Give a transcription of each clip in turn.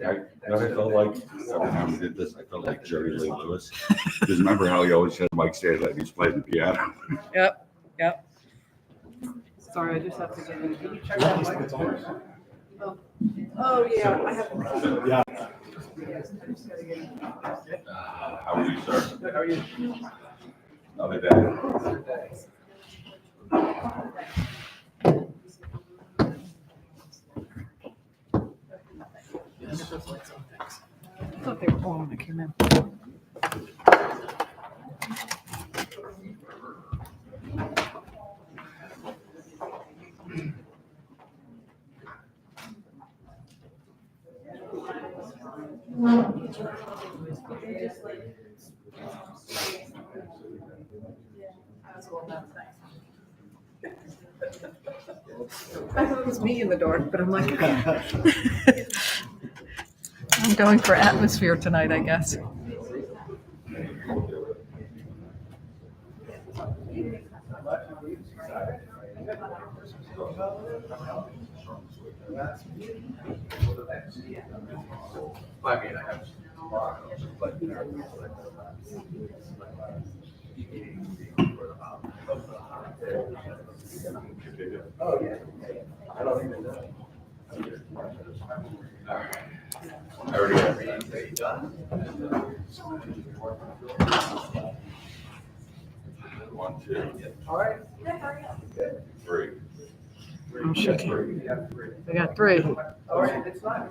I felt like every time we did this, I felt like Jerry Lee Lewis. Because remember how he always had Mike stay like he's playing the piano. Yep, yep. Sorry, I just have to get in. Can you check that mic? Oh, yeah, I have. Yeah. How are you, sir? How are you? Another day. I thought they were on when I came in. I thought it was me in the dark, but I'm like, I'm going for atmosphere tonight, I guess. Oh, yeah. I don't even know. I already have it. One, two. All right. Three. I'm shaking. I got three. All right, it's fine.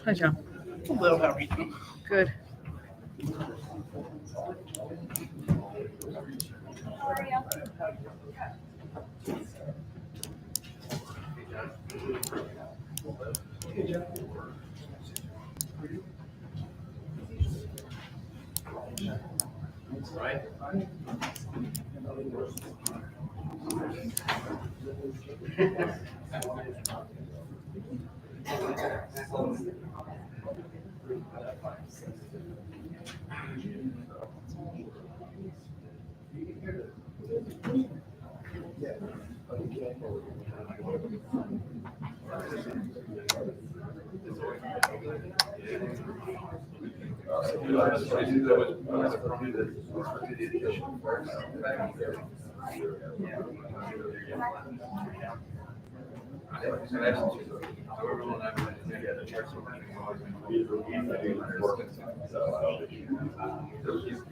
Hi, John. Hello, how are you? Good. Right.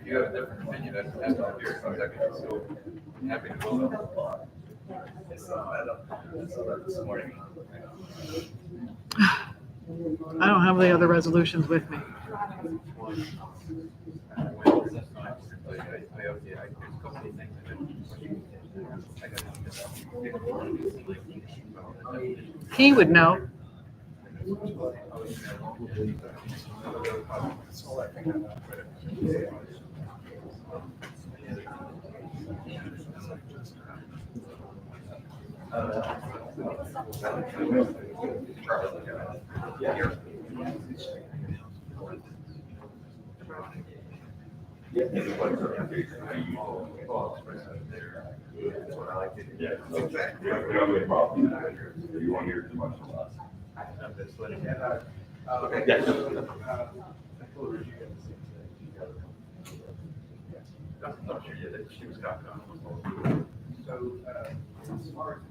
You have a different opinion as to your contact, so happy to go. This morning. I don't have the other resolutions with me. He would know. You won't hear too much from us. Yes. She was talking on. So, as far as.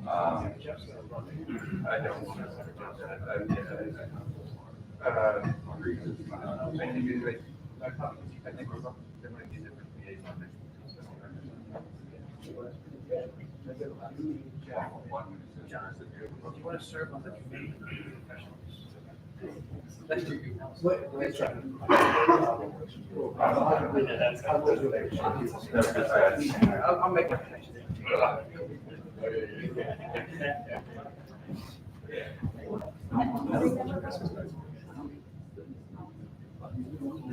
I don't want to. I think there might be different liaison. John, do you want to serve on the committee? I'll make it. I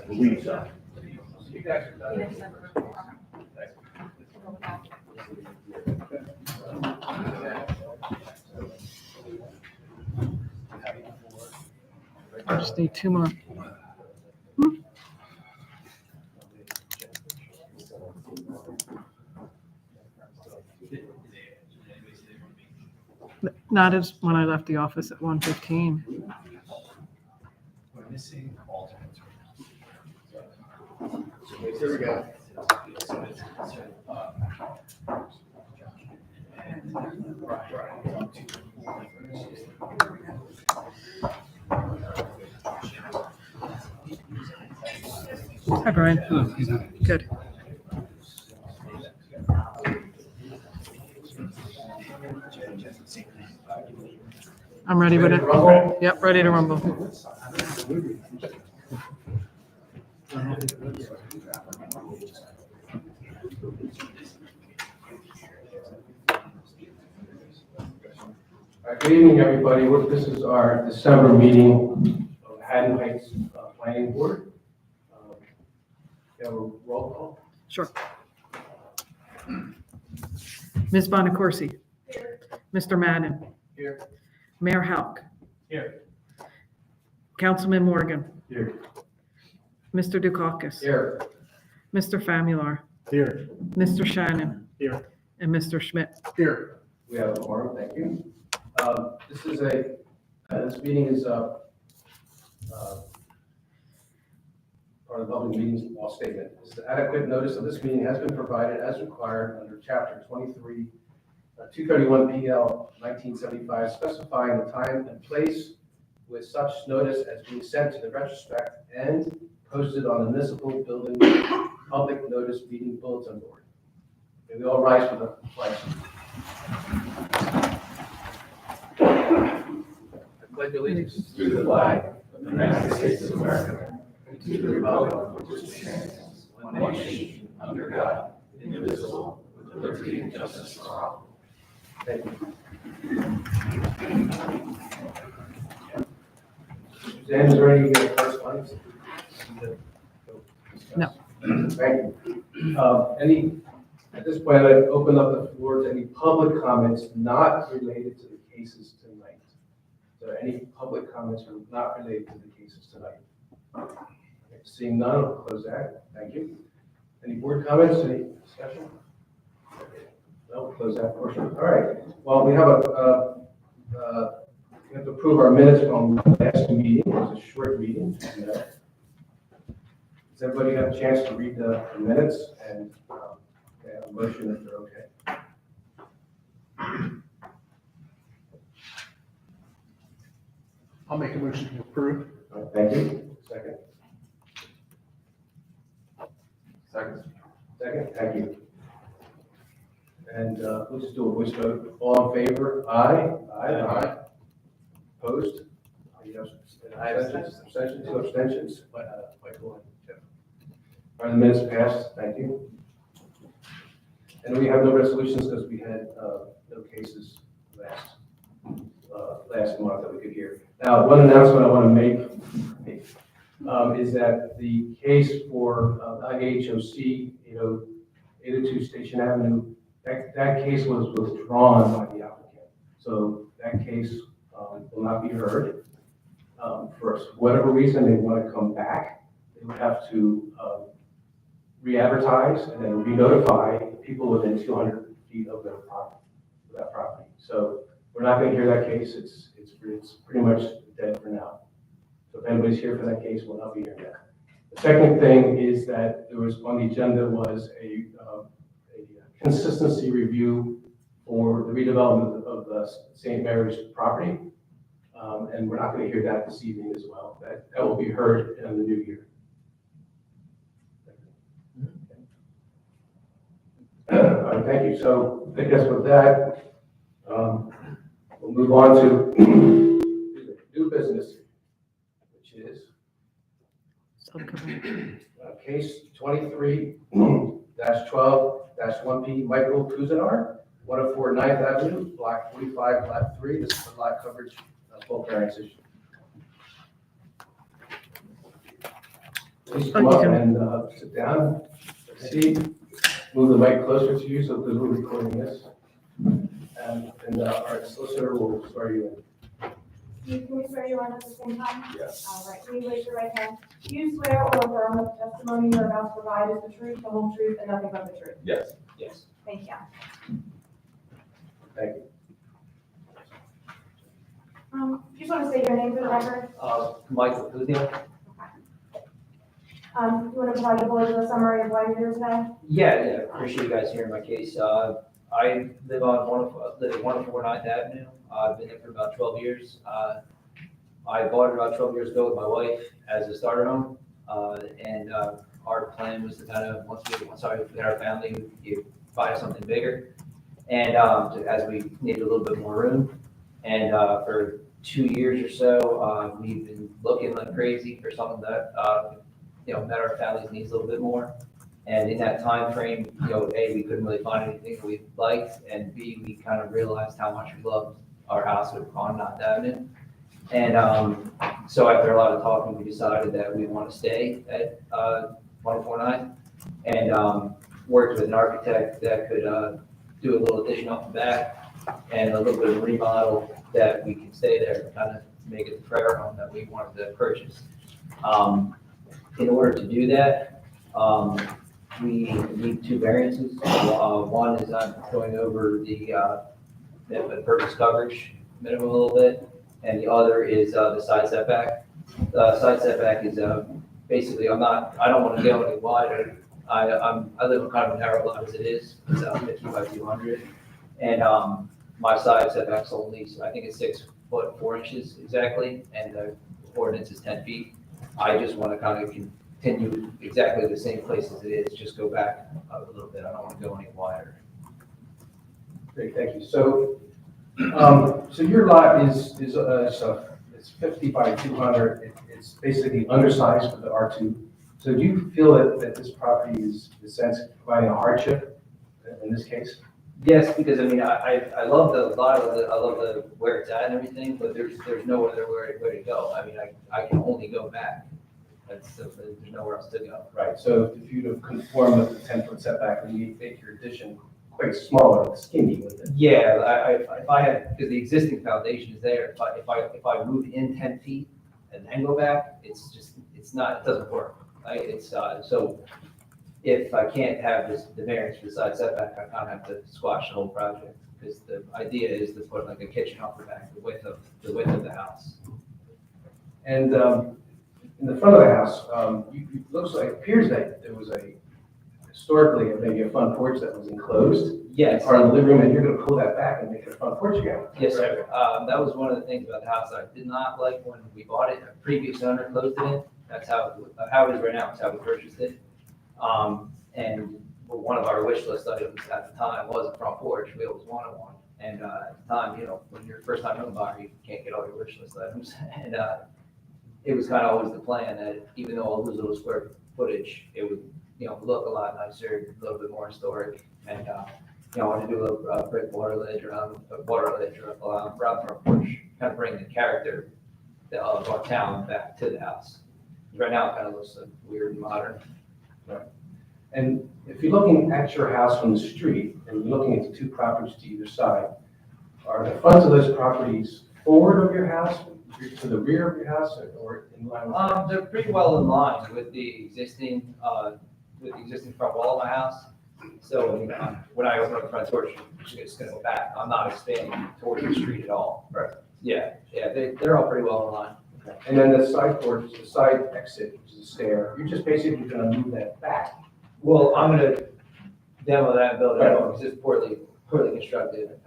believe so. Just need two more. Not as when I left the office at 1:15. Here we go. Hi, Brian. Good. I'm ready with it. Rumble? Yep, ready to rumble. Good evening, everybody. This is our December meeting of Haddon Heights Planning Board. We have a roll call. Sure. Ms. Bonacorsi. Mr. Madden. Here. Mayor Hauk. Here. Councilman Morgan. Here. Mr. Dukakis. Here. Mr. Famular. Here. Mr. Shannon. Here. And Mr. Schmidt. Here. We have a quorum, thank you. This meeting is part of the public meetings law statement. This is adequate notice of this meeting has been provided as required under chapter 23, 231 PL 1975, specifying the time and place with such notice as being sent to the retrospect and posted on the municipal building public notice meeting bulletin board. May we all rise for the pledge. I pledge allegiance To the flag of the United States of America, and to the republic which stands one nation under God, indivisible, with liberty and justice for all. Thank you. Suzanne, is there any correspondence? No. Thank you. At this point, I'd open up the floor to any public comments not related to the cases tonight. Is there any public comments not related to the cases tonight? Seeing none, I'll close that. Thank you. Any board comments, any discussion? No, we'll close that portion. All right. Well, we have we have to approve our minutes from the last meeting. It was a short meeting. And, does everybody have a chance to read the minutes and have a motion if they're okay? I'll make a motion to approve. All right, thank you. Second. Second, thank you. And we'll just do a voice vote. All in favor? Aye. Aye. Opposed? Abstentions? Two abstentions. Michael and Jeff. All right, the minutes passed. Thank you. And we have no resolutions because we had no cases last month that we could hear. Now, one announcement I want to make is that the case for IHOC 802 Station Avenue, that case was withdrawn by the applicant. So that case will not be heard. For whatever reason they want to come back, they would have to re-advertise and then re-notify people within 200 feet of their property, that property. So we're not going to hear that case. It's pretty much dead for now. So if anybody's here for that case, we'll not be hearing that. The second thing is that there was on the agenda was a consistency review for the redevelopment of the St. Mary's property. And we're not going to hear that this evening as well. That will be heard in the new year. All right, thank you. So I guess with that, we'll move on to new business, which is case 23-12-1P Michael Cousinar, 104 9th Avenue, block 45, lot 3. This is the lot coverage bulk variance issue. Please come up and sit down, seat, move the mic closer to you so because we're recording this. And our solicitor will swear you in. Can we swear you on at the same time? Yes. All right, please raise your right hand. Do you swear or affirm that the testimony you're about to provide is the truth, the whole truth, and nothing but the truth? Yes. Yes. Thank you. Thank you. Just want to say your name for the record. Michael Cousinar. You want to provide a bullet or a summary of why you're here today? Yeah, appreciate you guys hearing my case. I live on 104 9th Avenue. I've been there for about 12 years. I bought it about 12 years ago with my wife as a starter home. And our plan was to kind of, once we had our family, you buy something bigger. And as we needed a little bit more room. And for 2 years or so, we've been looking like crazy for something that, met our family's needs a little bit more. And in that time frame, A, we couldn't really find anything that we liked, and B, we kind of realized how much we loved our house on 9th Avenue. And so after a lot of talking, we decided that we want to stay at 104 9th, and worked with an architect that could do a little addition off the back and a little bit of remodel that we could stay there and kind of make it the forever home that we wanted to purchase. In order to do that, we need 2 variances. One is I'm going over the impervious coverage minimum a little bit, and the other is the side setback. The side setback is basically I don't want to go any wider. I live in kind of a narrow lot as it is. It's 50 by 200, and my side setback's only, so I think it's 6 foot 4 inches exactly, and the ordinance is 10 feet. I just want to kind of continue exactly the same place as it is, just go back a little bit. I don't want to go any wider. Great, thank you. So, so your lot is it's 50 by 200. It's basically undersized for the R2. So do you feel that this property is, in a sense, providing a hardship in this case? Yes, because I mean, I love the lot of I love the where it's at and everything, but there's no other where to go. I mean, I can only go back. There's nowhere else to go. Right, so if you to conform with the 10-foot setback, then you make your addition quite smaller, skinny with it. Yeah, if I had, because the existing foundation is there, if I move in 10 feet and then go back, it doesn't work. Right? It's so if I can't have the variance for the side setback, I kind of have to squash the whole project, because the idea is to put like a kitchen off the back, the width of the house. And in the front of the house, it appears that there was historically maybe a front porch that was enclosed. Yes. Part of the living room, and you're going to pull that back and make it a front porch again. Yes, sir. That was one of the things about the house that I did not like when we bought it. A previous owner closed it in. That's how it is right now. It's how we purchased it. And one of our wish list items at the time was a front porch. We always wanted one. And at the time, when you're a first time home buyer, you can't get all your wish list items. And it was kind of always the plan that even though I'll lose a little square footage, it would, look a lot nicer, a little bit more historic. And, I want to do a brick water ledge around the front porch, kind of bring the character of our town back to the house. Right now, it kind of looks like weird and modern. Right. And if you're looking at your house from the street and you're looking at the 2 properties to either side, are the fronts of those properties forward of your house, to the rear of your house, or in line with? They're pretty well in line with the existing front wall of my house. So when I open up the front porch, it's just going to go back. I'm not expanding towards the street at all. Right. Yeah, they're all pretty well in line. Okay. And then the side porch, the side exit, which is a stair, you're just basically going to move that back. Well, I'm going to demo that and build it up because it's poorly constructed.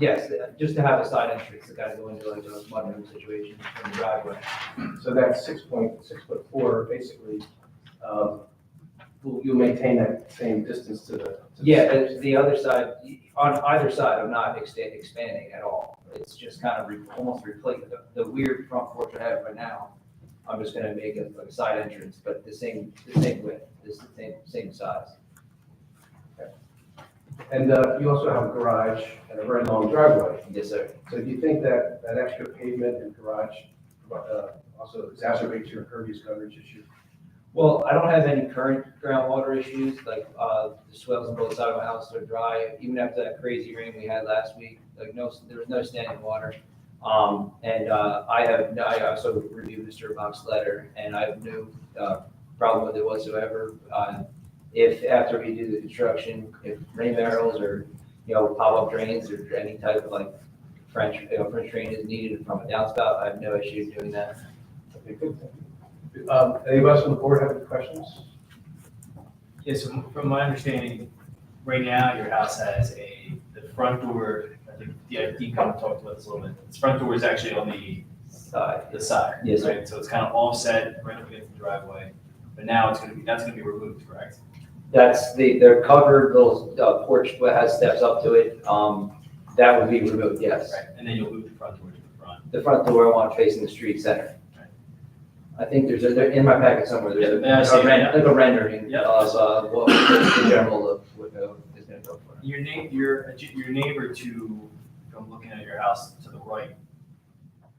Yes, just to have a side entrance to kind of go into like a mudroom situation in the driveway. So that's 6.6'4", basically, you'll maintain that same distance to the. Yeah, the other side, on either side, I'm not expanding at all. It's just kind of almost replace the weird front porch I have right now. I'm just gonna make it like a side entrance, but the same width, the same size. And you also have a garage and a very long driveway. Yes, sir. So do you think that that extra pavement and garage also exacerbates your impervious coverage issue? Well, I don't have any current groundwater issues, like, the swells on both sides of my house are dry, even after that crazy rain we had last week, like, there was no standing water. I also reviewed Mr. Bach's letter, and I have no, problem with it whatsoever. If after we do the construction, if rain barrels or, pop-up drains or any type of like French drain is needed from a downspout, I have no issue doing that. Okay, good. Any of us on the board have any questions? Yes, from my understanding, right now, your house has the front door, I think, Dean kind of talked about this a little bit. The front door is actually on the Side. side. Yes, sir. Right, so it's kind of offset right up against the driveway, but now that's gonna be removed, correct? That's their covered little porch that has steps up to it. That would be removed, yes. Right, and then you'll move the front door to the front. The front door I want facing the street center. I think there's in my packet somewhere, there's Yeah, I see it, yeah. like a rendering Yeah. of what the general look is gonna go for. Your neighbor to, from looking at your house to the right,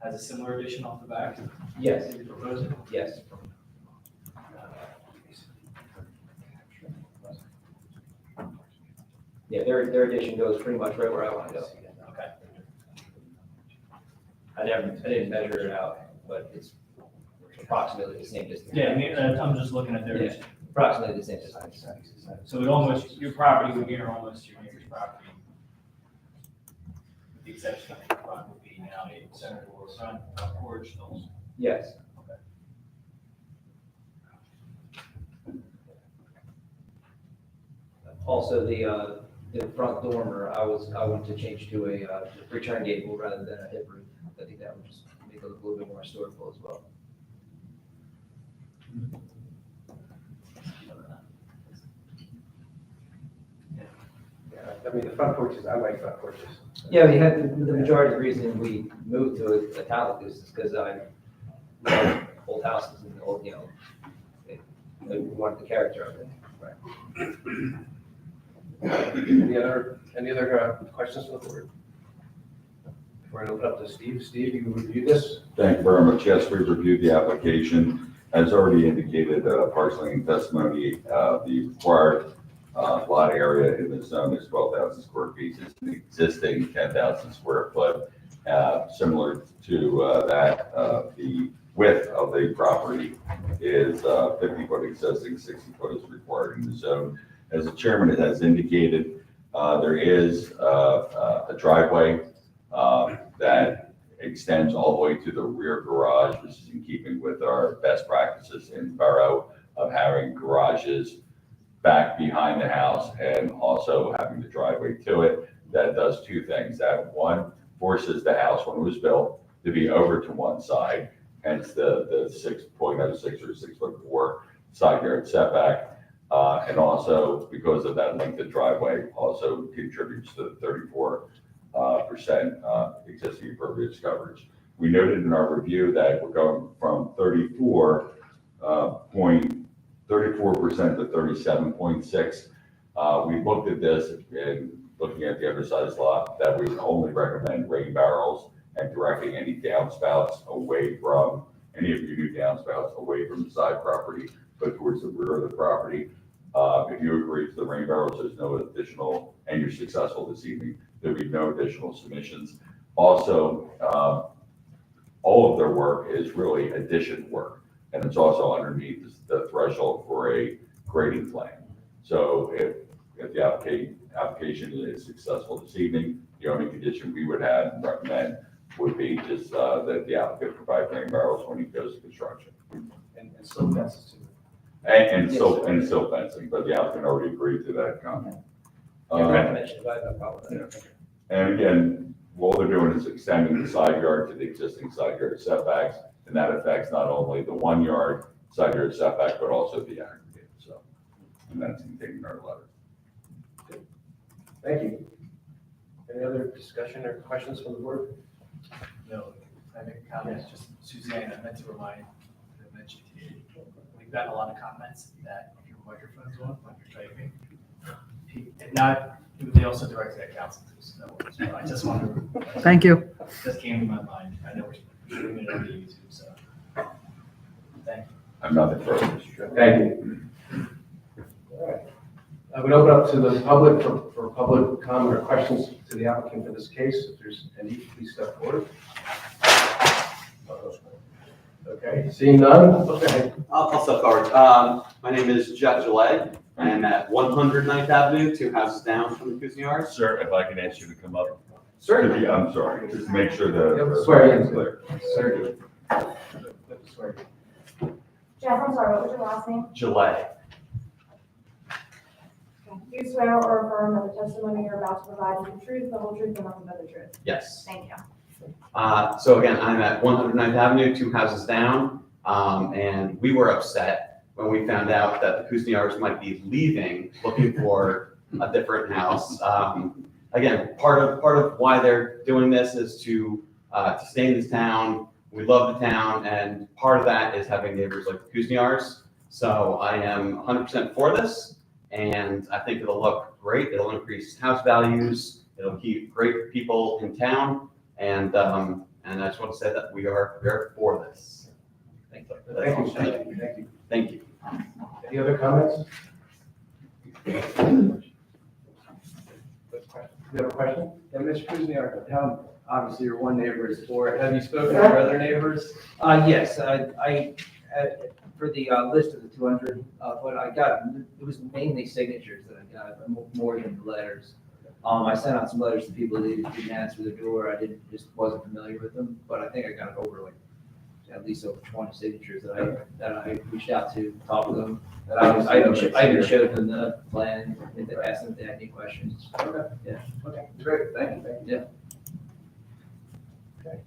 has a similar addition off the back? Yes, Is it proposing? yes. Yeah, their addition goes pretty much right where I want to go. Okay. I didn't measure it out, but it's approximately the same distance. Yeah, I mean, I'm just looking at their, Yeah. Approximately the same distance. so it almost, your property would mirror almost your neighbor's property. With the exception of the front would be now a center door, front porch, those. Yes. Also, the front dormer, I want to change to a return gable rather than a hip roof. I think that would just make it look a little bit more historical as well. Yeah, I mean, the front porches, I like front porches. Yeah, we had, the majority of the reason we moved to a italic is because I love old houses and old, I wanted the character of it. Any other questions from the board? Before I open up to Steve. Steve, you reviewed this? Thank you very much. Yes, we reviewed the application. As already indicated, partially in testimony, the required lot area in the zone is 12,000 square feet. It's the existing 10,000 square foot. Similar to that, the width of the property is 50 foot existing, 60 foot is required in the zone. As the chairman has indicated, there is a driveway that extends all the way to the rear garage, which is in keeping with our best practices in borough of having garages back behind the house and also having the driveway to it. That does two things. That one forces the house when it was built to be over to one side, hence the 6.06 or 6'4" side yard setback. And also because of that lengthened driveway also contributes to the 34% existing impervious coverage. We noted in our review that we're going from 34% to 37.6. We looked at this and looking at the undersized lot that we would only recommend rain barrels and directing any downspouts away from any of your new downspouts away from the side property, but towards the rear of the property. If you agree to the rain barrels, there's no additional, and you're successful this evening, there'll be no additional submissions. Also, all of their work is really addition work, and it's also underneath the threshold for a grading plan. So if the application is successful this evening, the only condition we would have and recommend would be just that the applicant provide rain barrels when he goes to construction. And still fences too. And still fencing, but the applicant already agreed to that comment. I forgot to mention, but I have no problem with that. And again, what they're doing is extending the side yard to the existing side yard setbacks, and that affects not only the 1 yard side yard setback, but also the aggregate, so. and that's contained in our letter. Thank you. Any other discussion or questions from the board? No, I make a comment, just Suzanne, I meant to remind, I mentioned to you, we've gotten a lot of comments that if your microphone's on when you're typing, if not, they also directed at council too, so I just wanted to. Thank you. Just came to my mind, I know we're shooting it on the YouTube, so. Thank you. I'm nothing further, Mr. Chairman. Thank you. All right. I would open up to the public for public comment or questions to the applicant for this case. If there's any, please step forward. Okay, seeing none, okay. I'll step forward. My name is Jeff Gillette. I am at 100 9th Avenue, 2 houses down from the Kuznets. Sir, if I can ask you to come up. Certainly. I'm sorry, just to make sure Yeah, the. swear in. Clear. Sir. Swear. Jeff, I'm sorry, what was your last name? Gillette. Do you swear or affirm that the testimony you're about to provide is the truth, the whole truth, and nothing but the truth? Yes. Thank you. So again, I'm at 100 9th Avenue, 2 houses down. And we were upset when we found out that the Kuznets might be leaving, looking for a different house. Again, part of why they're doing this is to stay in this town. We love the town, and part of that is having neighbors like the Kuznets. So I am 100% for this, and I think it'll look great. It'll increase house values. It'll keep great people in town, and I just want to say that we are for this. Thank you. Thank you, sir. Thank you. Thank you. Any other comments? You have a question? Yeah, Mr. Kuznets, obviously your one neighbor is for it. Have you spoken to your other neighbors? Yes, I, for the list of the 200, but I got, it was mainly signatures that I got, more than letters. I sent out some letters to people that didn't answer the door. I just wasn't familiar with them, but I think I got over like at least over 20 signatures that I reached out to, talked to them. I even showed them the plan, and asked them if they had any questions. Okay. Yeah. Okay, great, thank you. Yeah. Okay.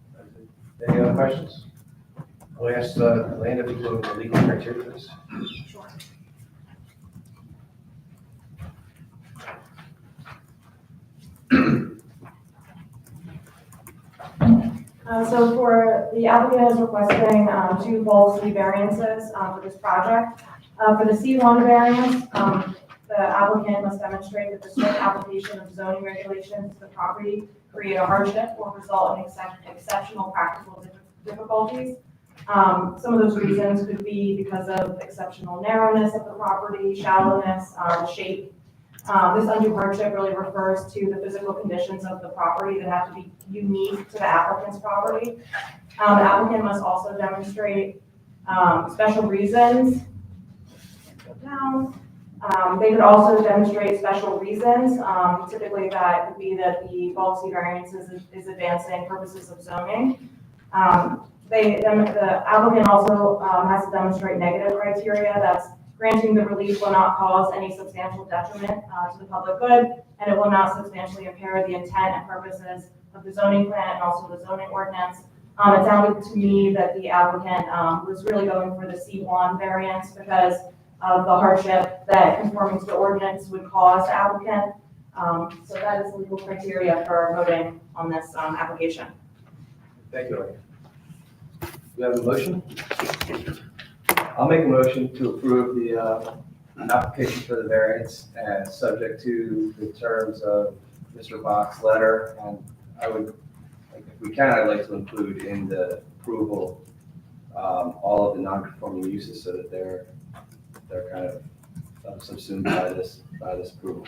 Any other questions? I'll ask Elena to go over the legal criteria, please. Sure. So for the applicant is requesting 2 bulk C variances for this project. For the C1 variance, the applicant must demonstrate that the strict application of zoning regulations to the property create a hardship or result in exceptional practical difficulties. Some of those reasons could be because of exceptional narrowness of the property, shallowness, shape. This undue hardship really refers to the physical conditions of the property that have to be unique to the applicant's property. The applicant must also demonstrate special reasons. Go down. They could also demonstrate special reasons. Typically that would be that the bulk C variance is advancing purposes of zoning. The applicant also has to demonstrate negative criteria. That's granting the relief will not cause any substantial detriment to the public good, and it will not substantially impair the intent and purposes of the zoning plan and also the zoning ordinance. It sounded to me that the applicant was really going for the C1 variance because of the hardship that conforming to the ordinance would cause the applicant. So that is the legal criteria for voting on this application. Thank you, Elena. Do you have a motion? I'll make a motion to approve the application for the variance and subject to the terms of Mr. Bach's letter. And I would, if we can, I'd like to include in the approval all of the non-conforming uses so that they're kind of subsumed by this approval.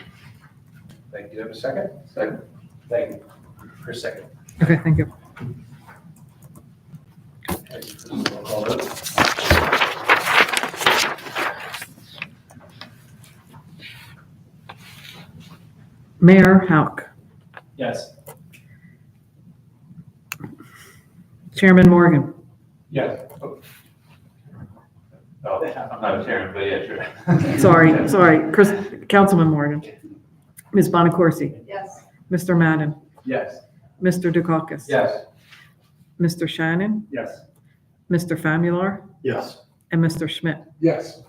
Thank you. Do you have a second? Second. Thank you. Chris, second. Okay, thank you. Roll call vote. Mayor Hauk, Yes. Chairman Morgan, Yes. Oh, I'm not a chairman, but yeah, sure. sorry, Councilman Morgan, Ms. Bonacorsi, Yes. Mr. Madden, Yes. Mr. Dukakis. Yes. Mr. Shannon, Yes. Mr. Famular, Yes. and Mr. Schmidt. Yes.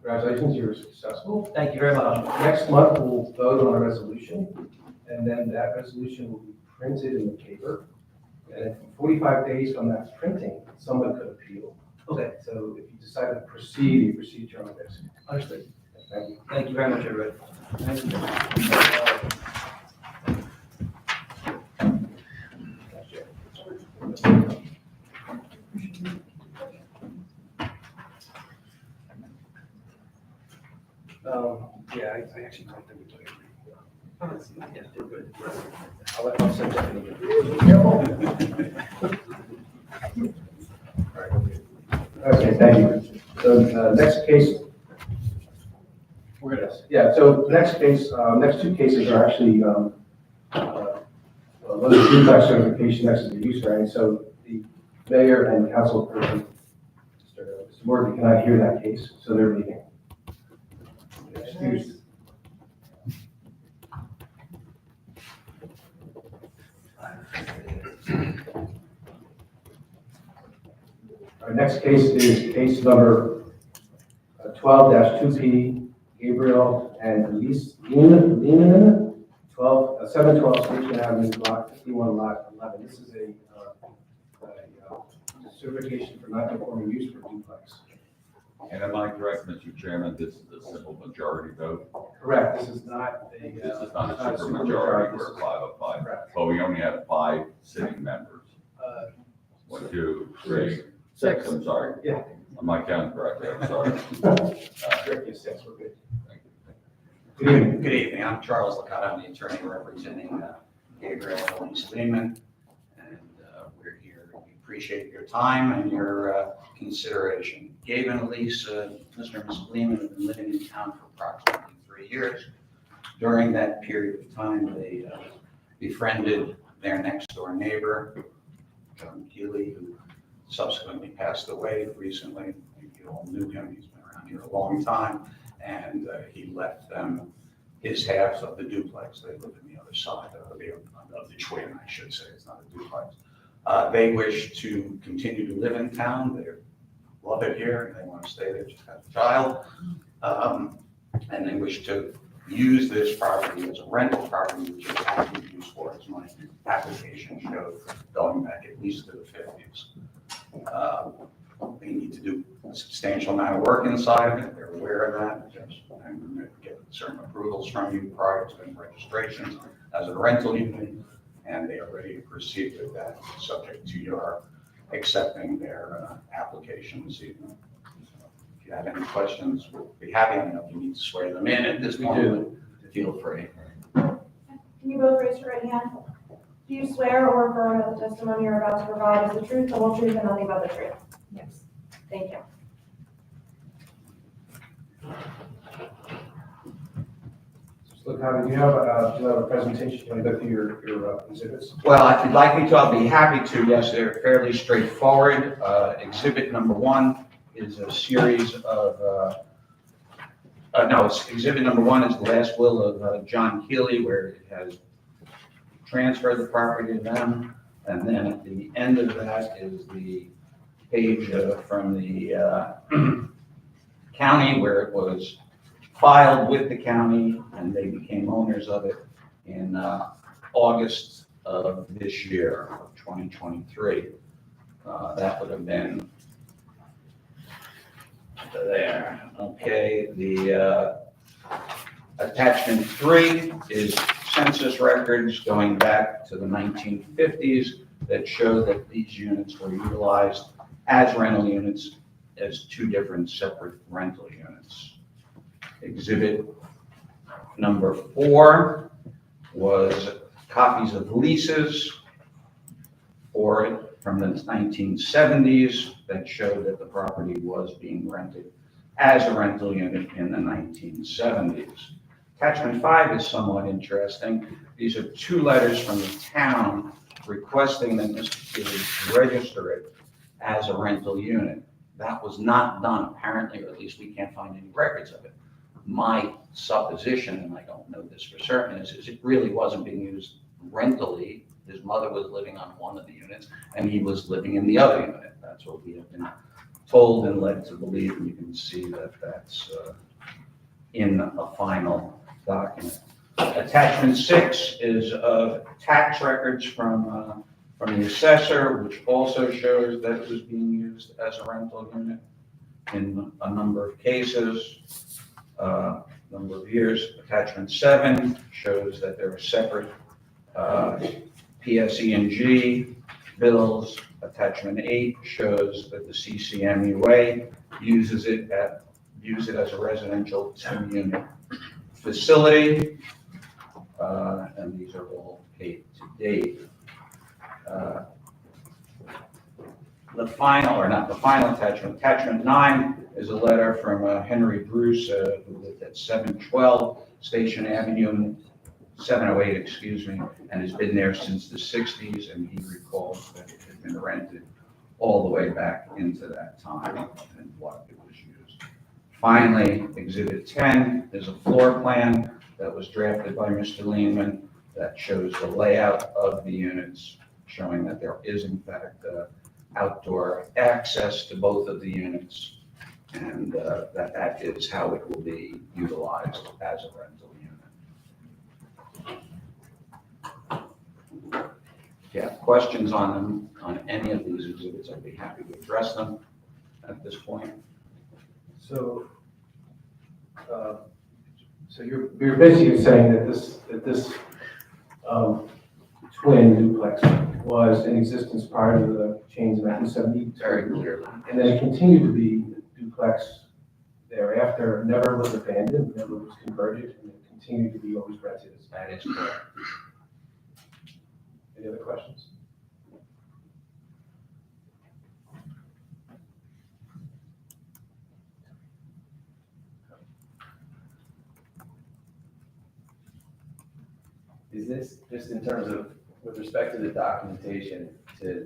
Congratulations, you were successful. Thank you very much. Next month, we'll vote on a resolution, and then that resolution will be printed in the paper. And in 45 days from that printing, someone could appeal. Okay, So if you decide to proceed, you proceed to your own risk. understood. Thank you. Thank you very much, everybody. Yeah, I actually don't think we took it. Yeah, we're good. I'll send that in. Okay, thank you. So, next case. We're gonna, Yeah, so next case, next two cases are actually, one is duplex certification, next is the use variance. So the mayor and council person, Mr. Morgan, cannot hear that case, so they're leaving. Excused. Our next case is case number 12-2P, Gabriel and Elise Lehman, 712 Station Avenue, Block 51, Lot 11. This is a certification for non-conforming use for duplex. And am I correct, Mr. Chairman, this is a simple majority vote? Correct, this is not a. This is not a super majority, we're 5 of 5. Correct. But we only have 5 sitting members. 1, 2, 3, 6, I'm sorry. Yeah. Am I counting correctly? I'm sorry. Correct, yes, we're good. Thank you. Good evening. Good evening, I'm Charles Licata, I'm the attorney representing Gabriel and Elise Lehman. And we're here, we appreciate your time and your consideration. Gabe and Elise, Mr. and Mrs. Lehman have been living in town for approximately 3 years. During that period of time, they befriended their next door neighbor, John Keeley, who subsequently passed away recently. You all knew him, he's been around here a long time. And he left them his half of the duplex. They live in the other side of the twin, I should say. It's not a duplex. They wish to continue to live in town. They love it here. They want to stay there, just have a child. And they wish to use this property as a rental property, which is actually used for, as my application showed, going back at least to the 50s. They need to do a substantial amount of work inside of it. They're aware of that. And get certain approvals from you prior to any registration as a rental unit. And they are ready to proceed with that, subject to your accepting their application this evening. So if you have any questions, we'll be happy. I don't know if you need to swear them in at this point. Feel free. Can you both raise your right hand? Do you swear or affirm that the testimony you're about to provide is the truth, the whole truth, and nothing but the truth? Yes. Thank you. So, Kyle, do you have a presentation? You want to go through your exhibits? Well, if you'd like me to, I'll be happy to. Yes, they're fairly straightforward. Exhibit number 1 is a series of, exhibit number 1 is the last will of John Keeley, where it has transferred the property to them. And then at the end of that is the page from the county, where it was filed with the county and they became owners of it in August of this year, of 2023. That would have been there. Okay, the attachment 3 is census records going back to the 1950s that show that these units were utilized as rental units as 2 different separate rental units. Exhibit number 4 was copies of leases for it from the 1970s that showed that the property was being rented as a rental unit in the 1970s. Attachment 5 is somewhat interesting. These are 2 letters from the town requesting that Mr. Keeley register it as a rental unit. That was not done, apparently, or at least we can't find any records of it. My supposition, and I don't know this for certain, is it really wasn't being used rentally. His mother was living on one of the units, and he was living in the other unit. That's what we have been told and led to believe, and you can see that that's in a final document. Attachment 6 is of tax records from the assessor, which also shows that it was being used as a rental unit in a number of cases, number of years. Attachment 7 shows that there are separate PSE&G bills. Attachment 8 shows that the CCMUA uses it as a residential 2-unit facility, and these are all paid to date. The final, or not the final attachment, attachment 9 is a letter from Henry Bruce, who lived at 712 Station Avenue, 708, excuse me, and has been there since the 60s, and he recalls that it had been rented all the way back into that time and what it was used. Finally, Exhibit 10 is a floor plan that was drafted by Mr. Lehman that shows the layout of the units, showing that there is in fact outdoor access to both of the units, and that is how it will be utilized as a rental unit. If you have questions on them, on any of these exhibits, I'd be happy to address them at this point. So, so you're basically saying that this twin duplex was in existence prior to the change in 1970? Very clearly. And then it continued to be duplex thereafter, never was abandoned, never was converted, and it continued to be always rented. That is correct. Any other questions? Is this, just in terms of, with respect to the documentation to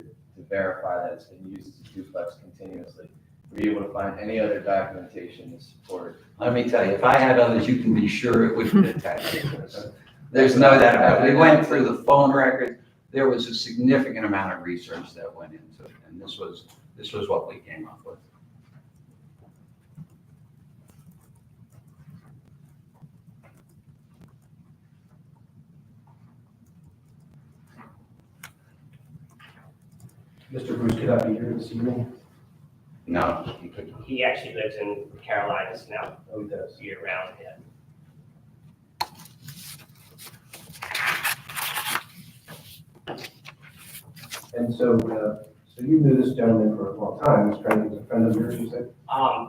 verify that it's been used as a duplex continuously, were you able to find any other documentation to support? Let me tell you, if I had others, you can be sure it would be attached to this. There's no doubt about it. We went through the phone record. There was a significant amount of research that went into it, and this was what we came up with. Mr. Bruce could not be here this evening. No, you could. He actually lives in Carolinas now, Oh, he does. year round, yeah. And so, so you knew this gentleman for a long time, this friend, was a friend of yours, you said?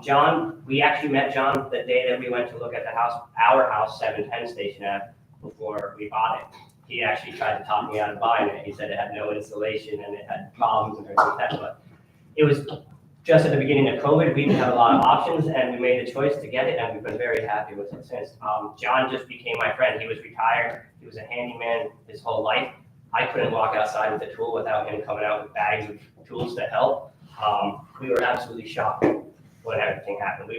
John, we actually met John the day that we went to look at the house, our house, 710 Station Ave, before we bought it. He actually tried to talk me out of buying it. He said it had no insulation and it had problems and everything like that, but it was just at the beginning of COVID. We didn't have a lot of options and we made the choice to get it, and we've been very happy with it since. John just became my friend. He was retired. He was a handyman his whole life. I couldn't walk outside with a tool without him coming out with bags of tools to help. We were absolutely shocked when everything happened.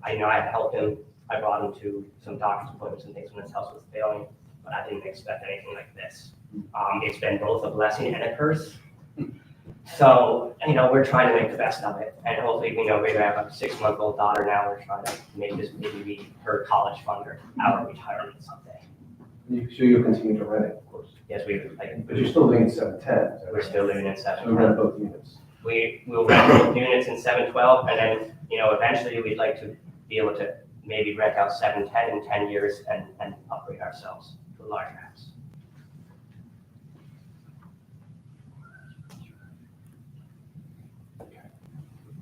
I had helped him. I brought him to some doctor's appointments and things when his house was failing, but I didn't expect anything like this. It's been both a blessing and a curse. So, we're trying to make the best of it. And hopefully, we have a 6-month-old daughter now. We're trying to make this maybe be her college fund or our retirement someday. So you'll continue to rent it, of course. Yes, But you're still living in 710. we're still living in So 7. you rent both units. We'll rent both units in 712, and then, eventually we'd like to be able to maybe rent out 710 in 10 years and upgrade ourselves to a larger house.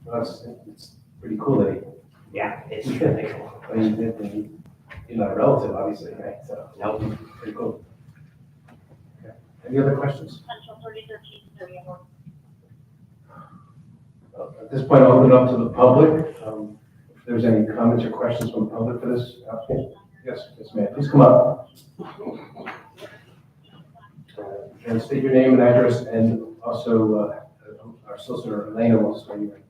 Well, it's pretty cool that Yeah, it's really cool. you're not a relative, obviously, right? So, Nope. pretty cool. Okay. Any other questions? At this point, I'll open it up to the public. If there's any comments or questions from the public for this application? Yes, ma'am. Please come up. And state your name and address, and also our solicitor, Elena, will swear you in.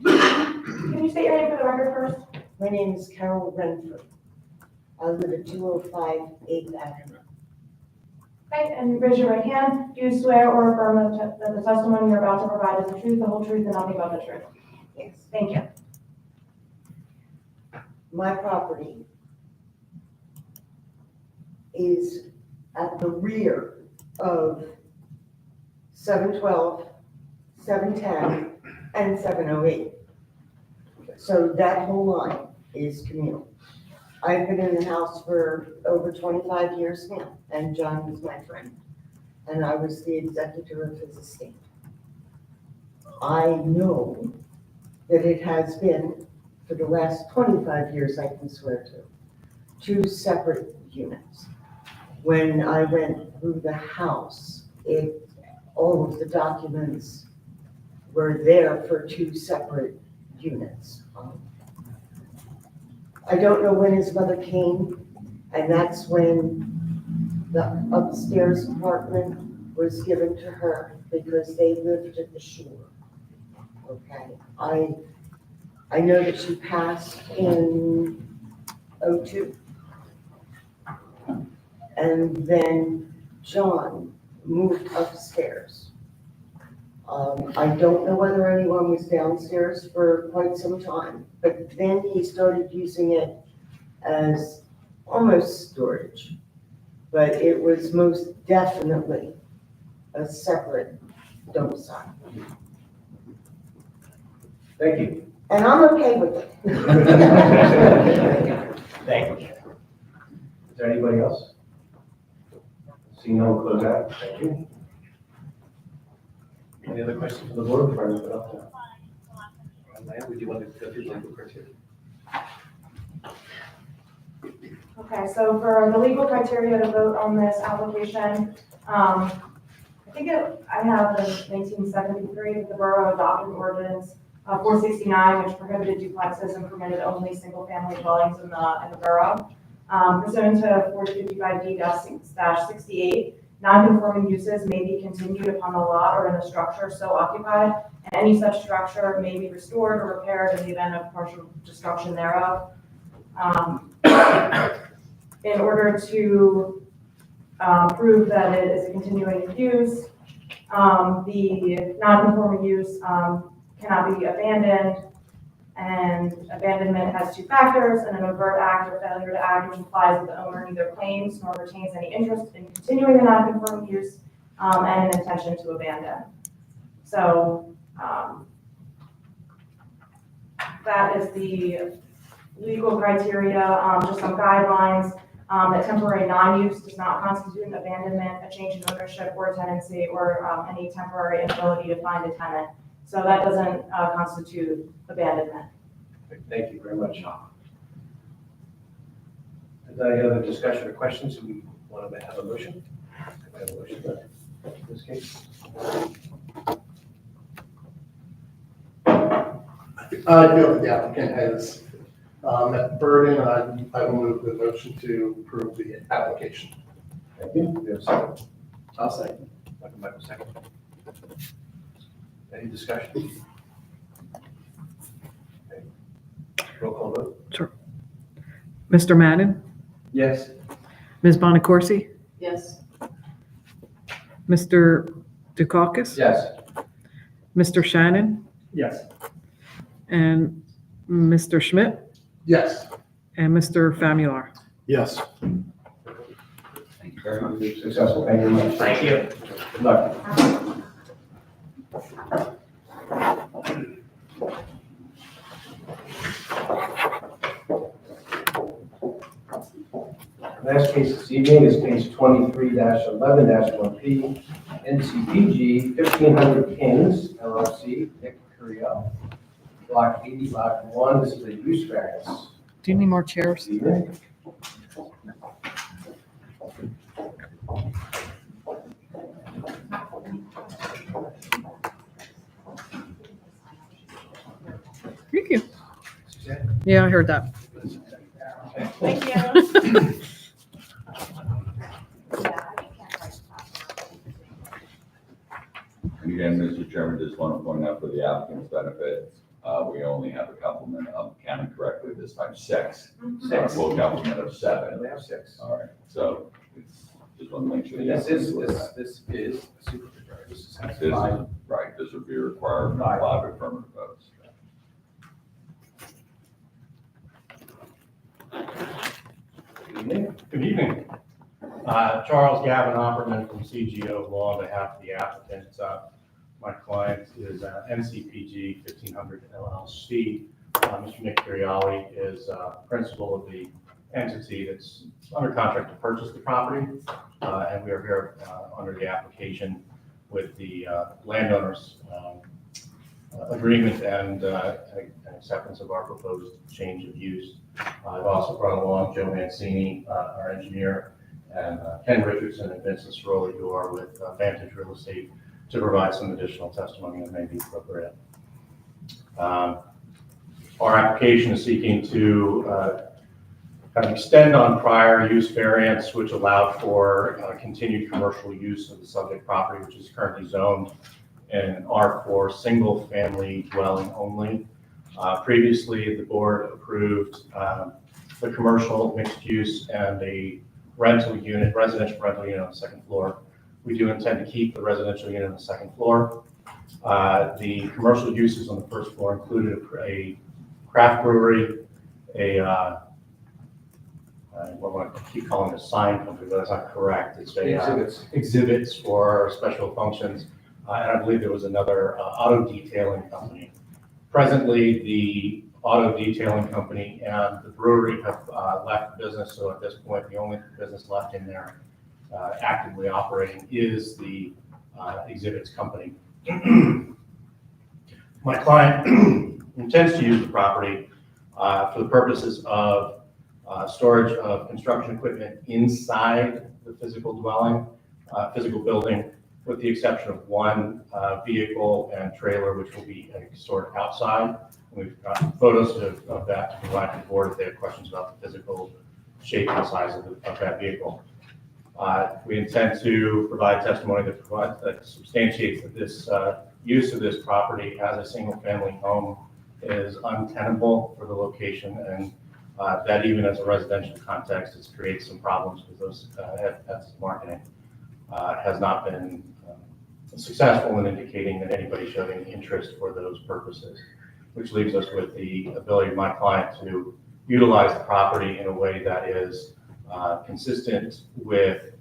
Can you state your name for the record first? My name is Carol Renford. I live at 205 8th Avenue. Okay, and raise your right hand. Do you swear or affirm that the testimony you're about to provide is the truth, the whole truth, and nothing but the truth? Yes. Thank you. My property is at the rear of 712, 710, and 708. So that whole line is communal. I've been in the house for over 25 years now, and John was my friend, and I was the executor of his estate. I know that it has been, for the last 25 years, I can swear to, 2 separate units. When I went through the house, all of the documents were there for 2 separate units. I don't know when his mother came, and that's when the upstairs apartment was given to her because they lived at the shore. Okay, I know that she passed in '02. And then John moved upstairs. I don't know whether anyone was downstairs for quite some time, but then he started using it as almost storage. But it was most definitely a separate domicile. Thank you. And I'm okay with it. Thank you. Is there anybody else? Seeing no one, close out. Thank you. Any other questions from the board before I open up? Ma'am, would you want to go through the legal criteria? Okay, so for the legal criteria to vote on this application, I have in 1973, that the borough adopted ordinance 469, which prohibited duplexes and permitted only single-family dwellings in the borough. Pursuant to 455D-68, non-conforming uses may be continued upon the lot or in the structure so occupied, and any such structure may be restored or repaired in the event of partial destruction thereof. In order to prove that it is a continuing use, the non-conforming use cannot be abandoned, and abandonment has 2 factors: an overt act or failure to act, which implies that the owner neither claims nor retains any interest in continuing the non-conforming use, and an intention to abandon. So that is the legal criteria, just some guidelines. That temporary non-use does not constitute an abandonment, a change in ownership or tenancy, or any temporary inability to find a tenant. So that doesn't constitute abandonment. Thank you very much. Is there any other discussion or questions? We want to have a motion? Can I have a motion in this case? I feel that the applicant has met the burden, and I will move the motion to approve the application. Thank you. Do we have a second? I'll second. Michael, second. Any discussion? Okay. Roll call vote. Mr. Madden, Yes. Ms. Bonacorsi, Yes. Mr. Dukakis? Yes. Mr. Shannon Yes. and Mr. Schmidt Yes. and Mr. Famular. Yes. Thank you very much. Successful. Thank you very much. Thank you. Good luck. Last case this evening is case 23-11-1P, NCPG 1500 Kings LLC, Nick Curiel, Block 80, Lot 1. This is a use variance. Do you need more chairs? This evening. Thank you. Yeah, I heard that. Thank you. And again, Mr. Chairman, just want to point out for the applicant's benefit, we only have a complement, counting correctly this time, 6. Full complement of 7. They have 6. All right, so it's Just want to make sure. This is a supermajority. This is This is, right, this would be required by 5 affirmative votes. Good evening. Charles Gavin Opperman from CGO Law on behalf of the applicant. My client is NCPG 1500 LLC. Mr. Nick Curiali is principal of the entity that's under contract to purchase the property. And we are here under the application with the landowners agreement and acceptance of our proposed change of use. I've also brought along Joe Mancini, our engineer, and Ken Richardson and Vincent Ciroli, who are with Vantage Real Estate, to provide some additional testimony that may be appropriate. Our application is seeking to kind of extend on prior use variance, which allowed for continued commercial use of the subject property, which is currently zoned in R4 single family dwelling only. Previously, the board approved the commercial mixed use and a residential rental unit on the second floor. We do intend to keep the residential unit on the second floor. The commercial uses on the first floor included a craft brewery, I want to keep calling it a sign company, but that's not correct. It's exhibits for special functions. And I believe there was another auto detailing company. Presently, the auto detailing company and the brewery have left the business. So at this point, the only business left in there actively operating is the exhibits company. My client intends to use the property for the purposes of storage of construction equipment inside the physical dwelling, physical building, with the exception of one vehicle and trailer, which will be stored outside. We've got photos of that to provide to the board if they have questions about the physical shape and size of that vehicle. We intend to provide testimony that substantiates that this use of this property as a single-family home is untenable for the location, and that even as a residential context, it's created some problems with those that's marketing. Has not been successful in indicating that anybody showed any interest for those purposes, which leaves us with the ability of my client to utilize the property in a way that is consistent with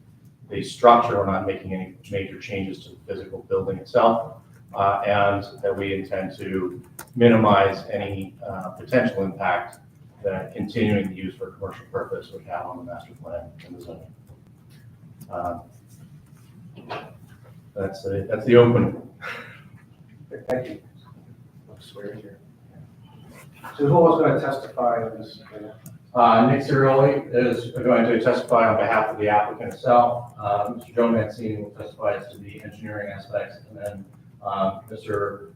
the structure. We're not making any major changes to the physical building itself, and that we intend to minimize any potential impact that continuing the use for commercial purpose would have on the master plan and the zoning. That's the open. Thank you. Swear here. So who was going to testify on this? Nick Ciroli is going to testify on behalf of the applicant itself. Mr. Joe Mancini will testify as to the engineering aspects, and then Mr.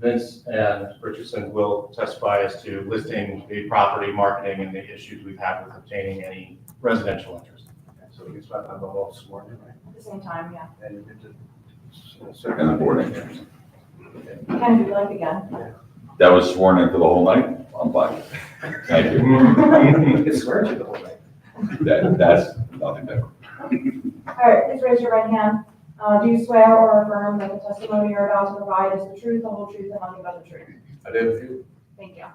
Vince and Richardson will testify as to listing the property, marketing, and the issues we've had with obtaining any residential interest. Okay, so we can spend time all sworn in, right? At the same time, yeah. And you get to. And the board engineers. Can you like again? That was sworn in for the whole night? I'm fine. Thank you. You can swear to the whole thing. That's nothing different. All right, please raise your right hand. Do you swear or affirm that the testimony you're about to provide is the truth, the whole truth, and nothing but the truth? I do. Thank you.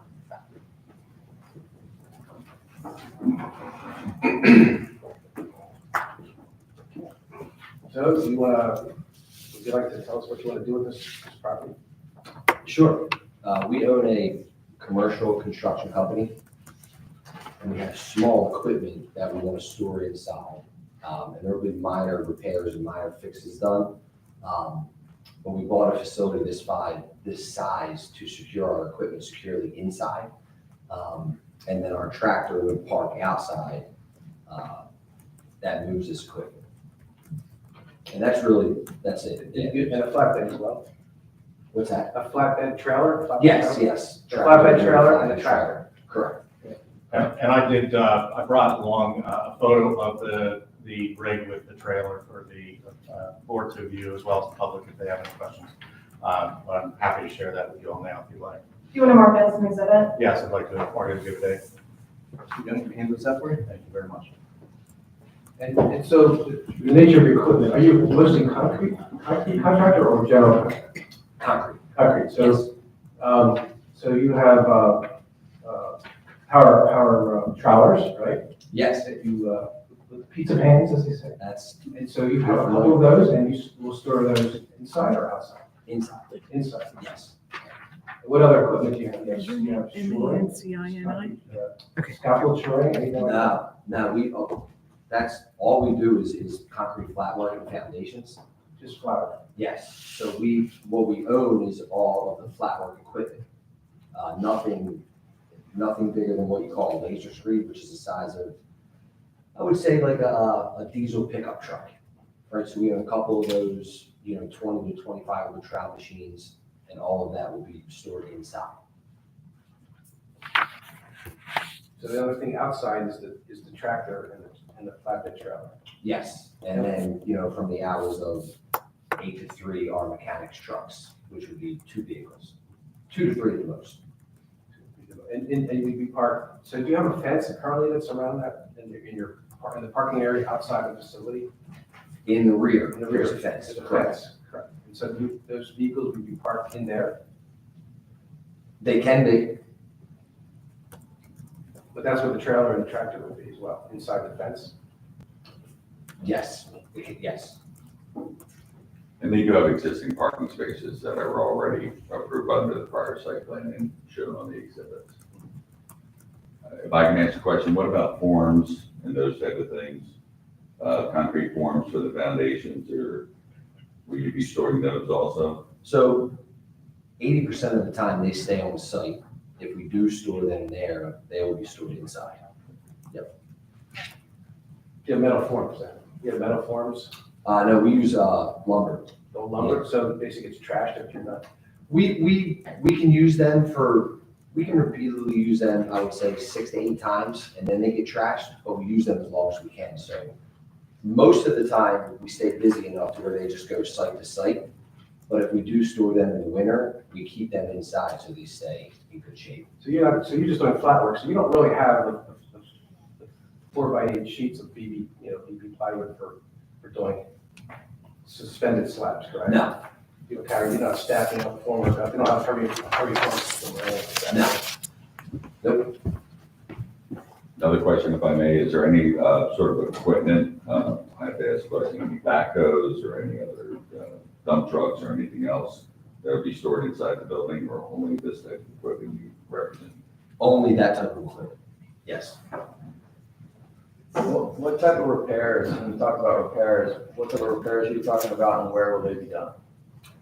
So do you want to, would you like to tell us what you want to do with this property? Sure. We own a commercial construction company, and we have small equipment that we want to store inside. And there will be minor repairs and minor fixes done. When we bought a facility this size to secure our equipment securely inside, and then our tractor would park outside, that moves this equipment. And that's it. Yeah. And a flatbed as well? What's that? A flatbed trailer? Yes, yes. A flatbed trailer and a tractor. Correct. And I brought along a photo of the rig with the trailer for the board to view, as well as the public if they have any questions. But I'm happy to share that with you all now if you like. Do you want to mark that as an exhibit? Yes, I'd like to mark it as a good day. You can handle this up for you? Thank you very much. And so the nature of your equipment, are you mostly concrete contractor or general contractor? Concrete. Concrete, so, so you have, power trowelers, right? Yes, That you, with pizza pans, as they say. that's And so you have a couple of those and you will store those inside or outside? inside. Inside. Yes. What other equipment do you have? You have shoring? NCINI? Scaffold shoring, anything like that? No, that's, all we do is concrete flatwork and foundations. Just flour? Yes, so what we own is all of the flatwork equipment. Nothing bigger than what you call a laser screed, which is the size of, I would say like a diesel pickup truck. Right, so we have a couple of those, 20 to 25 of the trowel machines, and all of that will be stored inside. So the other thing outside is the tractor and the flatbed trailer? Yes, and then, from the hours of 8 to 3 are mechanics trucks, which would be 2 vehicles, 2 to 3 at the most. And you'd be parked, so do you have a fence currently that's around that, in the parking area outside the facility? In the rear, In the there's rear, a fence, there's a correct. fence, correct. And so those vehicles would be parked in there, They can be, but that's where the trailer and the tractor would be as well, inside the fence? yes, yes. And they do have existing parking spaces that are already approved under the prior site plan and shown on the exhibits. If I can ask a question, what about forms and those type of things? Concrete forms for the foundations, or will you be storing those also? So 80% of the time they stay on site. If we do store them there, they will be stored inside. Yep. You have metal forms then? You have metal forms, No, we use lumber. no lumber, so basically it's trashed if you're not. We can use them we can repeatedly use them, I would say 6 to 8 times, and then they get trashed, but we use them as long as we can. So most of the time, we stay busy enough to where they just go site to site. But if we do store them in the winter, we keep them inside so they stay in good shape. So you're just doing flat work, so you don't really have the 4x8 sheets of BB plywood for doing suspended slabs, correct? No, You're not stacking up formwork, they don't have heavy form system or anything like that. no. Nope. Another question, if I may, is there any sort of equipment, I have to ask a question, any backhoes or any other dump trucks or anything else that would be stored inside the building, or only this type of equipment you represent? Only that type of equipment. Yes. What type of repairs, when you talk about repairs, what type of repairs are you talking about and where will they be done?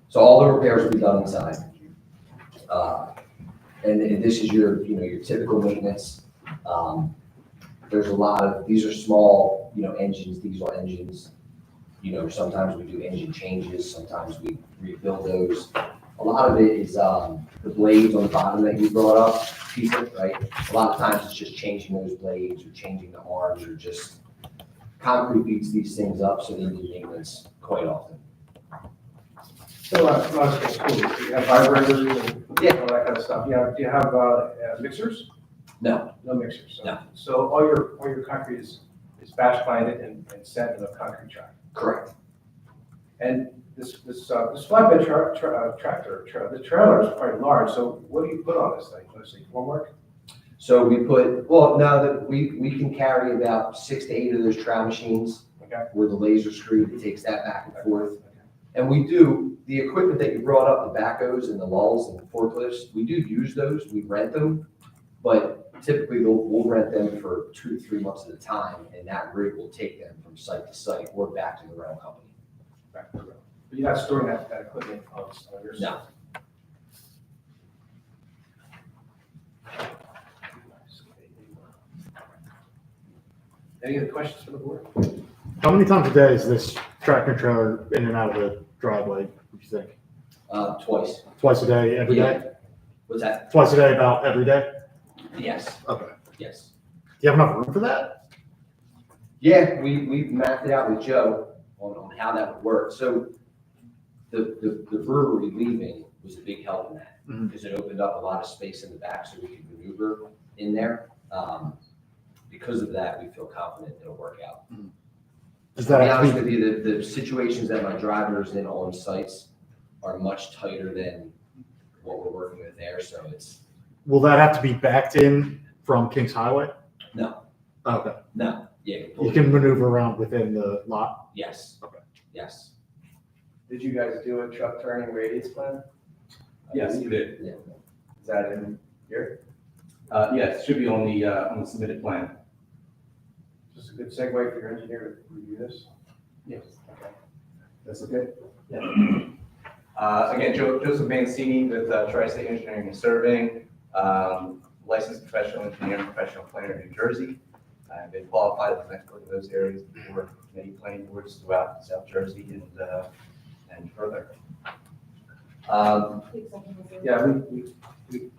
So all the repairs will be done inside. And this is your typical maintenance. There's a lot of, these are small, engines, diesel engines. Sometimes we do engine changes, sometimes we rebuild those. A lot of it is the blades on the bottom that you brought up, Peter, right? A lot of times it's just changing those blades or changing the arms or just concrete beats these things up, so they need maintenance quite often. So, you have vibrators and all that kind of stuff. Do you have mixers? No, No mixers. No. So all your concrete is batch blinded and set in a concrete track. correct. And this flatbed tractor, the trailer is quite large. So what do you put on this thing? Mostly formwork? So we put, well, now that we can carry about 6 to 8 of those trowel machines Okay. with a laser screed that takes that back and forth. And we do, the equipment that you brought up, the backhoes and the lulls and the forklifts, we do use those, we rent them. But typically we'll rent them for 2 to 3 months at a time, and that rig will take them from site to site or back to the rental company. Back to the road. But you're not storing that equipment on your site? No. Any other questions for the board? How many times a day is this tractor trailer in and out of the driveway, would you think? Twice. Twice a day, every day? What's that? Twice a day, about every day? Yes, Okay. yes. Do you have enough room for that? Yeah, we mapped it out with Joe on how that would work. So the brewery leaving was a big help in that, because it opened up a lot of space in the back so we could maneuver in there. Because of that, we feel confident it'll work out. Does To that be have honest to with be, you, the situations that my drivers in on sites are much tighter than what we're working with there, so it's, will that have to be backed in from Kings Highway? no, Okay, no, yeah. you can maneuver around within the lot? Yes. Okay. Yes. Did you guys do a truck turning radius plan? Yes, you did. Yeah. Is that in here? Yes, it should be on the submitted plan. Just a good segue for your engineer to review this. Yes. Okay. That's okay? Again, Joseph Mancini with Tri-State Engineering and Surveying, licensed professional engineer and professional planner in New Jersey. I've been qualified as an expert in those areas before many planning boards throughout South Jersey and further. Yeah,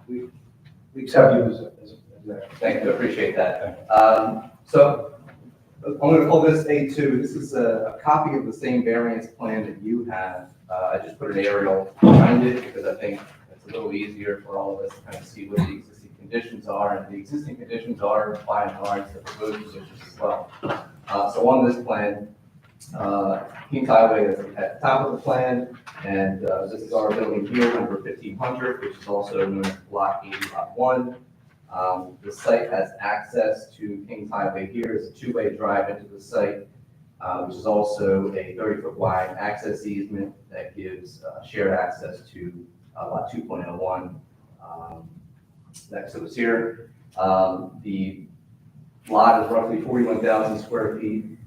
we accept you as a. Thank you, I appreciate that. So I'm going to call this A2. This is a copy of the same variance plan that you have. I just put an aerial behind it because I think it's a little easier for all of us to kind of see what the existing conditions are. And the existing conditions are by and large the proposed conditions as well. So on this plan, Kings Highway is at the top of the plan, and this is our building here, number 1500, which is also known as Block 80, Lot 1. The site has access to Kings Highway here. It's a two-way drive into the site, which is also a 30-foot wide access easement that gives shared access to Lot 2.01 next to us here. The lot is roughly 41,000 square feet,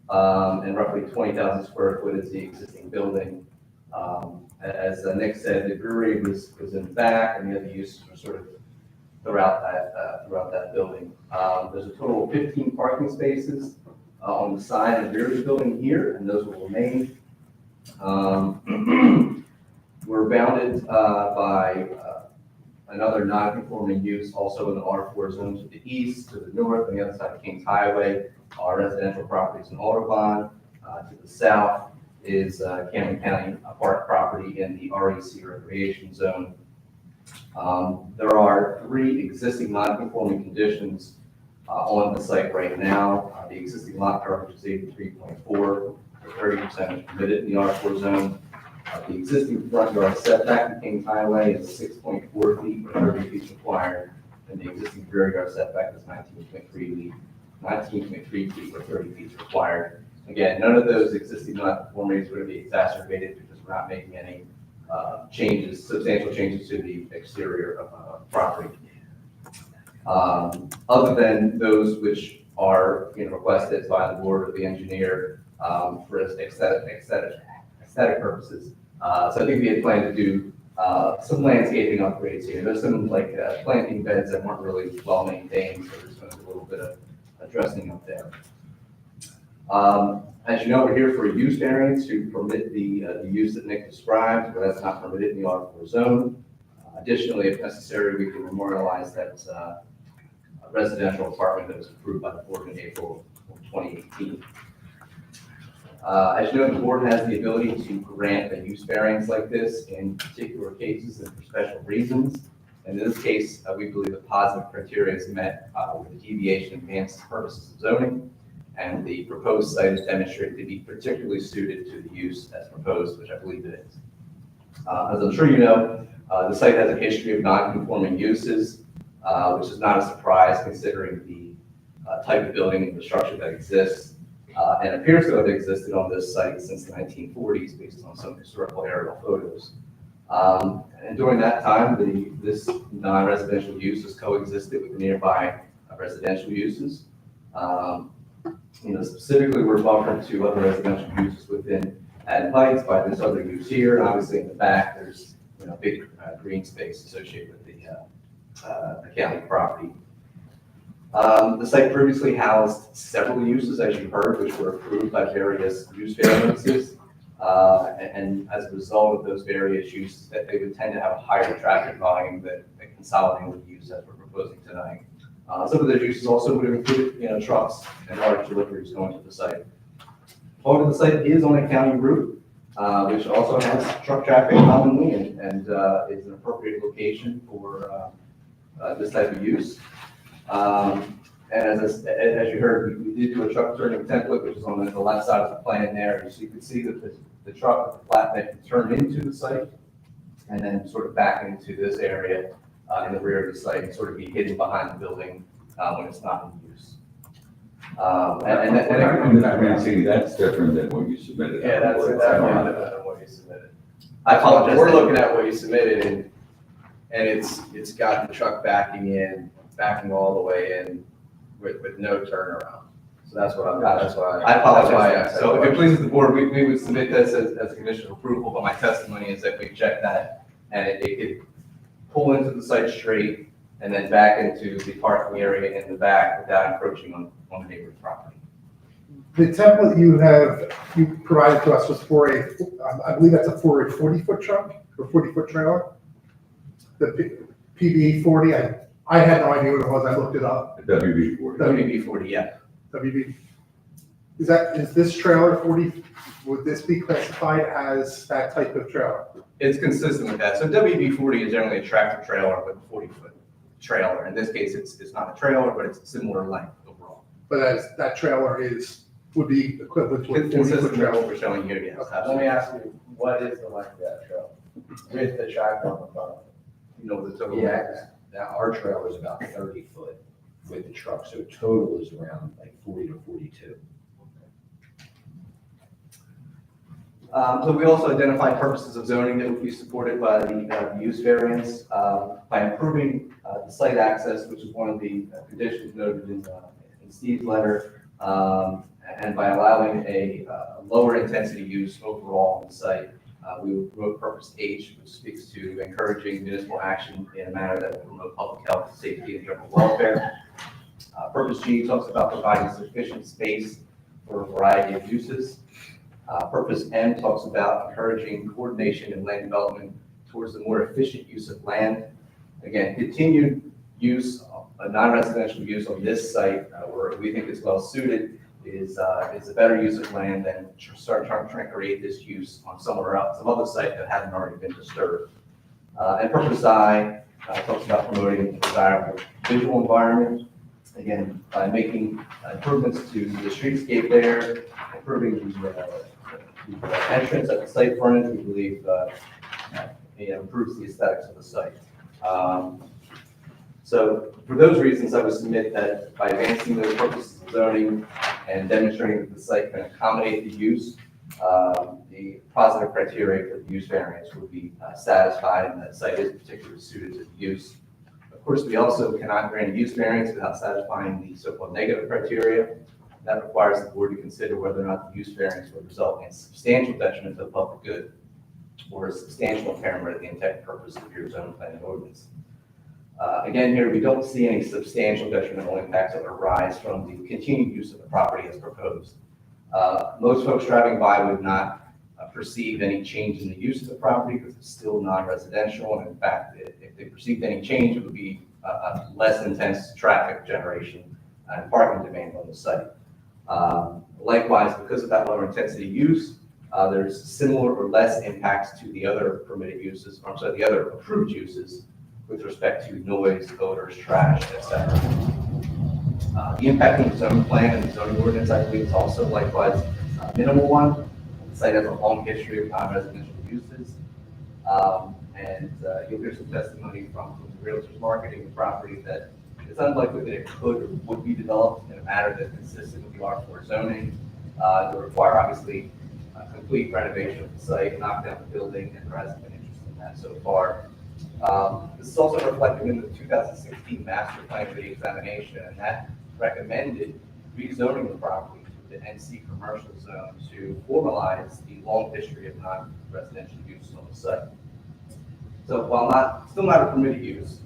and roughly 20,000 square foot is the existing building. As Nick said, the brewery was in the back, and the other uses were sort of throughout that building. There's a total of 15 parking spaces on the side and rear of the building here, and those will remain. We're bounded by another non-conforming use also in the R4 zone to the east, to the north, on the other side of Kings Highway, our residential properties in Audubon. To the south is Camden County Park property in the REC recreation zone. There are 3 existing non-conforming conditions on the site right now. The existing lot coverage is 83.4, 30% is permitted in the R4 zone. The existing front yard setback in Kings Highway is 6.4 feet, where 30 feet is required, and the existing rear yard setback is 19.3 feet, where 30 feet is required. Again, none of those existing non-conformities would be exacerbated because we're not making any substantial changes to the exterior of property. Other than those which are requested by the board or the engineer for aesthetic purposes. So I think we had planned to do some landscaping upgrades here. There's some planting beds that weren't really well maintained, so there's going to be a little bit of dressing up there. As you know, we're here for a use variance to permit the use that Nick described, but that's not permitted in the R4 zone. Additionally, if necessary, we can memorialize that residential apartment that was approved by the board in April of 2018. As you know, the board has the ability to grant a use variance like this in particular cases and for special reasons. And in this case, we believe the positive criteria is met with the deviation advanced purposes of zoning, and the proposed site is demonstrated to be particularly suited to the use as proposed, which I believe it is. As I'm sure you know, the site has a history of non-conforming uses, which is not a surprise considering the type of building and the structure that exists. And appears to have existed on this site since the 1940s based on some historical aerial photos. And during that time, this non-residential use has coexisted with nearby residential uses. Specifically, we're buffered to other residential uses within Haddon Heights by this other use here. And obviously in the back, there's big green space associated with the county property. The site previously housed several uses, as you heard, which were approved by various use variances. And as a result of those various uses, that they would tend to have a higher traffic volume that consolidate with the use that we're proposing tonight. Some of those uses also would have included, trucks and large deliveries going to the site. Part of the site is on a county route, which also has truck traffic commonly and is an appropriate location for this type of use. And as you heard, we did do a truck turning template, which is on the left side of the plan there. So you can see that the truck, the flatbed can turn into the site and then sort of back into this area in the rear of the site and sort of be hidden behind the building when it's not in use. See, that's different than what you submitted. Yeah, that's definitely different than what you submitted. I apologize. We're looking at what you submitted and it's got the truck backing all the way in with no turnaround. So that's what I apologize. So if it pleases the board, we would submit this as a condition of approval, but my testimony is that we checked that and it could pull into the site straight and then back into the parking area in the back without encroaching on the neighbor's property. The template you provided to us was for I believe that's for a 40-foot truck or 40-foot trailer. The PB 40, I had no idea what it was, I looked it up. WB40. WB40, yeah. WB. Is this trailer 40, would this be classified as that type of trailer? It's consistent with that. So WB40 is generally a tractor trailer with a 40-foot trailer. In this case, it's not a trailer, but it's similar length overall. But that trailer would be equivalent to a 40-foot Consistent with trailer. what we're showing here, yes. Let me ask you, what is the length of that trailer with the tractor on the front? You know, the total. Yeah, our trailer is about 30 foot with the truck, so total is around like 40 to 42. So we also identified purposes of zoning that would be supported by the use variance by improving the site access, which is one of the conditions noted in Steve's letter, and by allowing a lower intensity use overall on the site. We wrote purpose H, which speaks to encouraging municipal action in a manner that will promote public health, safety, and general welfare. Purpose G talks about providing sufficient space for a variety of uses. Purpose M talks about encouraging coordination in land development towards the more efficient use of land. Again, continued use, a non-residential use on this site where we think is well suited is a better use of land than start trying to create this use on somewhere else, some other site that hasn't already been disturbed. And purpose I talks about promoting a desirable visual environment. Again, by making improvements to the streetscape there, improving the entrance at the site frontage, we believe it improves the aesthetics of the site. So for those reasons, I would submit that by advancing those purposes of zoning and demonstrating that the site can accommodate the use, the positive criteria for the use variance would be satisfied and that site is particularly suited to the use. Of course, we also cannot grant a use variance without satisfying the so-called negative criteria. That requires the board to consider whether or not the use variance would result in substantial detriment to the public good or a substantial impairment of the intent and purpose of your zone planning ordinance. Again, here we don't see any substantial detrimental impacts that arise from the continued use of the property as proposed. Most folks driving by would not perceive any change in the use of the property because it's still non-residential. And in fact, if they perceived any change, it would be a less intense traffic generation and parking demand on the site. Likewise, because of that lower intensity use, there's similar or less impacts to the other permitted uses, or I'm sorry, the other approved uses with respect to noise, odors, trash, etc. The impact on the zoning plan and the zoning ordinance, I believe, is also likewise a minimal one. The site has a long history of non-residential uses. You'll hear some testimony from the realtors marketing the property that it's unlikely that it could or would be developed in a manner that's consistent with the R4 zoning. It would require, obviously, a complete renovation of the site, knock down the building, and there hasn't been interest in that so far. This is also reflected in the 2016 master plan re-examination, and that recommended rezoning the property to the NC commercial zone to formalize the long history of non-residential use on the site. So while still not a permitted use,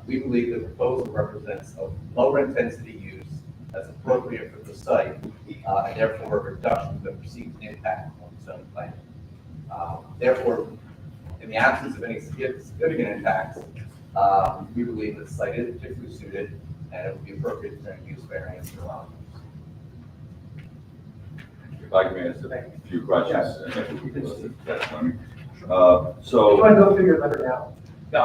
we believe the proposal represents a lower intensity use that's appropriate for the site, and therefore a reduction of the perceived impact on the zone plan. Therefore, in the absence of any significant impacts, we believe the site is particularly suited and it would be appropriate to grant use variance for allowing use. If I can ask a few questions. Testimony. You want to go figure that out? No,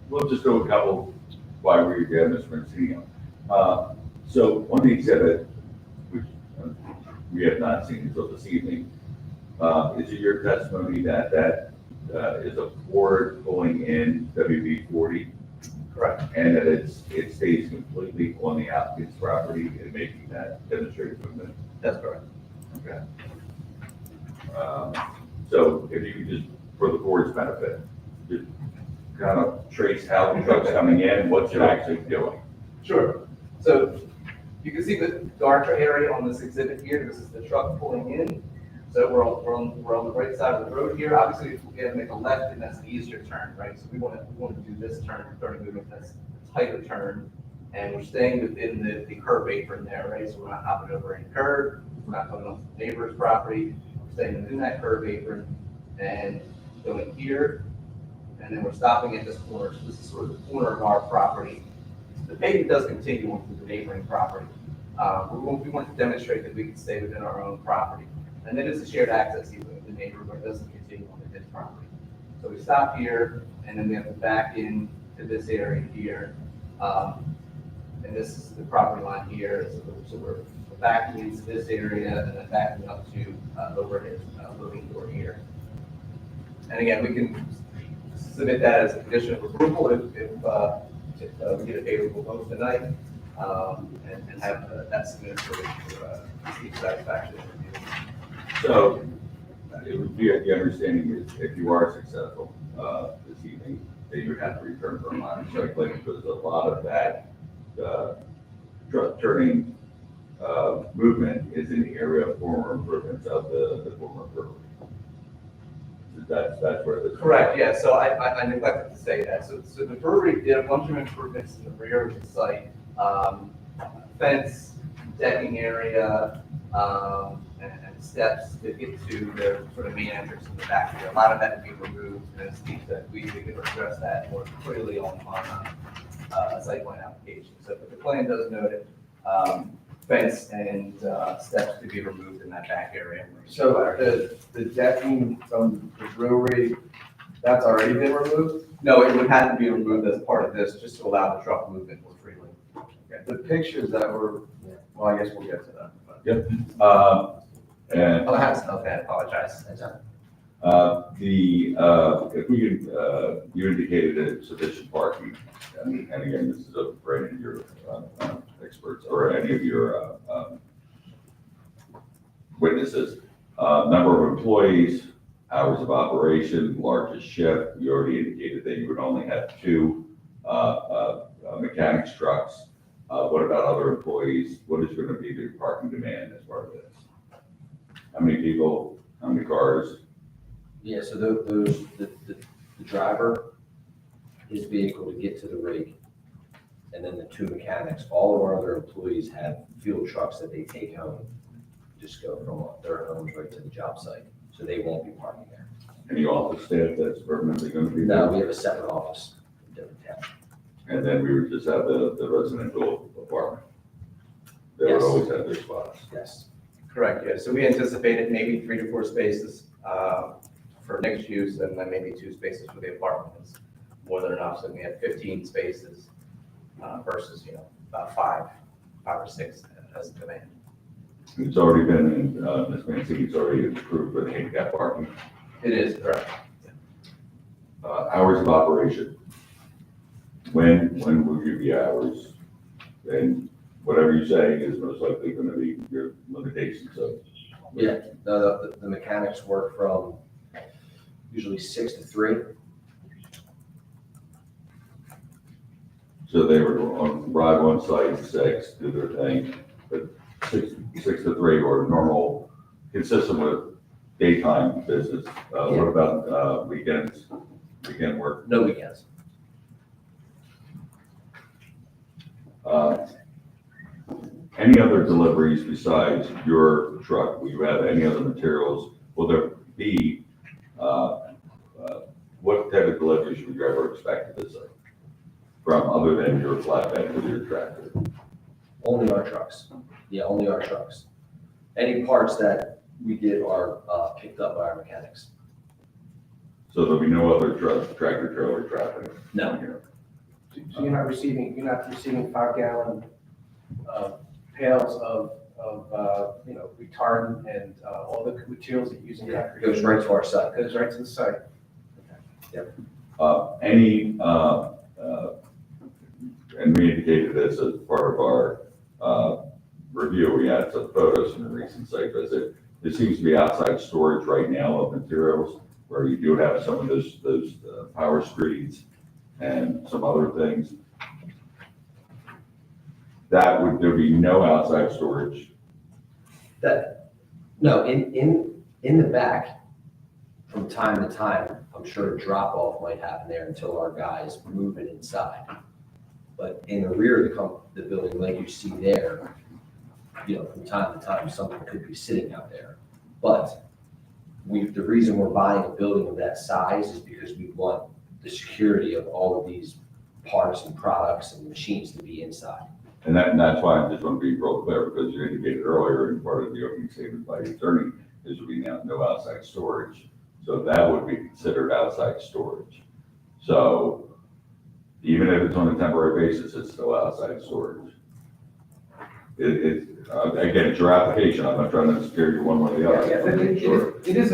we'll just go a couple while we're here, Mr. Mancino. So on the exhibit, which we have not seen until this evening, is it your testimony that is a Ford pulling in WB-40? Correct. And that it stays completely on the applicant's property and making that demonstrated movement? That's correct. Okay. So if you could just, for the board's benefit, just kind of trace how the truck's coming in, what's it actually doing? Sure. So you can see the darker area on this exhibit here. This is the truck pulling in. So we're on the right side of the road here. Obviously, if we had to make a left, and that's an easier turn, right? So we want to do this turn, 30 movement, that's a tighter turn. And we're staying within the curb apron there, right? So we're not hopping over any curb. We're not coming off the neighbor's property. We're staying within that curb apron and going here. And then we're stopping at this corner. So this is sort of the corner of our property. The pavement does continue onto the neighboring property. We want to demonstrate that we can stay within our own property. And then it's a shared access even with the neighbor, but it doesn't continue on his property. So we stop here, and then we have to back in to this area here. And this is the property line here. So we're backing into this area and then backing up to over his loading door here. And again, we can submit that as a condition of approval if we get a favorable vote tonight, and have that submitted for Steve's satisfaction. So it would be, the understanding is if you are successful this evening, that you would have to return for a minor site plan because a lot of that truck turning movement is in the area of former improvements of the former brewery. That's where the. Correct, yeah, so I neglected to say that. So the brewery did a bunch of improvements in the rear of the site. Fence, decking area, and steps to get to their sort of main entrance in the back here. A lot of that would be removed, and as Steve said, we can address that more clearly on a site plan application. So but the plan does note it, fence and steps to be removed in that back area. So the decking from the brewery, that's already been removed? No, it would have to be removed as part of this, just to allow the truck movement more freely. The pictures that were, well, I guess we'll get to that. but- Yep. And Oh, I have stuff, I apologize. if we could, you indicated that sufficient parking, and again, this is for any of your experts or any of your witnesses. Number of employees, hours of operation, largest shift, you already indicated that you would only have 2 mechanics trucks. What about other employees? What is going to be the parking demand as part of this? How many people, how many cars? Yeah, so the driver, his vehicle to get to the rig, and then the 2 mechanics, all of our other employees have fuel trucks that they take home, just go from their homes right to the job site, so they won't be parking there. Any office staff that's permanently going to be No, there? we have a separate office in Devon Town. And then we would just have the residential apartment. They would Yes. always have their spots. Yes. Correct, yeah, so we anticipated maybe 3 to 4 spaces for mixed use, and then maybe 2 spaces for the apartments, more than enough, so we had 15 spaces versus, about 5 or 6 as demand. It's already been, Ms. Mancini, it's already approved for the handicap parking. It is, correct. Hours of operation. When will you be hours? And whatever you say is most likely going to be your limitations, so. Yeah, no, the mechanics work from usually 6 to 3. So they were on, ride on site, 6, do their thing, but 6 to 3 or normal, consistent with daytime business. What about weekends, weekend work? No weekends. Any other deliveries besides your truck? Will you have any other materials? Will there be, what type of deliveries would you ever expect at this site? From other than your flatbed with your tractor? Only our trucks. Yeah, only our trucks. Any parts that we get are picked up by our mechanics. So there'll be no other tractor trailer traffic? No. Here. So you're not receiving 5-gallon pails of retardant and all the materials that you use in concrete. Goes right to our site. Goes right to the site. And we indicated this as part of our review, we had some photos from a recent site visit. There seems to be outside storage right now of materials where you do have some of those power screens and some other things. There'd be no outside storage. No, in the back, from time to time, I'm sure a drop off might happen there until our guys move it inside. But in the rear of the building, like you see there, from time to time, something could be sitting out there. But the reason we're buying a building of that size is because we want the security of all of these parts and products and machines to be inside. And that's why I just want to be real clear, because you indicated earlier in part of the opening statement by the attorney, there should be no outside storage. So that would be considered outside storage. So even if it's on a temporary basis, it's still outside storage. Again, it's your application. I'm not trying to scare you one way or the other. Sure. It is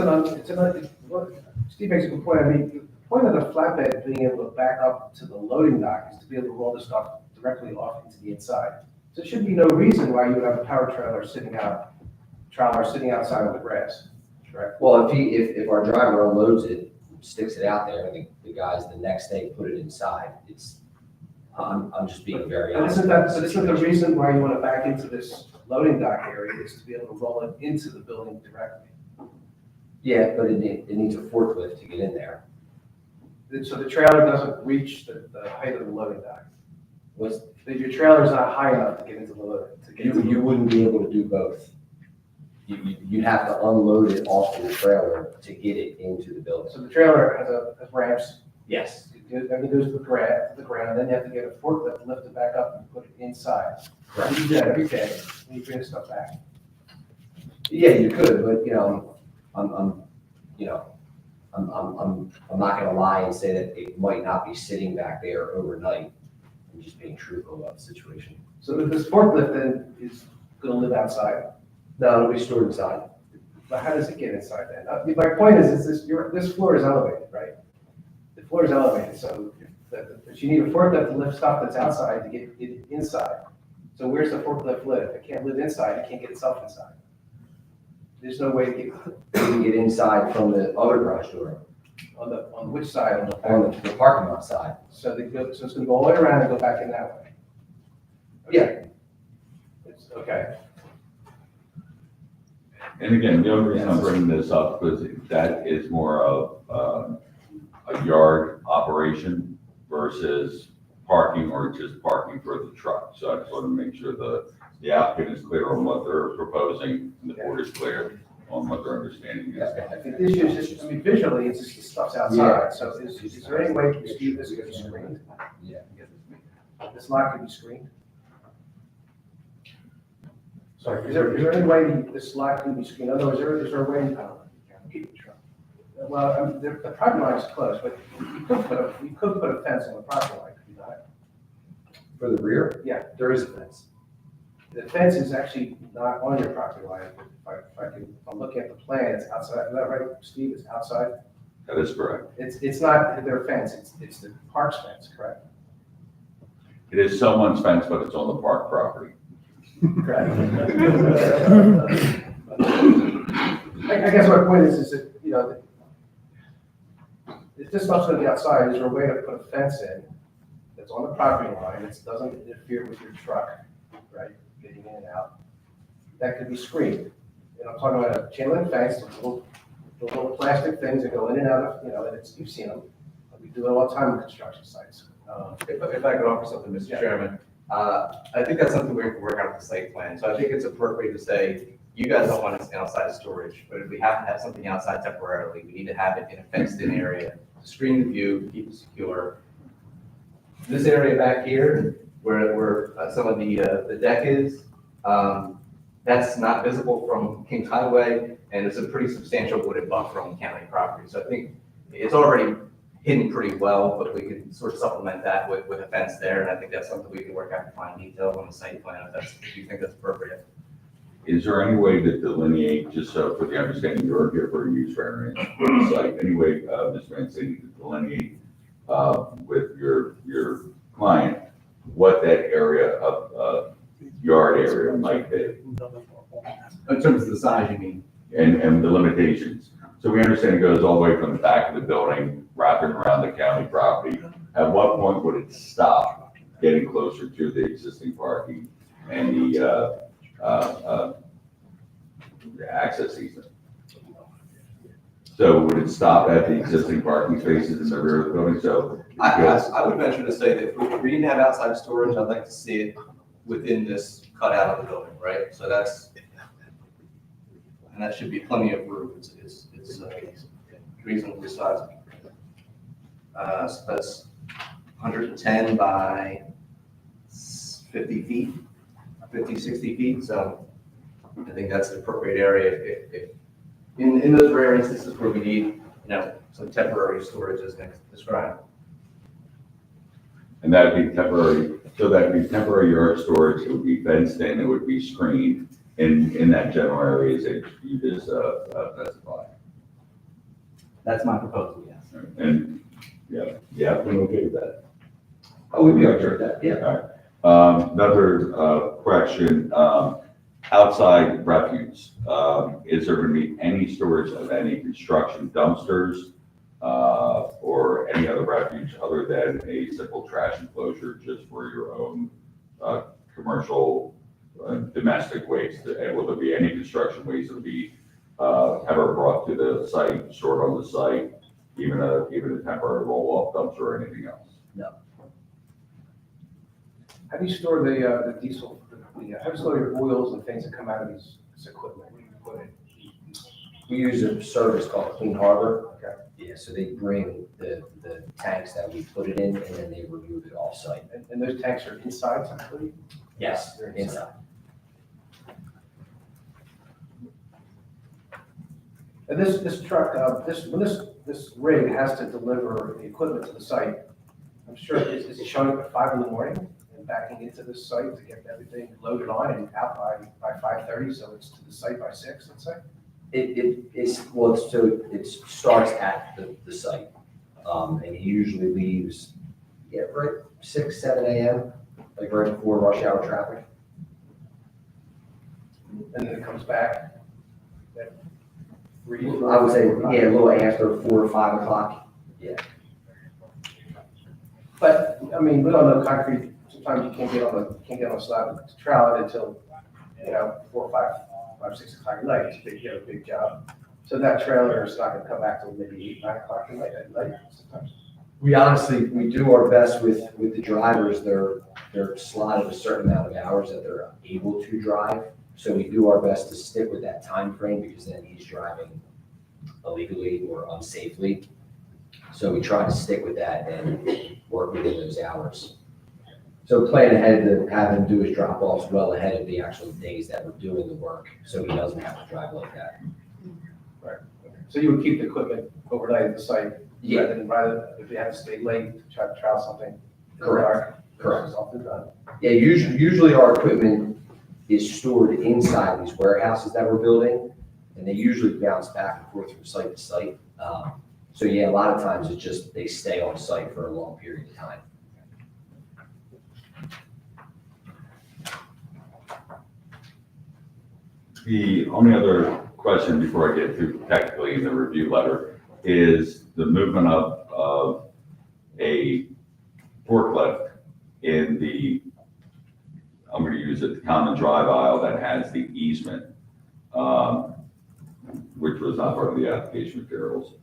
Steve makes a good point. I mean, the point of the flatbed being able to back up to the loading dock is to be able to roll the stuff directly off into the inside. So there should be no reason why you would have a power trailer sitting outside on the grass, correct? Well, if our driver unloads it, sticks it out there, I think the guys the next day put it inside, I'm just being very But honest. isn't the reason why you want to back into this loading dock area is to be able to roll it into the building directly? Yeah, but it needs a forklift to get in there. So the trailer doesn't reach the height of the loading dock? Your trailer's not high enough to get into the loading? You wouldn't be able to do both. You'd have to unload it off the trailer to get it into the building. So the trailer has ramps? Yes. Then it goes to the ground, then you have to get a forklift, lift it back up and put it inside. Correct. You do that every day, and you bring the stuff back. Yeah, you could, but I'm not gonna lie and say that it might not be sitting back there overnight. I'm just being truthful about the situation. So this forklift then is gonna live outside? No, it'll be stored inside. But how does it get inside then? My point is this floor is elevated, right? The floor is elevated, so but you need a forklift to lift stuff that's outside to get it inside. So where's the forklift live? It can't live inside, it can't get itself inside. There's no way to get. You can get inside from the other garage door. On which side? On the parking lot side. So it's gonna go all the way around and go back in that way? Yeah. Okay. And again, the only reason I'm bringing this up is that is more of a yard operation versus parking or just parking for the truck. So I just want to make sure the applicant is clear on what they're proposing and the board is clear on what their understanding is. The issue is just, visually, it's just the stuff's outside, so is there any way, Steve, this could be screened? Yeah. This lot could be screened? Sorry, is there any way this lot can be screened? In other words, is there a way? Well, the property line is close, but you could put a fence on the property line, could you not? For the rear? Yeah. There is a fence. The fence is actually not on your property line. If I'm looking at the plan, it's outside. Is that right, Steve? It's outside? That is correct. It's not their fence, it's the park's fence, correct? It is someone's fence, but it's on the park property. Correct. I guess my point is that, if this stuff's gonna be outside, is there a way to put a fence in that's on the property line, that doesn't interfere with your truck, right, getting in and out? That could be screened. And I'm talking about a chain link fence, the little plastic things that go in and out of, and you've seen them. We do it all the time in construction sites. If I could offer something, Mr. Chairman, I think that's something we can work out with the site plan. So I think it's appropriate to say, you guys don't want us outside storage, but if we have to have something outside temporarily, we need to have it in a fenced-in area to screen the view, keep it secure. This area back here, where some of the deck is, that's not visible from Kings Highway, and it's a pretty substantial wooded buffer on county property. So I think it's already hidden pretty well, but we could sort of supplement that with a fence there, and I think that's something we can work out in fine detail on the site plan, if you think that's appropriate. Is there any way to delineate, just so for the understanding, you're here for a use variance for the site, any way, Mr. Mancini, to delineate with your client what that area of yard area might be? In terms of the size, you mean? And the limitations. So we understand it goes all the way from the back of the building, wrapping around the county property. At what point would it stop getting closer to the existing parking and the access easement? So would it stop at the existing parking spaces in the rear of the building? So I would venture to say that if we didn't have outside storage, I'd like to see it within this cutout of the building, right? So and that should be plenty of room. It's reasonably sized. So that's 110 by 50 feet, 50, 60 feet. So I think that's the appropriate area. If in those rare instances where we need, some temporary storage as described. And that would be temporary, so that would be temporary yard storage, it would be fenced in, it would be screened in that general area as you just specified. That's my proposal, yes. And, yeah, we're okay with that. Oh, we'd be okay with that, yeah. All right. Another question, outside refuse, is there going to be any storage of any construction dumpsters or any other refuge other than a simple trash enclosure just for your own commercial domestic waste? And will there be any construction waste that will be ever brought to the site, stored on the site, even a temporary roll-off dumpster or anything else? No. How do you store the diesel, how do you store your oils and things that come out of this equipment? Where do you put it? We use a service called Clean Harbor. Okay. Yeah, so they bring the tanks that we put it in, and then they remove it off-site. And those tanks are inside typically? Yes, They're inside. And this truck, when this rig has to deliver the equipment to the site, I'm sure, is it showing up at 5 in the morning and backing into this site to get everything loaded on and out by 5:30, so it's to the site by 6, let's say? It starts at the site, and he usually leaves, right, 6, 7 a.m., like right before rush hour traffic. And then it comes back at 3? I would say, yeah, a little after 4 or 5 o'clock. Yeah. But, I mean, we don't know concrete, sometimes you can't get on a slab to trowel it until, 4, 5, 6 o'clock at night. It's a big job. So that trailer is not gonna come back till maybe 8, 9 o'clock at night sometimes. We do our best with the drivers. They're slotted a certain amount of hours that they're able to drive. So we do our best to stick with that time frame, because then he's driving illegally or unsafely. So we try to stick with that and work within those hours. So plan ahead to have him do his drop-offs well ahead of the actual days that we're doing the work, so he doesn't have to drive like that. Right. So you would keep the equipment overnight at the site? Yeah. Rather than if you have to stay late to try to trowel something? in the Correct. dark, Correct. It's often done. Yeah, usually our equipment is stored inside these warehouses that we're building, and they usually bounce back and forth from site to site. So yeah, a lot of times it's just, they stay on site for a long period of time. The only other question before I get to technically in the review letter is the movement of a forklift in the, I'm going to use it, the common drive aisle that has the easement, which was not part of the application materials.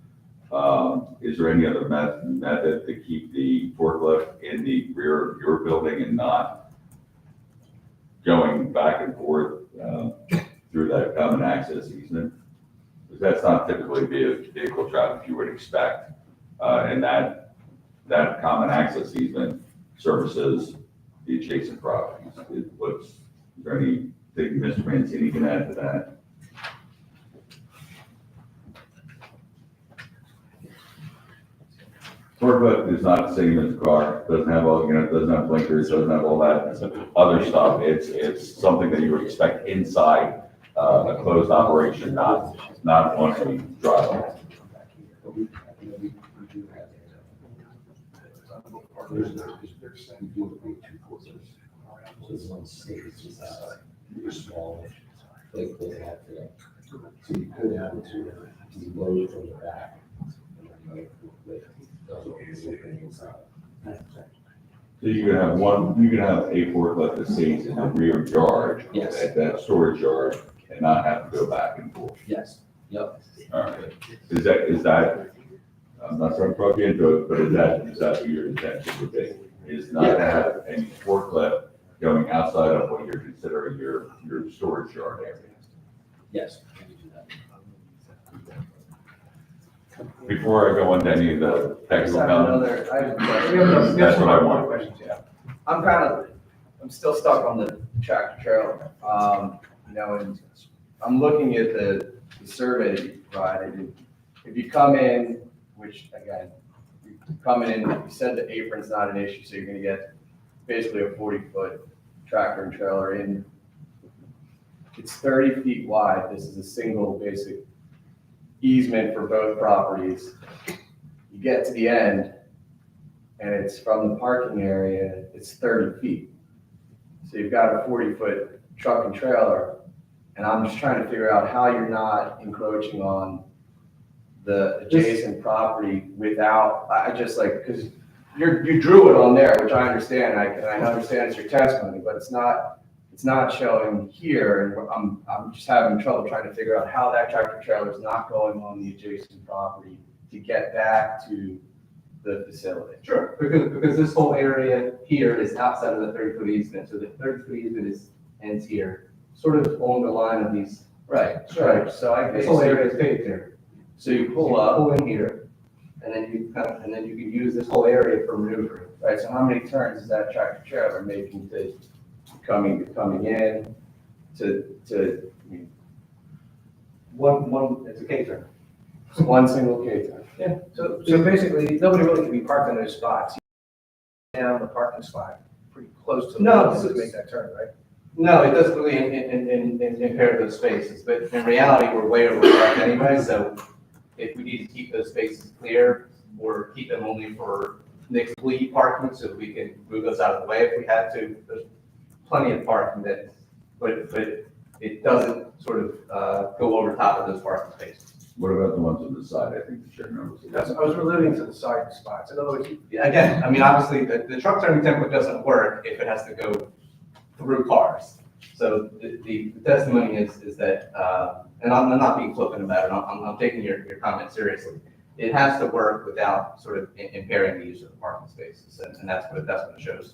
Is there any other method to keep the forklift in the rear of your building and not going back and forth through that common access easement? Because that's not typically vehicle traffic you would expect. And that common access easement services the adjacent properties. Is there anything Mr. Mancini can add to that? forklift is not the same as a car, doesn't have all, doesn't have blinkers, doesn't have all that other stuff. It's something that you would expect inside, a closed operation, not on a driveway. You're small, like they have today. So you could have it to load from the back. So you could have a forklift that stays in the rear yard. Yes. At that storage yard, and not have to go back and forth. Yes, yep. All right. Is that, I'm not trying to plug you into it, but is that what your intention would be? Is not to have any forklift going outside of what you're considering your storage yard area? Yes. Before I go into any of the technical comments. That's what I want. Questions, yeah. I'm still stuck on the tractor trailer. And I'm looking at the survey that you provided, and if you come in, which again, you come in, you said the apron's not an issue, so you're gonna get basically a 40-foot tractor and trailer in. It's 30 feet wide. This is a single basic easement for both properties. You get to the end, and it's from the parking area, it's 30 feet. So you've got a 40-foot truck and trailer, and I'm just trying to figure out how you're not encroaching on the adjacent property without, because you drew it on there, which I understand, and I understand it's your testimony, but it's not showing here, and I'm just having trouble trying to figure out how that tractor trailer is not going on the adjacent property to get back to the facility. Sure, because this whole area here is outside of the 30-foot easement, so the 30-foot easement ends here, sort of along the line of these. Right, right, so This whole area is paved there. So you pull up, Pull in here, and then you can use this whole area for maneuvering. right, so how many turns is that tractor trailer making to coming in to One, it's a K-turn. one single K-turn? Yeah, so basically, nobody really can be parked in those spots. Down the parking spot, pretty close to the No, wall to make that turn, right? No, it doesn't really impair those spaces, but in reality, we're way overparked anyway, so if we need to keep those spaces clear, or keep them only for next fleet parking, so we can move those out of the way if we had to, there's plenty of parking that, but it doesn't sort of go over top of those parking spaces. What about the ones on the side? I think the chairman was. That's, I was alluding to the side spots. In other words, again, I mean, obviously, the truck turning template doesn't work if it has to go through cars. So the testimony is that, and I'm not being flippant about it, I'm taking your comment seriously. It has to work without sort of impairing the use of the parking spaces, and that's what it shows.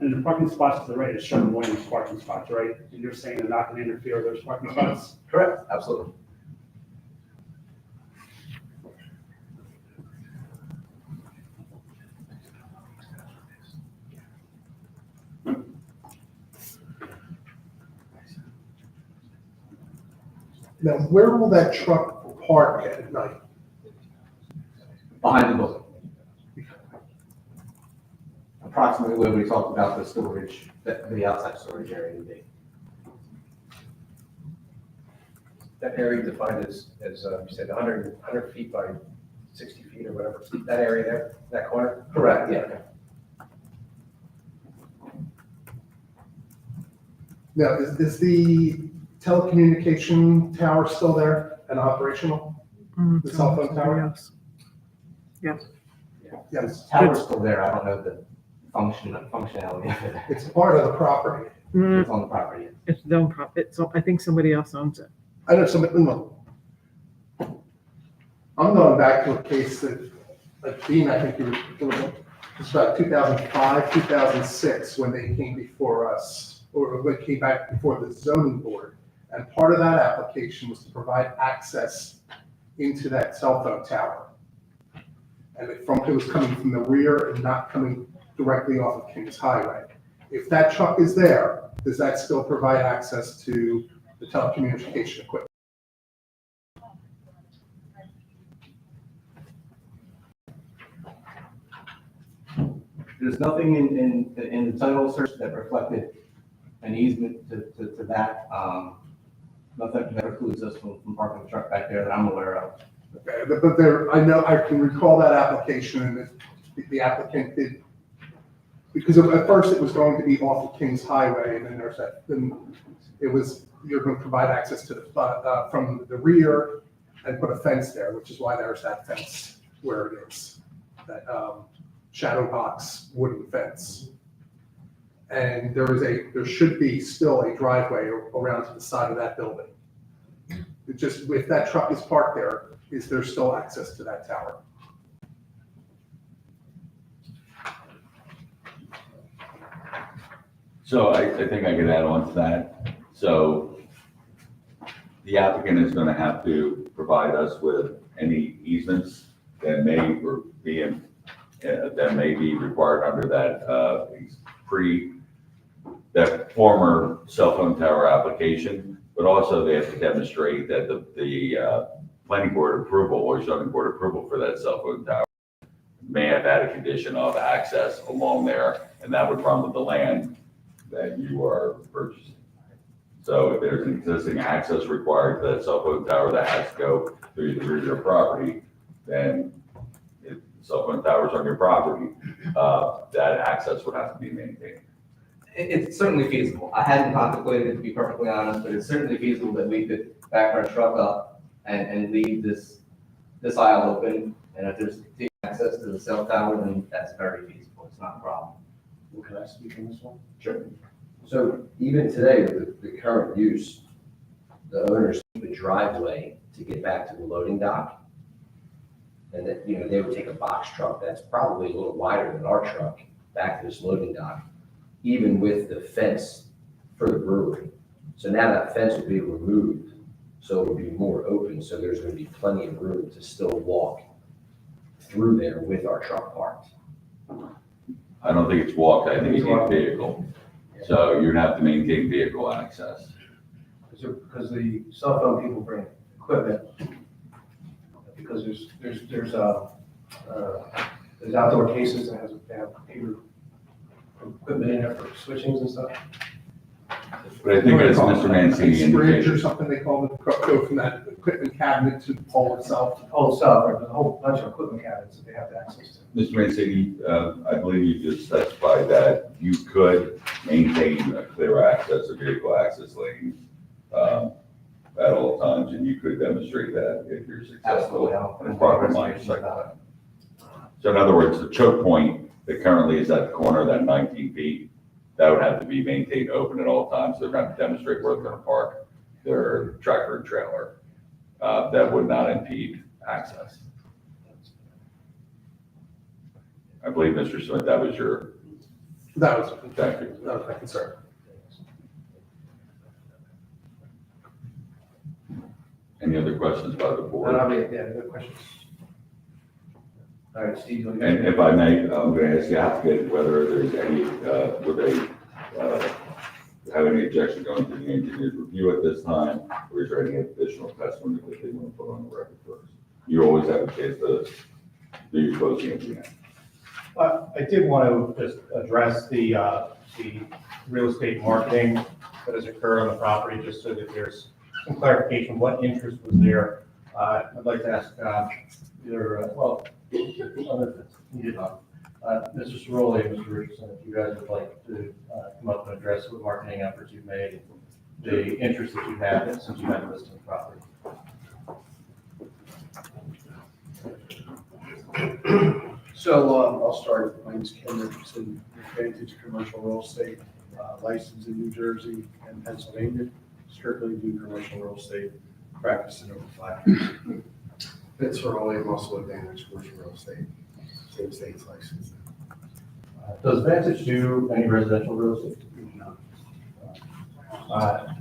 And the parking spots to the right is Sherwin-Williams parking spots, right? And you're saying they're not going to interfere with those parking spots? Correct, absolutely. Now, where will that truck park at night? Behind the building. Approximately where we talked about the storage, the outside storage area would be. That area defined as you said, 100 feet by 60 feet or whatever, that area there, that corner? Correct, yeah. Now, is the telecommunication tower still there and operational? The cell phone tower? Yes. Yes. The tower's still there, I don't know the functionality of it. It's part of the property. It's on the property. It's their property, so I think somebody else owns it. I know somebody, no. I'm going back to a case that, like Dean, I think it was about 2005, 2006, when they came before us, or when they came back before the zoning board. And part of that application was to provide access into that cell phone tower. And it was coming from the rear and not coming directly off of Kings Highway. If that truck is there, does that still provide access to the telecommunication equipment? there's nothing in the title search that reflected an easement to that. Nothing that precludes us from parking the truck back there that I'm aware of. Okay, but there, I know, I can recall that application, and the applicant did, because at first it was going to be off of Kings Highway, and then there's that, then it was, you're going to provide access to the, from the rear and put a fence there, which is why there's that fence where it is, that, shadow box wooden fence. And there should be still a driveway around to the side of that building. It just, if that truck is parked there, is there still access to that tower? So I think I could add on to that. So the applicant is going to have to provide us with any easements that may be required under that former cell phone tower application, but also they have to demonstrate that the planning board approval or zoning board approval for that cell phone tower may have had a condition of access along there, and that would run with the land that you are purchasing. So if there's an existing access required to that cell phone tower that has to go through the rear of your property, then if the cell phone tower's on your property, that access would have to be maintained. It's certainly feasible. I hadn't contemplated it, to be perfectly honest, but it's certainly feasible that we could back our truck up and leave this aisle open. And if there's continued access to the cell tower, then that's very feasible. It's not a problem. Well, can I speak on this one? Sure. So even today, with the current use, the owners keep a driveway to get back to the loading dock. And that, you know, they would take a box truck that's probably a little wider than our truck back to this loading dock, even with the fence for the brewery. So now that fence will be removed, so it will be more open, so there's gonna be plenty of room to still walk through there with our truck parked. I don't think it's walked, I think you need a vehicle. So you'd have to maintain vehicle access. Because the cell phone people bring equipment, because there's outdoor cases that have computer equipment in there for switchings and stuff. But I think as Mr. Mancini Bridge or indicated, something they call it, go from that equipment cabinet to the pole itself. The pole itself, right, there's a whole bunch of equipment cabinets that they have access to. Mr. Mancini, I believe you just specified that you could maintain a clear access, a vehicle access lane at all times, and you could demonstrate that if you're successful in proper motorcycle. So in other words, the choke point that currently is at the corner of that 19 feet, that would have to be maintained open at all times. They're going to demonstrate where they're going to park their tractor and trailer. That would not impede access. I believe, Mr. Smith, that was your. That was my concern. Any other questions by the board? Yeah, good questions. All right, Steve. And if I may, I'm going to ask the applicant whether there's any, would they have any objection going to the engineer's review at this time, or is there any additional testimony that they want to put on the record first? You always have a chance to do your closing at the end. I did want to just address the real estate marketing that has occurred on the property, just so that there's some clarification, what interest was there. I'd like to ask either, Mr. Cerulli and Mr. Richardson, if you guys would like to come up and address what marketing efforts you've made, the interest that you've had since you've been listing the property. So I'll start. My name is Ken Richardson, Vantage Commercial Real Estate, licensed in New Jersey and Pennsylvania. Strictly do commercial real estate, practicing over 5 years. Vince Cerulli, I'm also Advantage Commercial Real Estate, same state's license. Does Vantage do any residential real estate? No.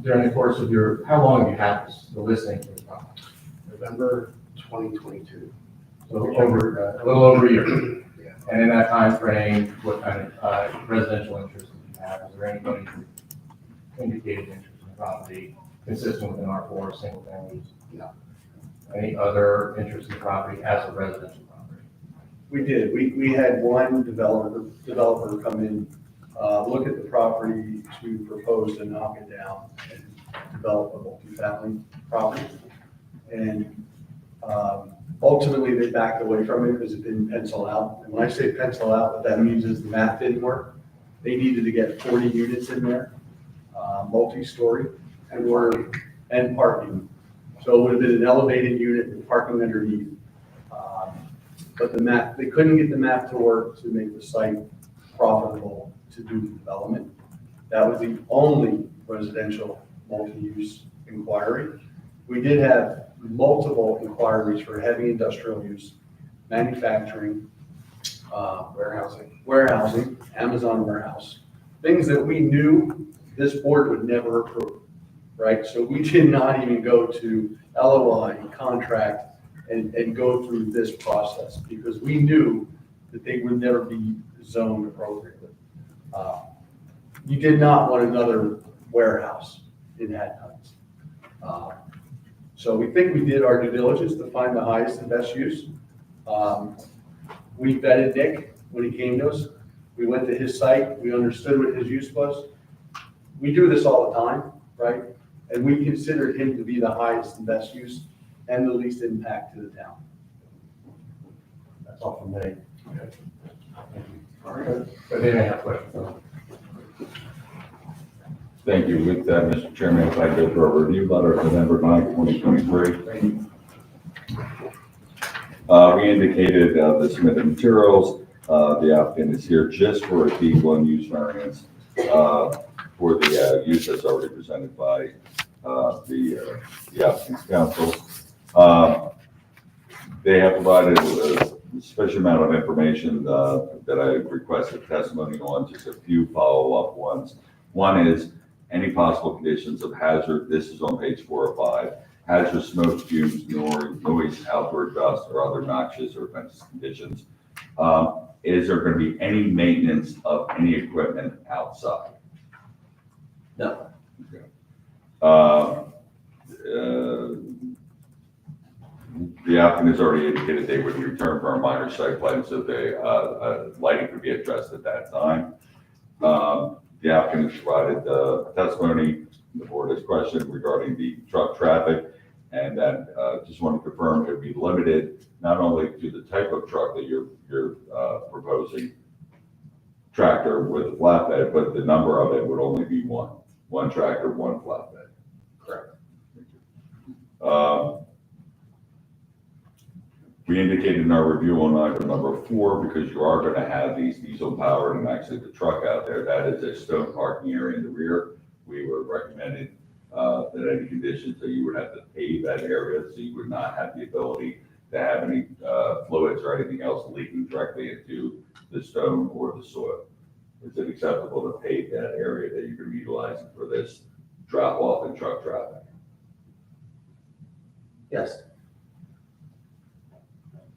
During the course of how long have you had the listing for the property? November 2022. So over, a little over a year. Yeah. And in that time frame, what kind of residential interest did you have? Is there anybody who indicated interest in the property consistent with an R4 single family? No. Any other interest in the property as a residential property? We did. We had one developer come in, look at the property to propose to knock it down and develop a multifamily property. And ultimately, they backed away from it because it didn't pencil out. And when I say pencil out, what that means is the math didn't work. They needed to get 40 units in there, multi-story, and parking. So it would have been an elevated unit with parking underneath. But the math, they couldn't get the math to work to make the site profitable to do the development. That was the only residential multi-use inquiry. We did have multiple inquiries for heavy industrial use, manufacturing, warehousing, Amazon warehouse, things that we knew this board would never approve, right? So we did not even go to LOI, contract, and go through this process because we knew that they would never be zoned appropriately. You did not want another warehouse in Haddon Heights. So we think we did our due diligence to find the highest and best use. We vetted Nick when he came to us. We went to his site. We understood what his use was. We do this all the time, right? And we considered him to be the highest and best use and the least impact to the town. That's all from me. All right. But then I have questions. Thank you. With that, Mr. Chairman, if I go through our review letter of November 9th, 2023. We indicated the submitted materials. The applicant is here just for a D1 use variance for the use that's already presented by the applicant's counsel. They have provided a sufficient amount of information that I requested testimony on, just a few follow-up ones. One is any possible conditions of hazard. This is on page 4 or 5. Hazardous smoke, fumes, noise, outdoor dust, or other noxious or offensive conditions. Is there going to be any maintenance of any equipment outside? No. The applicant has already indicated they would return for a minor site plan, so the lighting could be addressed at that time. The applicant has provided testimony, the board has questioned regarding the truck traffic, and that just want to confirm it would be limited not only to the type of truck that you're proposing, tractor with a flatbed, but the number of it would only be one tractor, one flatbed. Correct. We indicated in our review on item number 4, because you are going to have these diesel powered and actually the truck out there, that is a stone parking area in the rear. We were recommending that any conditions that you would have to pave that area, so you would not have the ability to have any fluids or anything else leaking directly into the stone or the soil. Is it acceptable to pave that area that you're going to be utilizing for this drop off and truck traffic? Yes.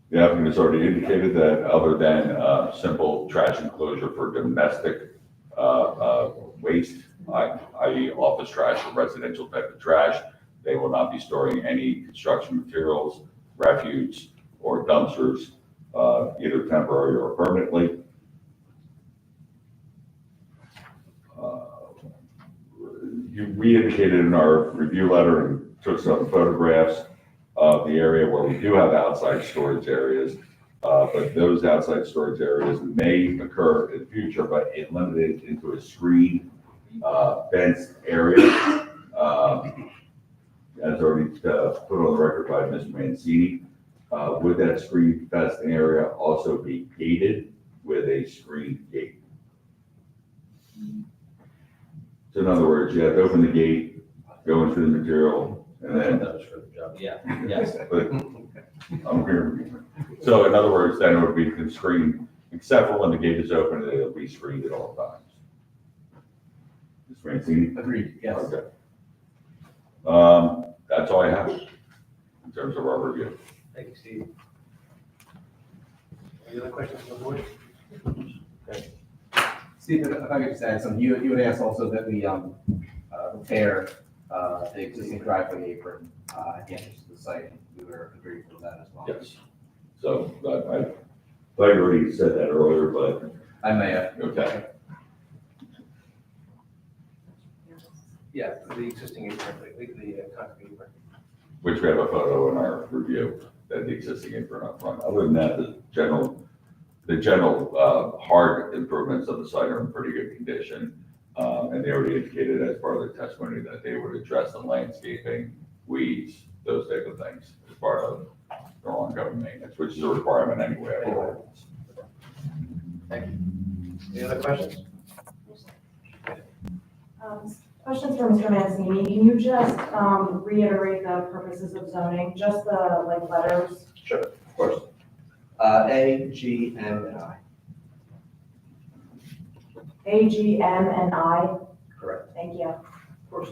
The applicant has already indicated that other than simple trash enclosure for domestic waste, i.e. office trash or residential type of trash, they will not be storing any construction materials, refuse, or dumpsters, either temporary or permanently. We indicated in our review letter and took some photographs of the area where we do have outside storage areas, but those outside storage areas may occur in the future, but it limited into a screened, fenced area. As already put on the record by Mr. Mancini, would that screened fenced area also be gated with a screened gate? So in other words, you have to open the gate, go into the material, and then. That was for the job, yeah, yes. But I'm here. So in other words, then it would be screened, except for when the gate is open, it'll be screened at all times. Mr. Mancini? Agreed, yes. Okay. That's all I have in terms of our review. Thank you, Steve. Any other questions from the board? Okay. Steve, if I could just add something, you had asked also that we repair the existing driveway apron at the entrance to the site. We were agreeing with that as well. Yes. So Thought you already said that earlier, but, I may have. okay. Yeah, the existing apron, the concrete apron. Which we have a photo in our review, that the existing apron up front. Other than that, the general hard improvements of the site are in pretty good condition. And they already indicated as part of their testimony that they would address the landscaping, weeds, those type of things as part of their ongoing maintenance, which is a requirement anyway. Thank you. Any other questions? Questions for Mr. Mancini. Can you just reiterate the purposes of zoning, just the letters? Sure, of course. A, G, M, and I. A, G, M, and I? Correct. Thank you. Of course.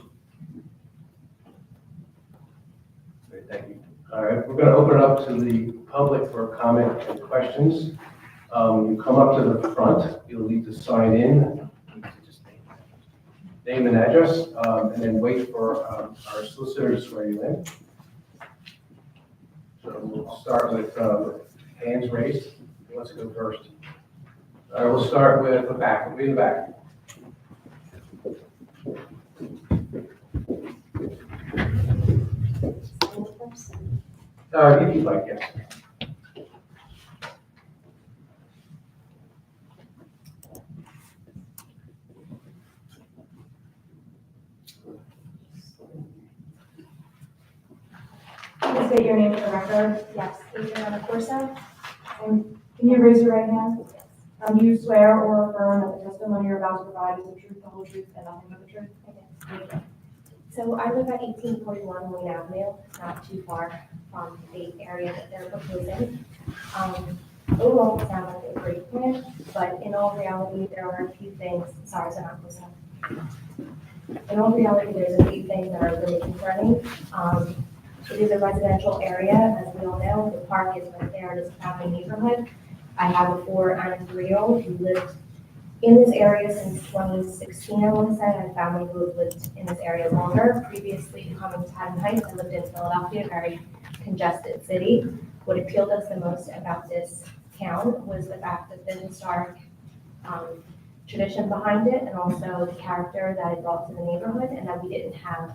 Great, thank you. All right, we're going to open it up to the public for comment and questions. You come up to the front, you'll need to sign in. Name and address, and then wait for our solicitor to swear you in. So we'll start with hands raised. Who wants to go first? All right, we'll start with the back. We'll be in the back. If you'd like, yes. Please state your name for the record. Yes, Adriana Corso. And can you raise your right hand? Do you swear or affirm that the testimony you're about to provide is the truth, the whole truth, and nothing but the truth? Thank you. So I live at 1841 Wayne Avenue, not too far from the area that they're proposing. It will all sound like a great plan, but in all reality, there are a few things, sorry, so not close enough. In all reality, there's a few things that are really concerning. It is a residential area, as we all know. The park is right there. It is a family neighborhood. I have a 4- and 3-year-old who lived in this area since 2016, I want to say. I have family who have lived in this area longer. Previously to coming to Haddon Heights, I lived in Philadelphia, a very congested city. What appealed us the most about this town was the fact that the historic tradition behind it, and also the character that it brought to the neighborhood, and that we didn't have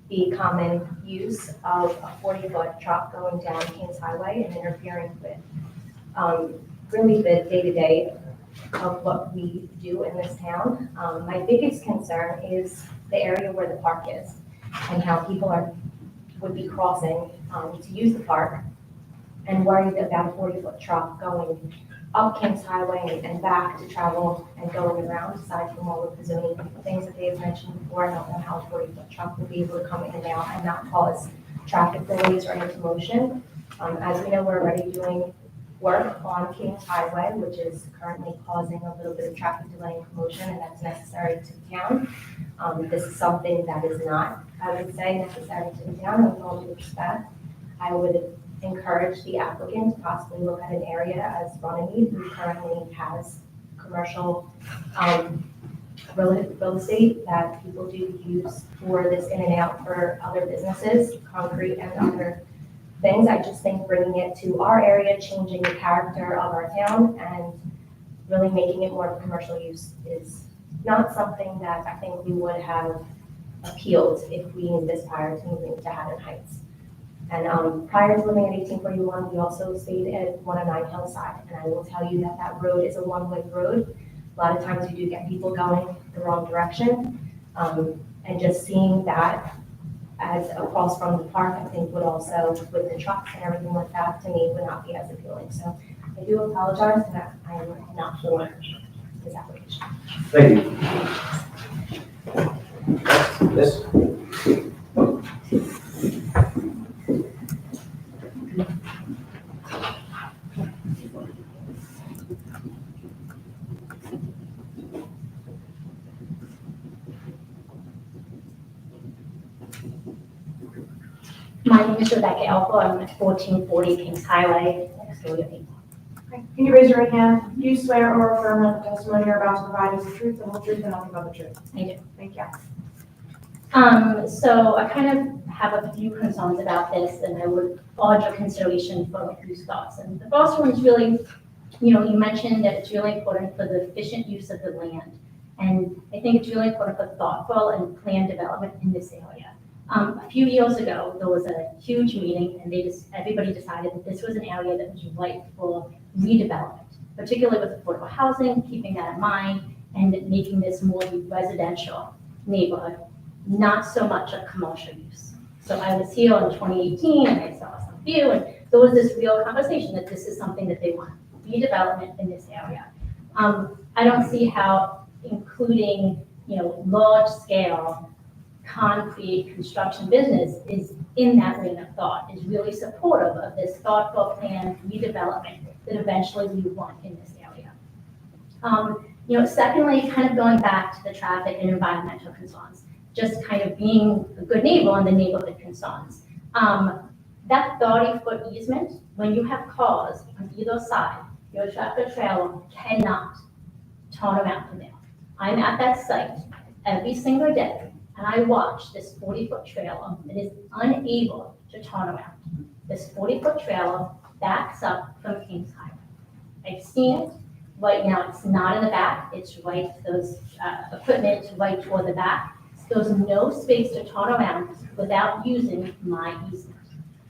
the common use of a 40-foot truck going down Kings Highway and interfering with really the day-to-day of what we do in this town. My biggest concern is the area where the park is and how people would be crossing to use the park and worried about a 40-foot truck going up Kings Highway and back to travel and going around, aside from all of the zoning things that they've mentioned before. I don't know how a 40-foot truck would be able to come in and out and not cause traffic delays or any commotion. As we know, we're already doing work on Kings Highway, which is currently causing a little bit of traffic delay and commotion, and that's necessary to the town. This is something that is not, I would say, necessary to the town, and with all due respect. I would encourage the applicant to possibly look at an area as Runnymede, who currently has commercial real estate that people do use for this in and out for other businesses, concrete and other things. I just think bringing it to our area, changing the character of our town, and really making it more of a commercial use is not something that I think we would have appealed if we knew this prior to moving to Haddon Heights. And prior to living at 1841, we also stayed at 109 Hillside, and I will tell you that that road is a one-way road. A lot of times you do get people going the wrong direction, and just seeing that as across from the park, I think would also, with the trucks and everything like that, to me would not be as appealing. So I do apologize that I am not for this application. Thank you. Yes? My name is Rebecca Elko. I'm at 1440 Kings Highway, next door to me. Okay. Can you raise your right hand? Do you swear or affirm that the testimony you're about to provide is the truth, the whole truth, and nothing but the truth? I do. Thank you. So I kind of have a few concerns about this, and I would urge your consideration for a few thoughts. And the first one is really You mentioned that it's really important for the efficient use of the land. And I think it's really important for thoughtful and planned development in this area. A few years ago, there was a huge meeting and everybody decided that this was an area that was ripe for redevelopment, particularly with affordable housing, keeping that in mind, and making this more of a residential neighborhood, not so much a commercial use. So I was here in 2018 and I saw some view, and there was this real conversation that this is something that they want, redevelopment in this area. I don't see how including, large scale concrete construction business is in that lane of thought, is really supportive of this thoughtful planned redevelopment that eventually we want in this area. Secondly, kind of going back to the traffic and environmental concerns, just kind of being a good neighbor on the neighborhood concerns. That 30-foot easement, when you have cars on either side, your tractor trailer cannot turn around from there. I'm at that site every single day, and I watch this 40-foot trailer that is unable to turn around. This 40-foot trailer backs up from Kings Highway. I've seen it. Right now, it's not in the back. It's right, those equipment right toward the back. So there's no space to turn around without using my easement.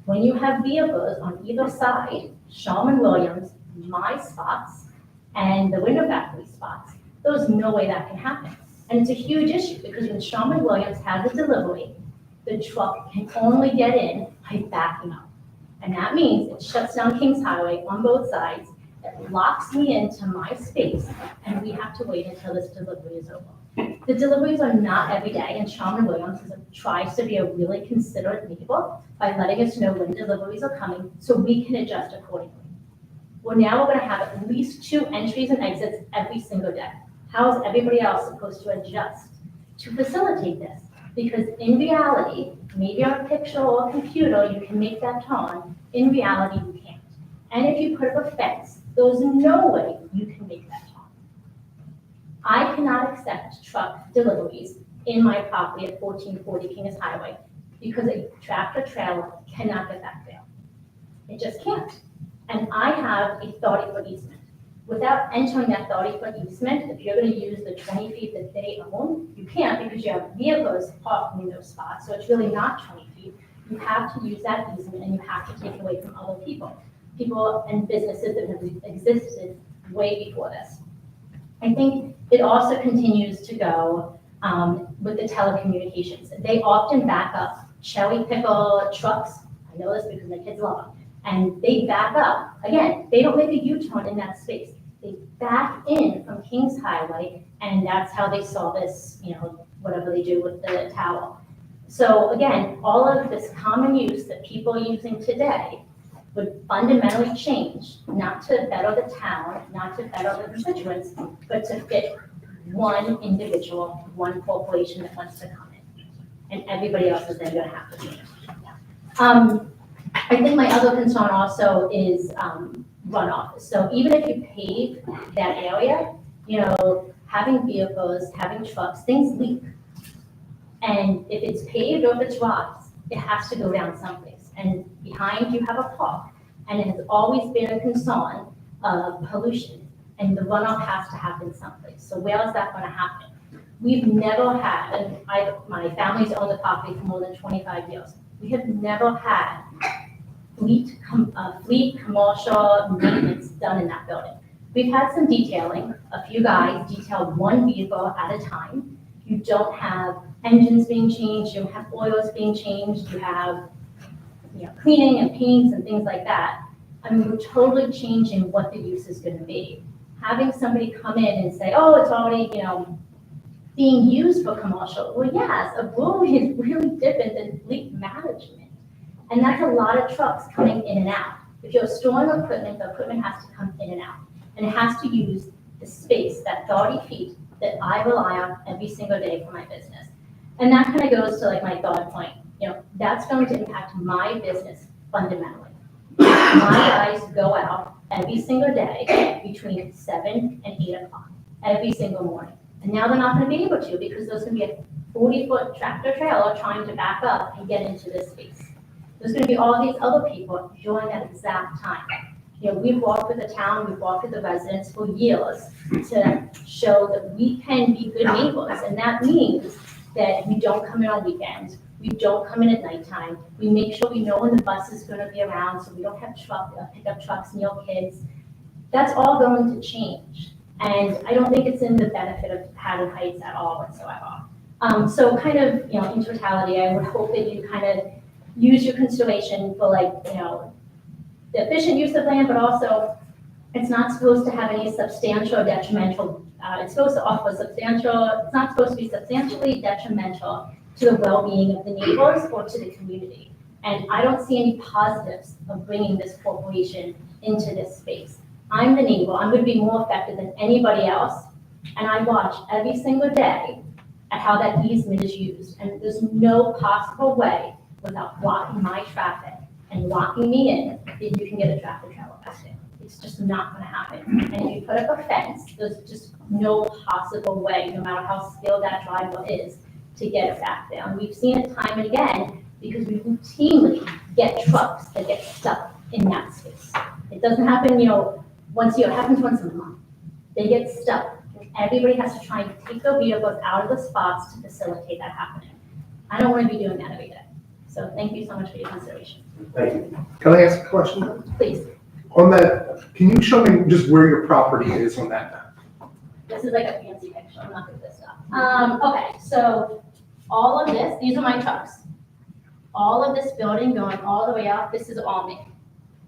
When you have vehicles on either side, Sherwin-Williams, my spots, and the window factory spots, there's no way that can happen. And it's a huge issue because when Sherwin-Williams has a delivery, the truck can only get in by backing up. And that means it shuts down Kings Highway on both sides, it locks me into my space, and we have to wait until this delivery is over. The deliveries are not every day, and Sherwin-Williams tries to be a really considerate neighbor by letting us know when deliveries are coming so we can adjust accordingly. Well, now we're gonna have at least 2 entries and exits every single day. How is everybody else supposed to adjust to facilitate this? Because in reality, maybe on a picture or a computer, you can make that turn. In reality, you can't. And if you put up a fence, there's no way you can make that turn. I cannot accept truck deliveries in my property at 1440 Kings Highway because a tractor trailer cannot get back there. It just can't. And I have a 30-foot easement. Without entering that 30-foot easement, if you're going to use the 20 feet that they own, you can't because you have vehicles parking in those spots, so it's really not 20 feet. You have to use that easement and you have to take it away from other people and businesses that have existed way before this. I think it also continues to go with the telecommunications. They often back up cherry pickle trucks. I know this because my kids love them. And they back up. Again, they don't make a U-turn in that space. They back in from Kings Highway, and that's how they saw this, whatever they do with the tower. So again, all of this common use that people are using today would fundamentally change, not to better the town, not to better the constituents, but to fit one individual, one corporation that wants to come in. And everybody else is then gonna have to change. I think my other concern also is runoff. So even if you pave that area, having vehicles, having trucks, things leak. And if it's paved or if it's rocks, it has to go down someplace. And behind you have a park. And it has always been a concern of pollution. And the runoff has to happen someplace. So where is that going to happen? We've never had, and my family's owned the property for more than 25 years. We have never had fleet commercial maintenance done in that building. We've had some detailing. A few guys detailed one vehicle at a time. You don't have engines being changed. You don't have oils being changed. You have cleaning and paints and things like that. I mean, we're totally changing what the use is going to be. Having somebody come in and say, oh, it's already, being used for commercial. Well, yes, a brewery is really different than fleet management. And that's a lot of trucks coming in and out. If you're storing equipment, the equipment has to come in and out. And it has to use the space, that 30 feet that I rely on every single day for my business. And that kind of goes to my third point. That's going to impact my business fundamentally. My guys go out every single day between 7 and 8 o'clock, every single morning. And now they're not going to be able to because there's going to be a 40-foot tractor trailer trying to back up and get into this space. There's going to be all these other people during that exact time. You know, we've walked with the town, we've walked with the residents for years to show that we can be good neighbors. And that means that we don't come in on weekends, we don't come in at nighttime, we make sure we know when the bus is gonna be around, so we don't have pickup trucks near kids. That's all going to change. And I don't think it's in the benefit of Haddon Heights at all whatsoever. So kind of, you know, in totality, I would hope that you kind of use your consideration for like, you know, the efficient use of land, but also it's not supposed to have any substantial or detrimental, it's supposed to offer substantial, it's not supposed to be substantially detrimental to the well-being of the neighbors or to the community. And I don't see any positives of bringing this corporation into this space. I'm the neighbor, I'm gonna be more affected than anybody else, and I watch every single day at how that easement is used, and there's no possible way without blocking my traffic and locking me in that you can get a tractor trailer back there. It's just not gonna happen. And if you put up a fence, there's just no possible way, no matter how skilled that driver is, to get it back there. And we've seen it time and again, because we routinely get trucks that get stuck in that space. It doesn't happen, you know, once a year, it happens once a month. They get stuck. Everybody has to try and take their vehicles out of the spots to facilitate that happening. I don't want to be doing that every day. So thank you so much for your consideration. Thank you. Can I ask a question? Please. On that, can you show me just where your property is on that map? This is like a fancy picture. I'm not good at this stuff. Okay, so all of this, these are my trucks. All of this building going all the way up, this is all me.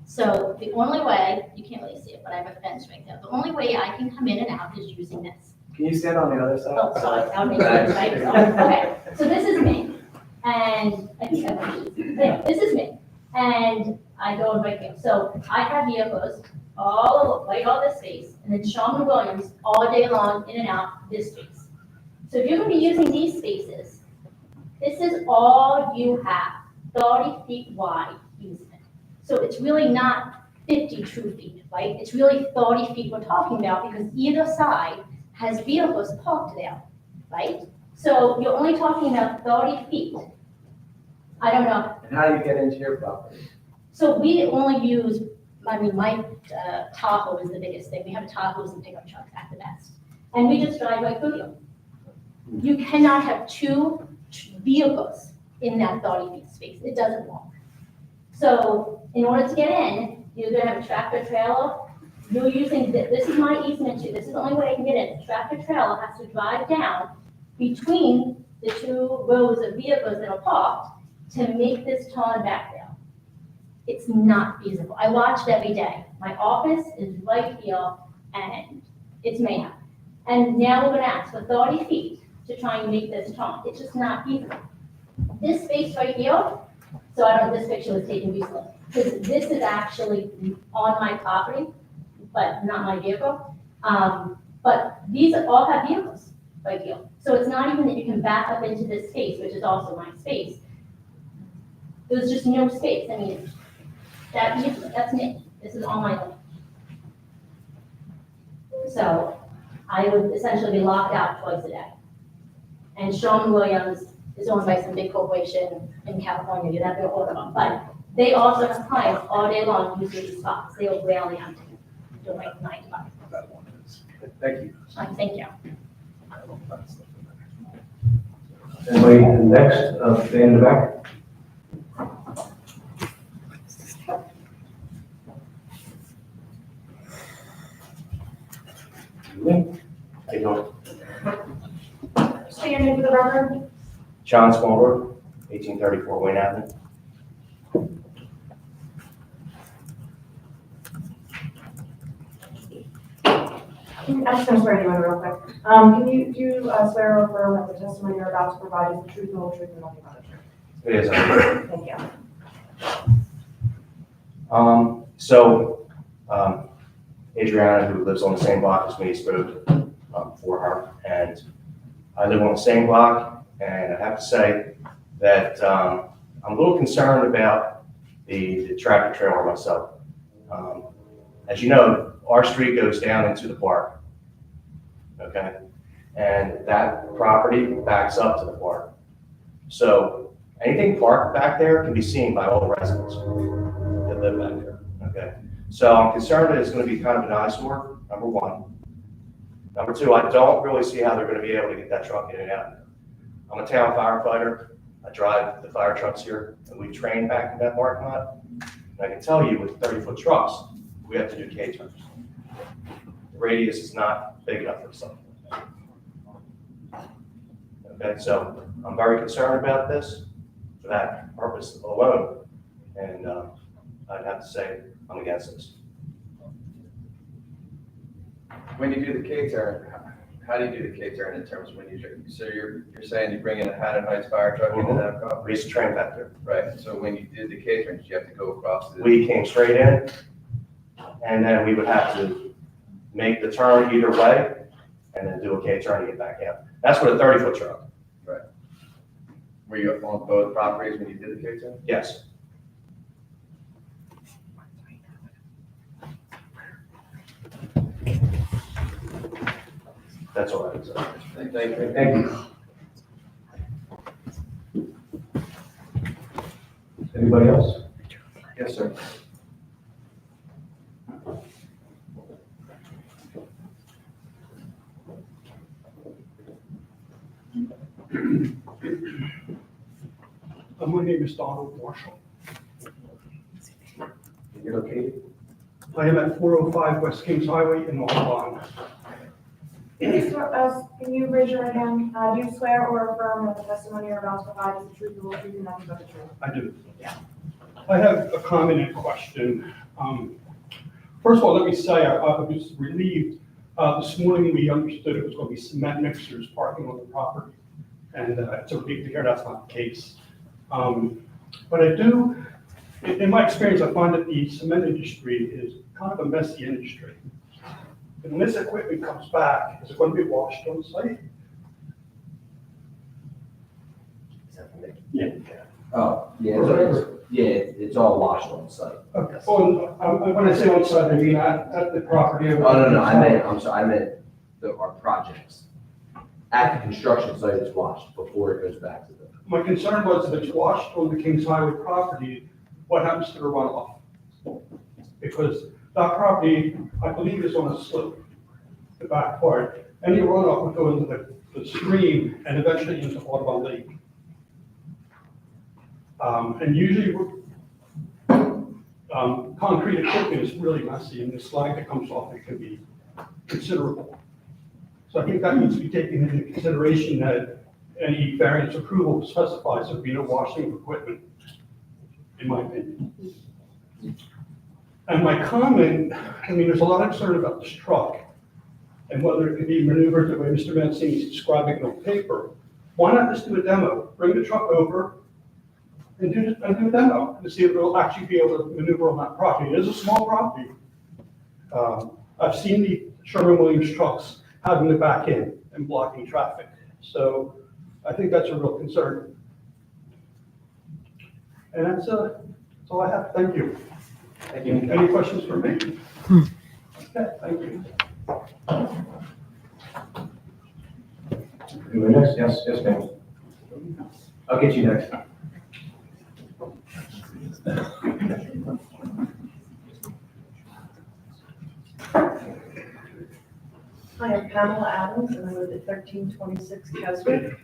So the only way, you can't really see it, but I have a fence right there. The only way I can come in and out is using this. Can you stand on the other side? Oh, sorry, that would make sense, right? Okay, so this is me. And I think this is me. And I go right here. So I have vehicles all this space, and then Sean Williams all day long in and out this space. So if you're gonna be using these spaces, this is all you have, 30 feet wide easement. So it's really not 50 true feet, right? It's really 30 feet we're talking about because either side has vehicles parked there, right? So you're only talking about 30 feet. I don't know. And how do you get into your property? So we only use, I mean, my Tahoe is the biggest thing. We have Tahoes and pickup trucks at the best. And we just drive right through you. You cannot have two vehicles in that 30 feet space. It doesn't work. So in order to get in, you're gonna have a tractor trailer. You're using, this is my easement too. This is the only way I can get in. The tractor trailer has to drive down between the two rows of vehicles that are parked to make this turn back there. It's not feasible. I watch it every day. My office is right here and it's mayhem. And now we're gonna ask for 30 feet to try and make this turn. It's just not feasible. This space right here, so I don't know if this picture was taken recently, because this is actually on my property, but not my vehicle. But these all have vehicles right here. So it's not even that you can back up into this space, which is also my space. There's just no space. I mean, that's me. This is all my land. So I would essentially be locked out twice a day. And Sean Williams is owned by some big corporation in California. You'd have to order them. But they also have clients all day long using these spots. They are rarely empty. They're like 9 to 5. Thank you. Thank you. Anybody next, stay in the back? How you doing? Say your name for the record. John Smallwood, 1834 Wayne Avenue. I'm just gonna swear you in real quick. Can you swear or affirm that the testimony you're about to provide is the truth, the whole truth, and nothing but the truth? It is. Thank you. Adriana, who lives on the same block as me, spoke for her, and I live on the same block, and I have to say that I'm a little concerned about the tractor trailer myself. As you know, our street goes down into the park, okay? And that property backs up to the park. So anything parked back there can be seen by all the residents that live back there, okay? So I'm concerned that it's gonna be kind of an eyesore, number one. Number two, I don't really see how they're gonna be able to get that truck in and out. I'm a town firefighter. I drive the fire trucks here, and we train back in that parking lot. And I can tell you with 30-foot trucks, we have to do K-turns. The radius is not big enough for something. Okay, so I'm very concerned about this for that purpose alone. And I'd have to say I'm against this. When you do the K-turn, how do you do the K-turn in terms of when you, so you're saying you bring in a Haddon Heights fire truck into that property? We used to train back there. Right, so when you did the K-turn, did you have to go across the? We came straight in, and then we would have to make the turn either way, and then do a K-turn to get back out. That's with a 30-foot truck. Right. Were you up on both properties when you did the K-turn? Yes. That's all I would say. Thank you. Thank you. Anybody else? Yes, sir. My name is Donald Marshall. You're located? I am at 405 West Kings Highway in Audubon. Can you raise your right hand? Do you swear or affirm that the testimony you're about to provide is the truth, the whole truth, and nothing but the truth? I do. Yeah. I have a comment and question. First of all, let me say, I was relieved. This morning, we understood it was going to be cement mixers parking on the property. And it's a relief to hear that's not the case. But I do, in my experience, I find that the cement industry is kind of a messy industry. And when this equipment comes back, is it going to be washed on site? Yeah. Oh, it's all washed on site. Okay. Oh, when I say on site, I mean at the property. Oh, no, I meant our projects. At the construction site, it's washed before it goes back to the. My concern was if it's washed on the Kings Highway property, what happens to the runoff? Because that property, I believe, is on a slope, the back part. Any runoff would go into the stream and eventually into Audubon Lake. And usually, concrete equipment is really messy, and the slag that comes off it can be considerable. So I think that needs to be taken into consideration that any variance approval specifies there'd be no washing of equipment, in my opinion. And my comment, I mean, there's a lot of concern about this truck and whether it can be maneuvered the way Mr. Mancini is describing it on paper. Why not just do a demo? Bring the truck over and do a demo to see if it'll actually be able to maneuver on that property. It is a small property. I've seen the Sherwin-Williams trucks having to back in and blocking traffic. So I think that's a real concern. And that's all I have. Thank you. Thank you. Any questions for me? Okay, thank you. You next? Yes, ma'am. I'll get you next. Hi, I'm Pamela Adams, and I live at 1326 Keswick.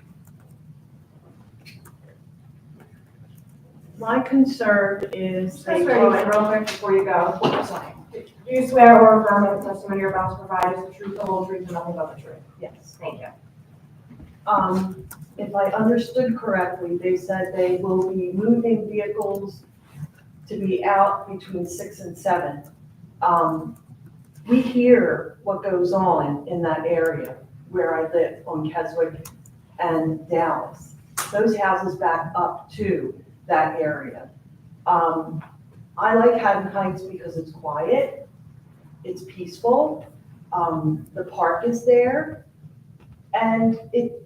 My concern is Just real quick before you go. Do you swear or affirm that the testimony you're about to provide is the truth, the whole truth, and nothing but the truth? Yes. Thank you. If I understood correctly, they said they will be moving vehicles to be out between 6 and 7. We hear what goes on in that area where I live on Keswick and Dallas. Those houses back up to that area. I like Haddon Heights because it's quiet, it's peaceful, the park is there, and it,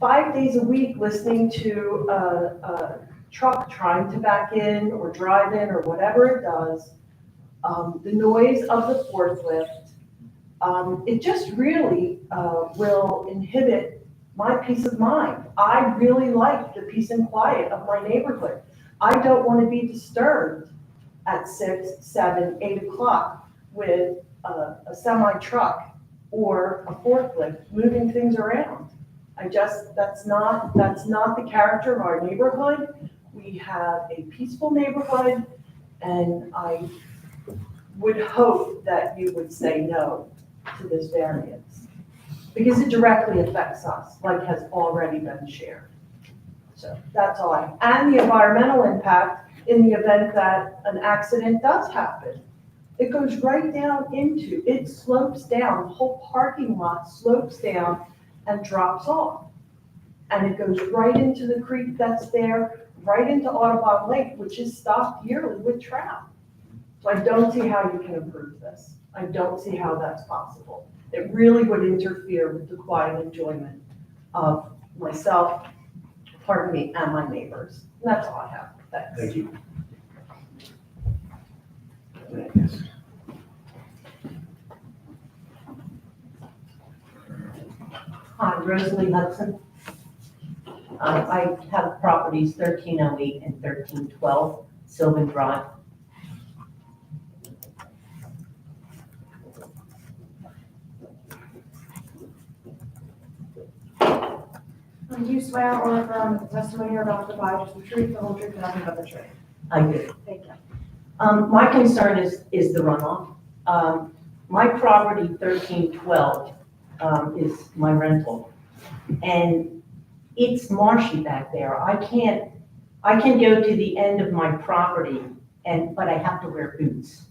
5 days a week listening to a truck trying to back in or drive in or whatever it does, the noise of the forklift, it just really will inhibit my peace of mind. I really like the peace and quiet of my neighborhood. I don't want to be disturbed at 6, 7, 8 o'clock with a semi-truck or a forklift moving things around. That's not the character of our neighborhood. We have a peaceful neighborhood, and I would hope that you would say no to this variance, because it directly affects us, like has already been shared. So that's all and the environmental impact in the event that an accident does happen. It goes right down it slopes down, the whole parking lot slopes down and drops off. And it goes right into the creek that's there, right into Audubon Lake, which is stocked yearly with trout. So I don't see how you can improve this. I don't see how that's possible. It really would interfere with the quiet enjoyment of myself, and my neighbors. And that's all I have. Thanks. Thank you. Hi, Rosalie Hudson. I have properties 1308 and 1312 Sylvan Drive. Do you swear or affirm that the testimony you're about to provide is the truth, the whole truth, and nothing but the truth? I do. Thank you. My concern is the runoff. My property 1312 is my rental, and it's marshy back there. I can go to the end of my property, but I have to wear boots.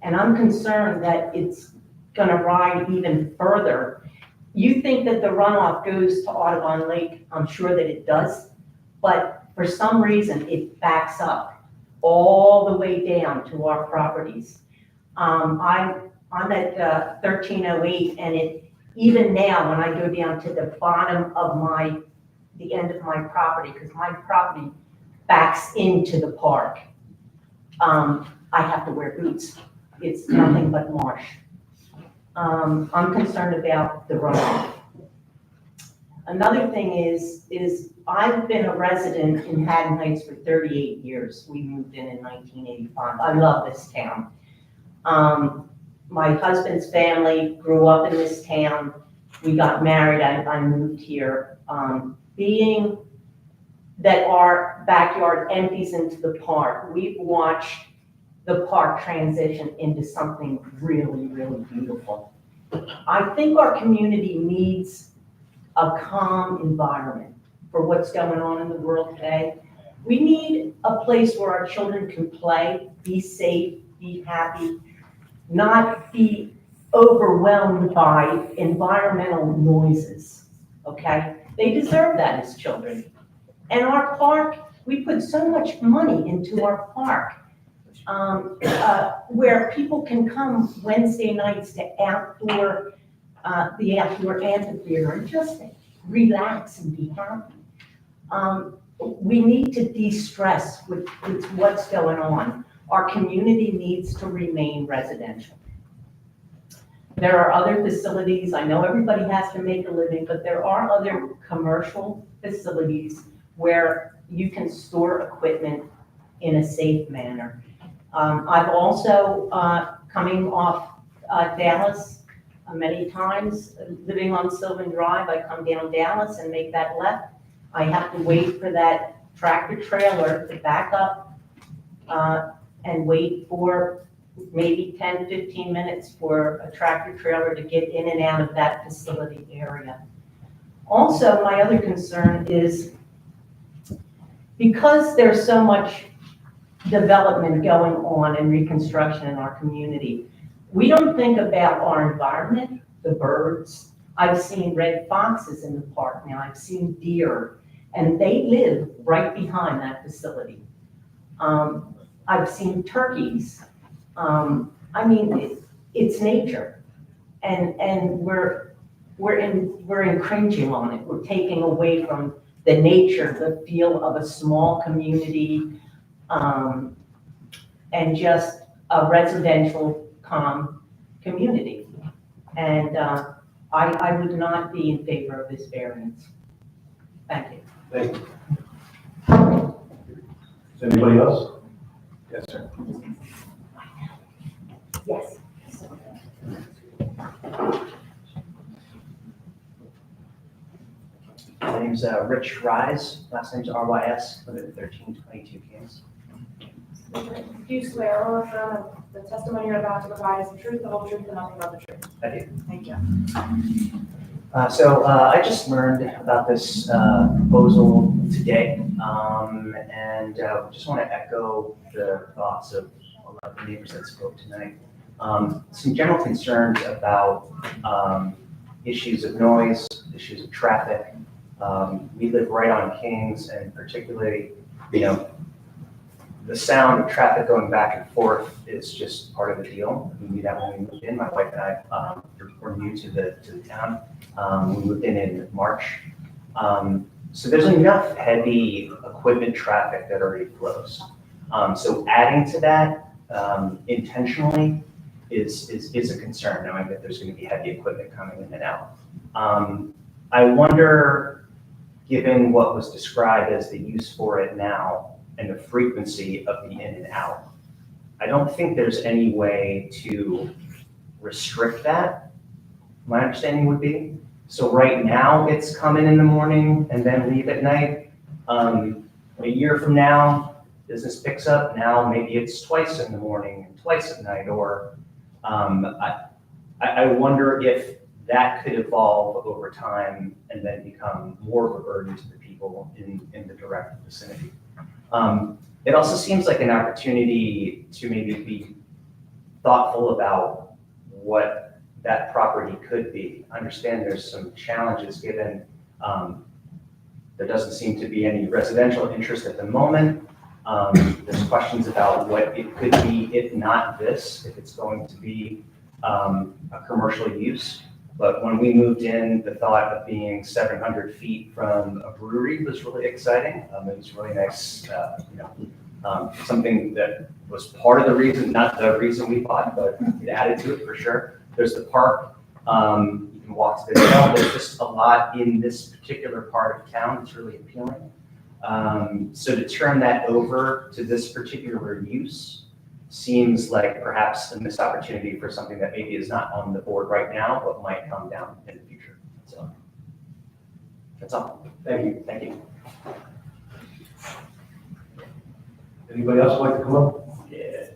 And I'm concerned that it's gonna ride even further. You think that the runoff goes to Audubon Lake? I'm sure that it does, but for some reason, it backs up all the way down to our properties. I'm at 1308, and even now, when I go down to the bottom of the end of my property, because my property backs into the park, I have to wear boots. It's nothing but marsh. I'm concerned about the runoff. Another thing is I've been a resident in Haddon Heights for 38 years. We moved in 1985. I love this town. My husband's family grew up in this town. We got married, I moved here. Being that our backyard empties into the park, we've watched the park transition into something really, really beautiful. I think our community needs a calm environment for what's going on in the world today. We need a place where our children can play, be safe, be happy, not be overwhelmed by environmental noises, okay? They deserve that as children. And our park, we put so much money into our park, where people can come Wednesday nights to the outdoor amphitheater and just relax and be happy. We need to de-stress with what's going on. Our community needs to remain residential. There are other facilities. I know everybody has to make a living, but there are other commercial facilities where you can store equipment in a safe manner. I've also, coming off Dallas many times, living on Sylvan Drive, I come down Dallas and make that left. I have to wait for that tractor trailer to back up and wait for maybe 10, 15 minutes for a tractor trailer to get in and out of that facility area. Also, my other concern is because there's so much development going on and reconstruction in our community, we don't think about our environment, the birds. I've seen red foxes in the park now. I've seen deer, and they live right behind that facility. I've seen turkeys. I mean, it's nature, and we're infringing on it. We're taking away from the nature, the feel of a small community, and just a residential, calm community. And I would not be in favor of this variance. Thank you. Thank you. Is anybody else? Yes, sir. Yes. My name's Rich Rise, last name's R-Y-S, live at 1322 Kings. Do you swear or affirm that the testimony you're about to provide is the truth, the whole truth, and nothing but the truth? I do. Thank you. I just learned about this proposal today, and just want to echo the thoughts of a lot of the neighbors that spoke tonight. Some general concerns about issues of noise, issues of traffic. We live right on Kings, and particularly, the sound of traffic going back and forth is just part of the deal. We knew that when we moved in. My wife and I were new to the town. We moved in March. So there's enough heavy equipment traffic that already flows. So adding to that intentionally is a concern, knowing that there's going to be heavy equipment coming in and out. I wonder, given what was described as the use for it now and the frequency of the in and out, I don't think there's any way to restrict that, my understanding would be. So right now, it's come in the morning and then leave at night. A year from now, business picks up. Now maybe it's twice in the morning and twice at night. Or I wonder if that could evolve over time and then become more of a burden to the people in the direct vicinity. It also seems like an opportunity to maybe be thoughtful about what that property could be. I understand there's some challenges given there doesn't seem to be any residential interest at the moment. There's questions about what it could be if not this, if it's going to be a commercial use. But when we moved in, the thought of being 700 feet from a brewery was really exciting. It was really nice, something that was part of the reason, not the reason we bought, but it added to it for sure. There's the park. You can walk to the trail. There's just a lot in this particular part of town that's really appealing. So to turn that over to this particular use seems like perhaps a missed opportunity for something that maybe is not on the board right now, but might come down in the future. So that's all. Thank you. Thank you. Anybody else like to come up? Yeah.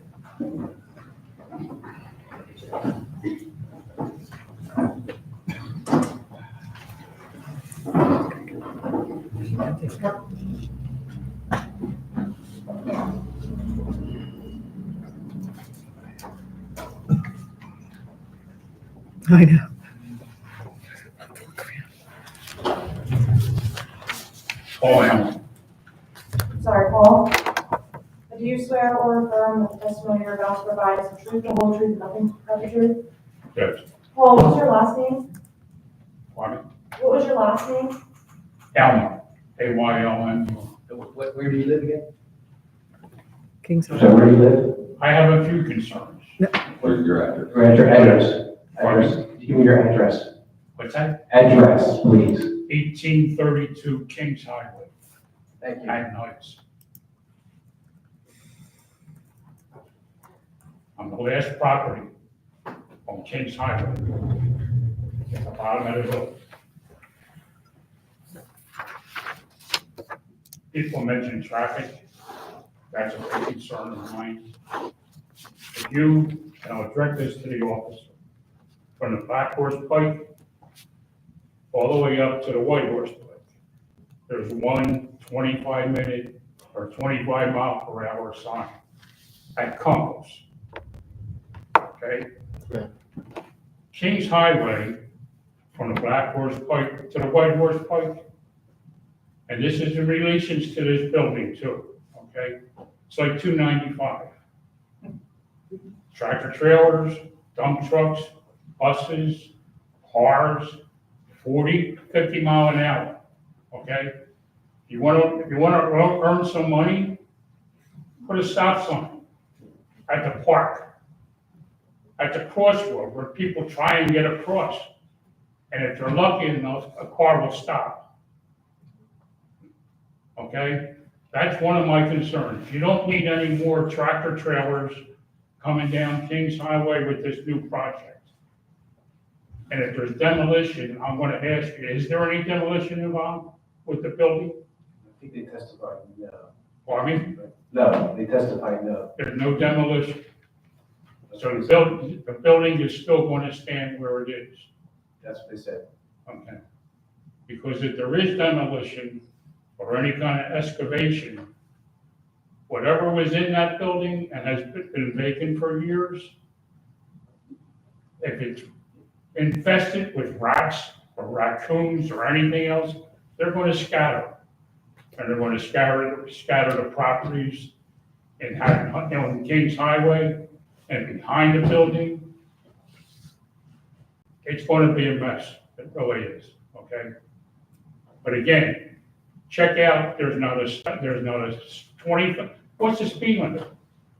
I know. Paul Allen. Sorry, Paul. Do you swear or affirm that the testimony you're about to provide is the truth, the whole truth, and nothing but the truth? Yes. Paul, what's your last name? Pardon? What was your last name? Allen, A-Y-L-N. Where do you live again? Kings. So where do you live? I have a few concerns. Where's your address? Your address. Address. Give me your address. What's that? Address, please. 1832 Kings Highway. Thank you. At Nights. On the last property on Kings Highway, at the bottom of the hill. People mention traffic. That's a big concern of mine. If you, and I'll direct this to the officer, from the Black Horse Pike all the way up to the White Horse Pike, there's one 25-minute or 25-mile-per-hour sign at Compass. Okay? Yeah. Kings Highway, from the Black Horse Pike to the White Horse Pike, and this is in relations to this building too, okay? It's like 295. Tractor trailers, dump trucks, buses, cars, 40, 50 mile an hour, okay? If you want to earn some money, put a stop sign at the park, at the crossroad where people try and get across. And if they're lucky enough, a car will stop. Okay? That's one of my concerns. You don't need any more tractor trailers coming down Kings Highway with this new project. And if there's demolition, I'm gonna ask you, is there any demolition involved with the building? I think they testified no. Pardon me? No, they testified no. There's no demolition. So the building is still gonna stand where it is. That's what they said. Okay. Because if there is demolition or any kind of excavation, whatever was in that building and has been vacant for years, if it's infested with rats or raccoons or anything else, they're going to scatter. And they're going to scatter the properties on Kings Highway and behind the building. It's going to be a mess. It really is, okay? But again, check out, there's not a 20, what's the speed limit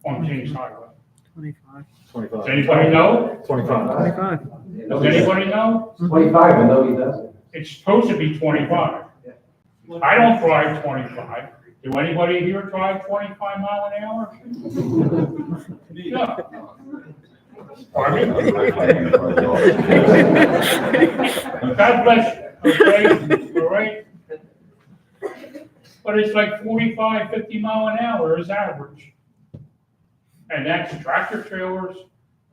on Kings Highway? 25. 25. Does anybody know? 25. 25. Does anybody know? 25, and no, he doesn't. It's supposed to be 25. I don't drive 25. Do anybody here drive 25 mile an hour? No. Pardon me? God bless you, okay, all right? But it's like 45, 50 mile an hour is average. And that's tractor trailers.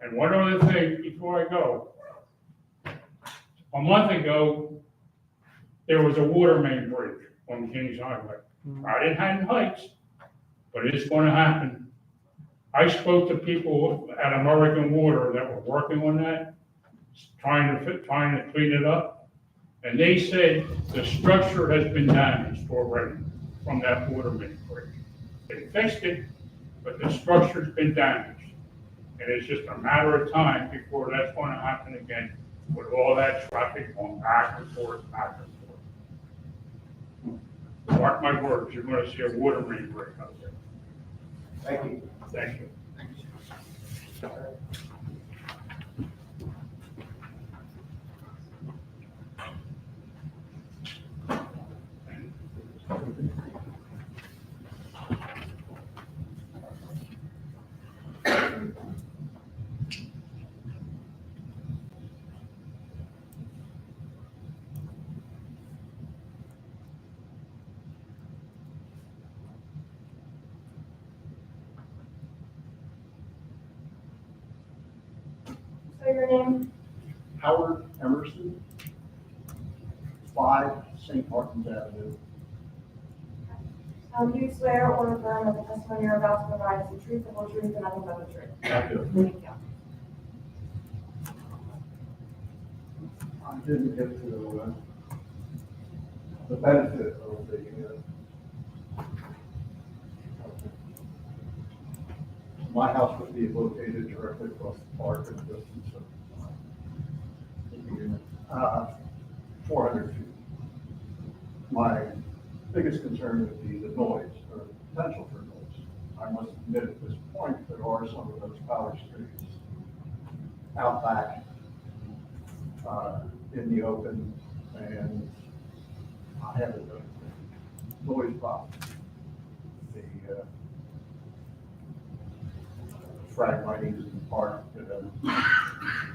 And one other thing before I go. A month ago, there was a water main break on Kings Highway. I didn't have Heights, but it's gonna happen. I spoke to people at American Water that were working on that, trying to clean it up. And they said the structure has been damaged already from that water main break. They fixed it, but the structure's been damaged. And it's just a matter of time before that's gonna happen again with all that traffic going back and forth, back and forth. Mark my words, you're gonna see a water main break out there. Thank you. Thank you. Say your name. Howard Emerson, 5 St. Martin's Avenue. Do you swear or affirm that the testimony you're about to provide is the truth, the whole truth, and nothing but the truth? I do. Thank you. I didn't get to the benefit of my house would be located directly across the park at a distance of 400 feet. My biggest concern would be the noise, or the potential for noise. I must admit at this point, there are some of those power streets out back in the open, and I have a noise problem. The frag lightings in the park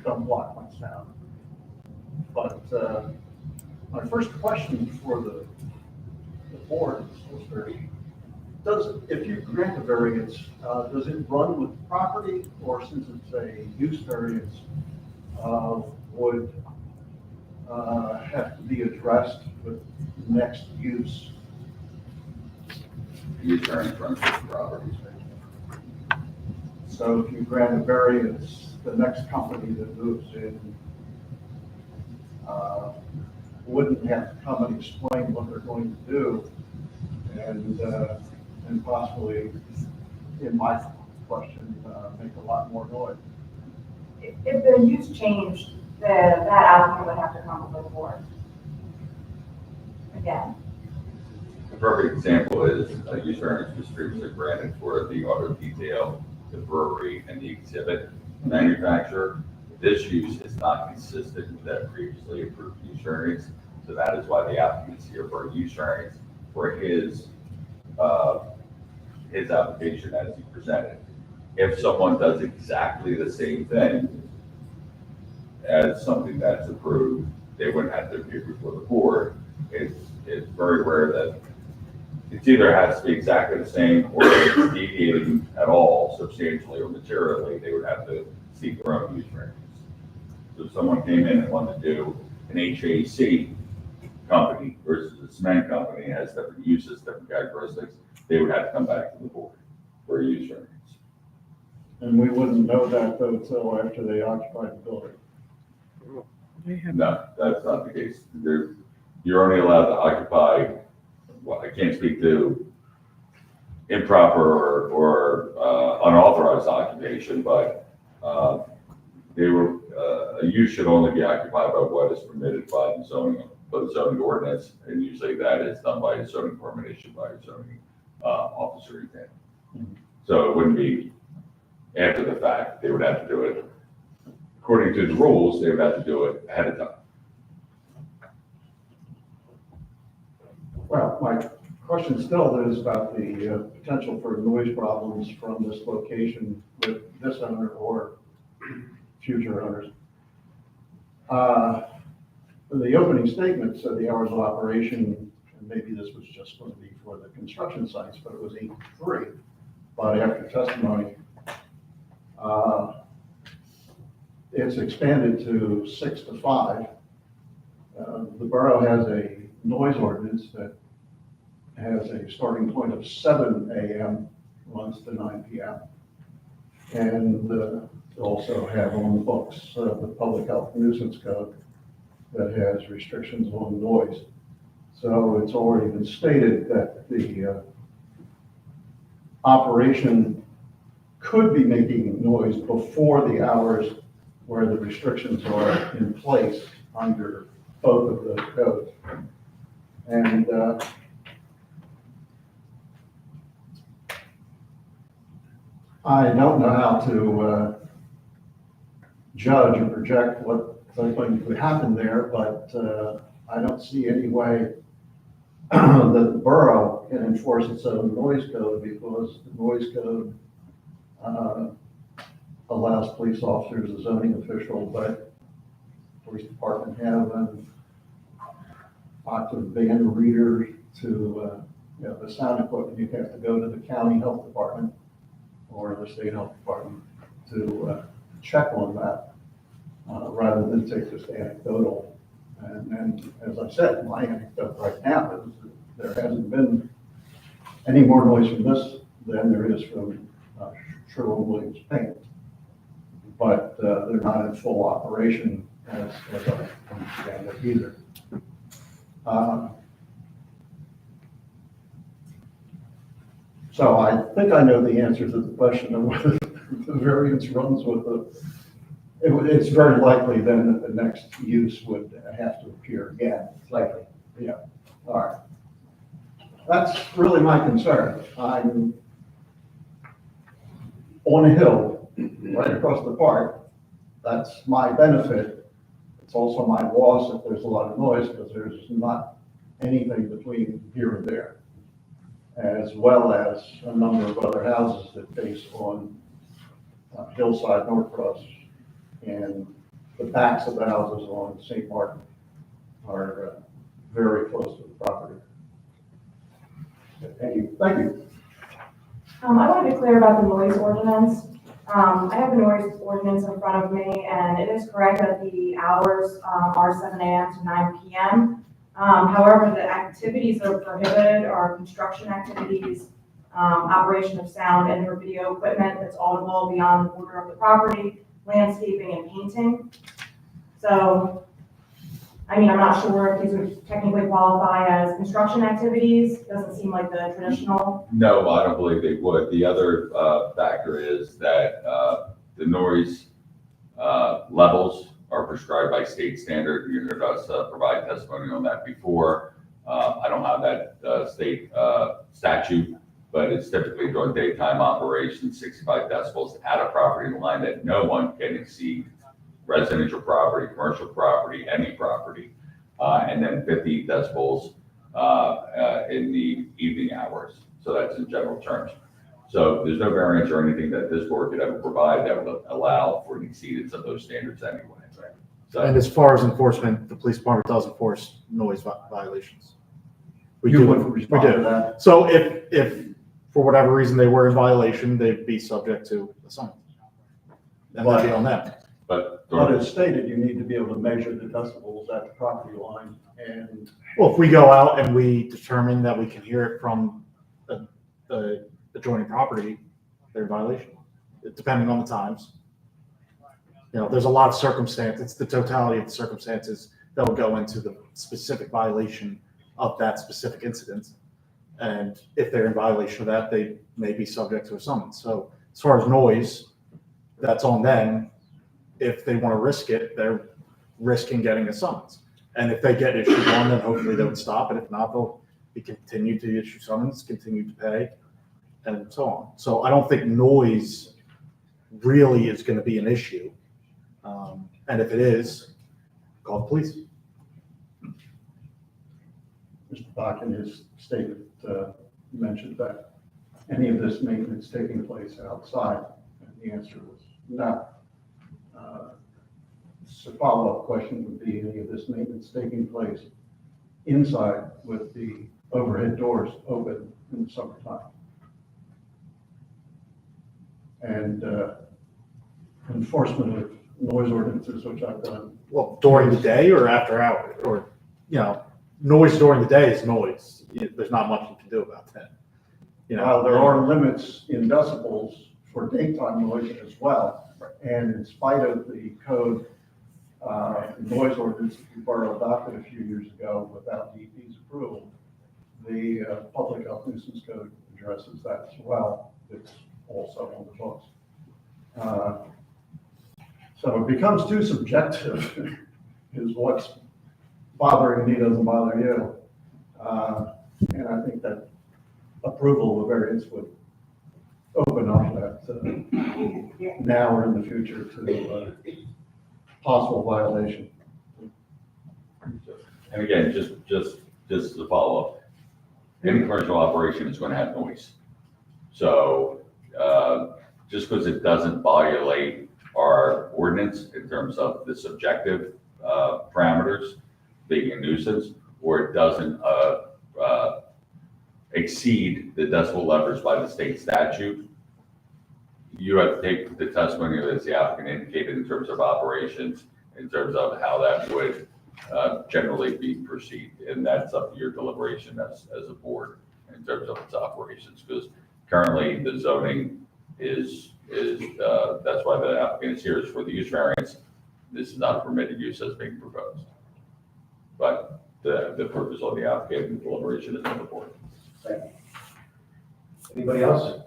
don't block my sound. But my first question for the board is, if you grant a variance, does it run with the property, or since it's a use variance, would have to be addressed with the next use? Use variance runs with the properties. So if you grant a variance, the next company that moves in wouldn't have to come and explain what they're going to do, and possibly, in my question, make a lot more noise. If the use changed, that applicant would have to come before the board. Again. The perfect example is a use variance was previously granted for the auto detail, the brewery, and the exhibit manufacturer. This use is not consistent with that previously approved use variance, so that is why the applicant is here for a use variance for his his application as he presented. If someone does exactly the same thing as something that's approved, they wouldn't have to appear before the board. It's very rare that it's either has to be exactly the same or if it's deviating at all substantially or materially, they would have to seek their own use variance. So if someone came in and wanted to do an HVAC company versus a cement company, has different uses, different characteristics, they would have to come back to the board for a use variance. And we wouldn't know that though until after they occupied the building. No, that's not the case. You're only allowed to occupy, well, I can't speak to improper or unauthorized occupation, but a use should only be occupied by what is permitted by the zoning ordinance, and usually that is done by a zoning permit issued by a zoning officer. So it wouldn't be after the fact. They would have to do it according to the rules. They would have to do it ahead of time. Well, my question still is about the potential for noise problems from this location with this owner or future owners. The opening statement said the hours of operation, and maybe this was just going to be for the construction sites, but it was 8 to 3. But after testimony, it's expanded to 6 to 5. The borough has a noise ordinance that has a starting point of 7 a.m. runs to 9 p.m. And also have on the books the public health nuisance code that has restrictions on noise. So it's already been stated that the operation could be making noise before the hours where the restrictions are in place under both of those codes. And I don't know how to judge or project what's going to happen there, but I don't see any way that the borough can enforce its own noise code, because the noise code allows police officers, a zoning official, but police department have an octave band reader to the sound equipment. You have to go to the county health department or the state health department to check on that, rather than take just anecdotal. And as I said, my anecdote right now is that there hasn't been any more noise from this than there is from Sherwin-Williams Paint. But they're not in full operation as I understand it either. So I think I know the answer to the question of whether the variance runs with it's very likely then that the next use would have to appear again. It's likely. Yeah, all right. That's really my concern. I'm on a hill right across the park. That's my benefit. It's also my loss if there's a lot of noise, because there's not anything between here and there, as well as a number of other houses that face on Hillside, Norcross, and the backs of the houses on St. Martin are very close to the property. Thank you. Thank you. I want to be clear about the noise ordinance. I have the noise ordinance in front of me, and it is correct that the hours are 7 a.m. to 9 p.m. However, the activities that are prohibited are construction activities, operation of sound and or video equipment that's audible beyond the border of the property, landscaping and painting. So, I mean, I'm not sure if these would technically qualify as construction activities. Doesn't seem like the traditional. No, I don't believe they would. The other factor is that the noise levels are prescribed by state standard. You heard us provide testimony on that before. I don't have that state statute, but it's typically during daytime operations, 65 decibels at a property line that no one can exceed. Residential property, commercial property, any property, and then 50 decibels in the evening hours. So that's in general terms. So there's no variance or anything that this board could ever provide that would allow for an exceedance of those standards anyway. So And as far as enforcement, the police department does enforce noise violations. We You do, wouldn't we respond to do. that? So if for whatever reason they were in violation, they'd be subject to a summons. And that'd be on them. But it's stated you need to be able to measure the decibels at the property line, and Well, if we go out and we determine that we can hear it from the adjoining property, they're in violation, depending on the times. You know, there's a lot of circumstances, it's the totality of the circumstances that will go into the specific violation of that specific incident. And if they're in violation of that, they may be subject to a summons. So as far as noise, that's on them. If they want to risk it, they're risking getting a summons. And if they get issued one, then hopefully they would stop. And if not, they'll be continue to issue summons, continue to pay, and so on. So I don't think noise really is going to be an issue. And if it is, call the police. Mr. Bach in his statement mentioned that any of this maintenance taking place outside, and the answer was no. So follow-up question would be, any of this maintenance taking place inside with the overhead doors open in the summertime? And enforcement of noise ordinances, which I've done. Well, during the day or after hours, or, you know, noise during the day is noise. There's not much you can do about that. You know, There are limits in decibels for daytime noise as well. And in spite of the code, noise ordinance that the borough adopted a few years ago without DEP's approval, the public health nuisance code addresses that as well. It's also on the books. So it becomes too subjective, is what's bothering me doesn't bother you. And I think that approval of a variance would open up that now or in the future to possible violation. And again, just as a follow-up, any commercial operation is going to have noise. So just because it doesn't violate our ordinance in terms of the subjective parameters, being a nuisance, or it doesn't exceed the decibel levels by the state statute, you have to take the testimony as the applicant indicated in terms of operations, in terms of how that would generally be perceived. And that's up to your deliberation as a board in terms of its operations. Because currently the zoning is that's why the applicant is here, is for the use variance. This is not a permitted use as being proposed. But the purpose of the applicant and deliberation is on the board. Thank you. Anybody else?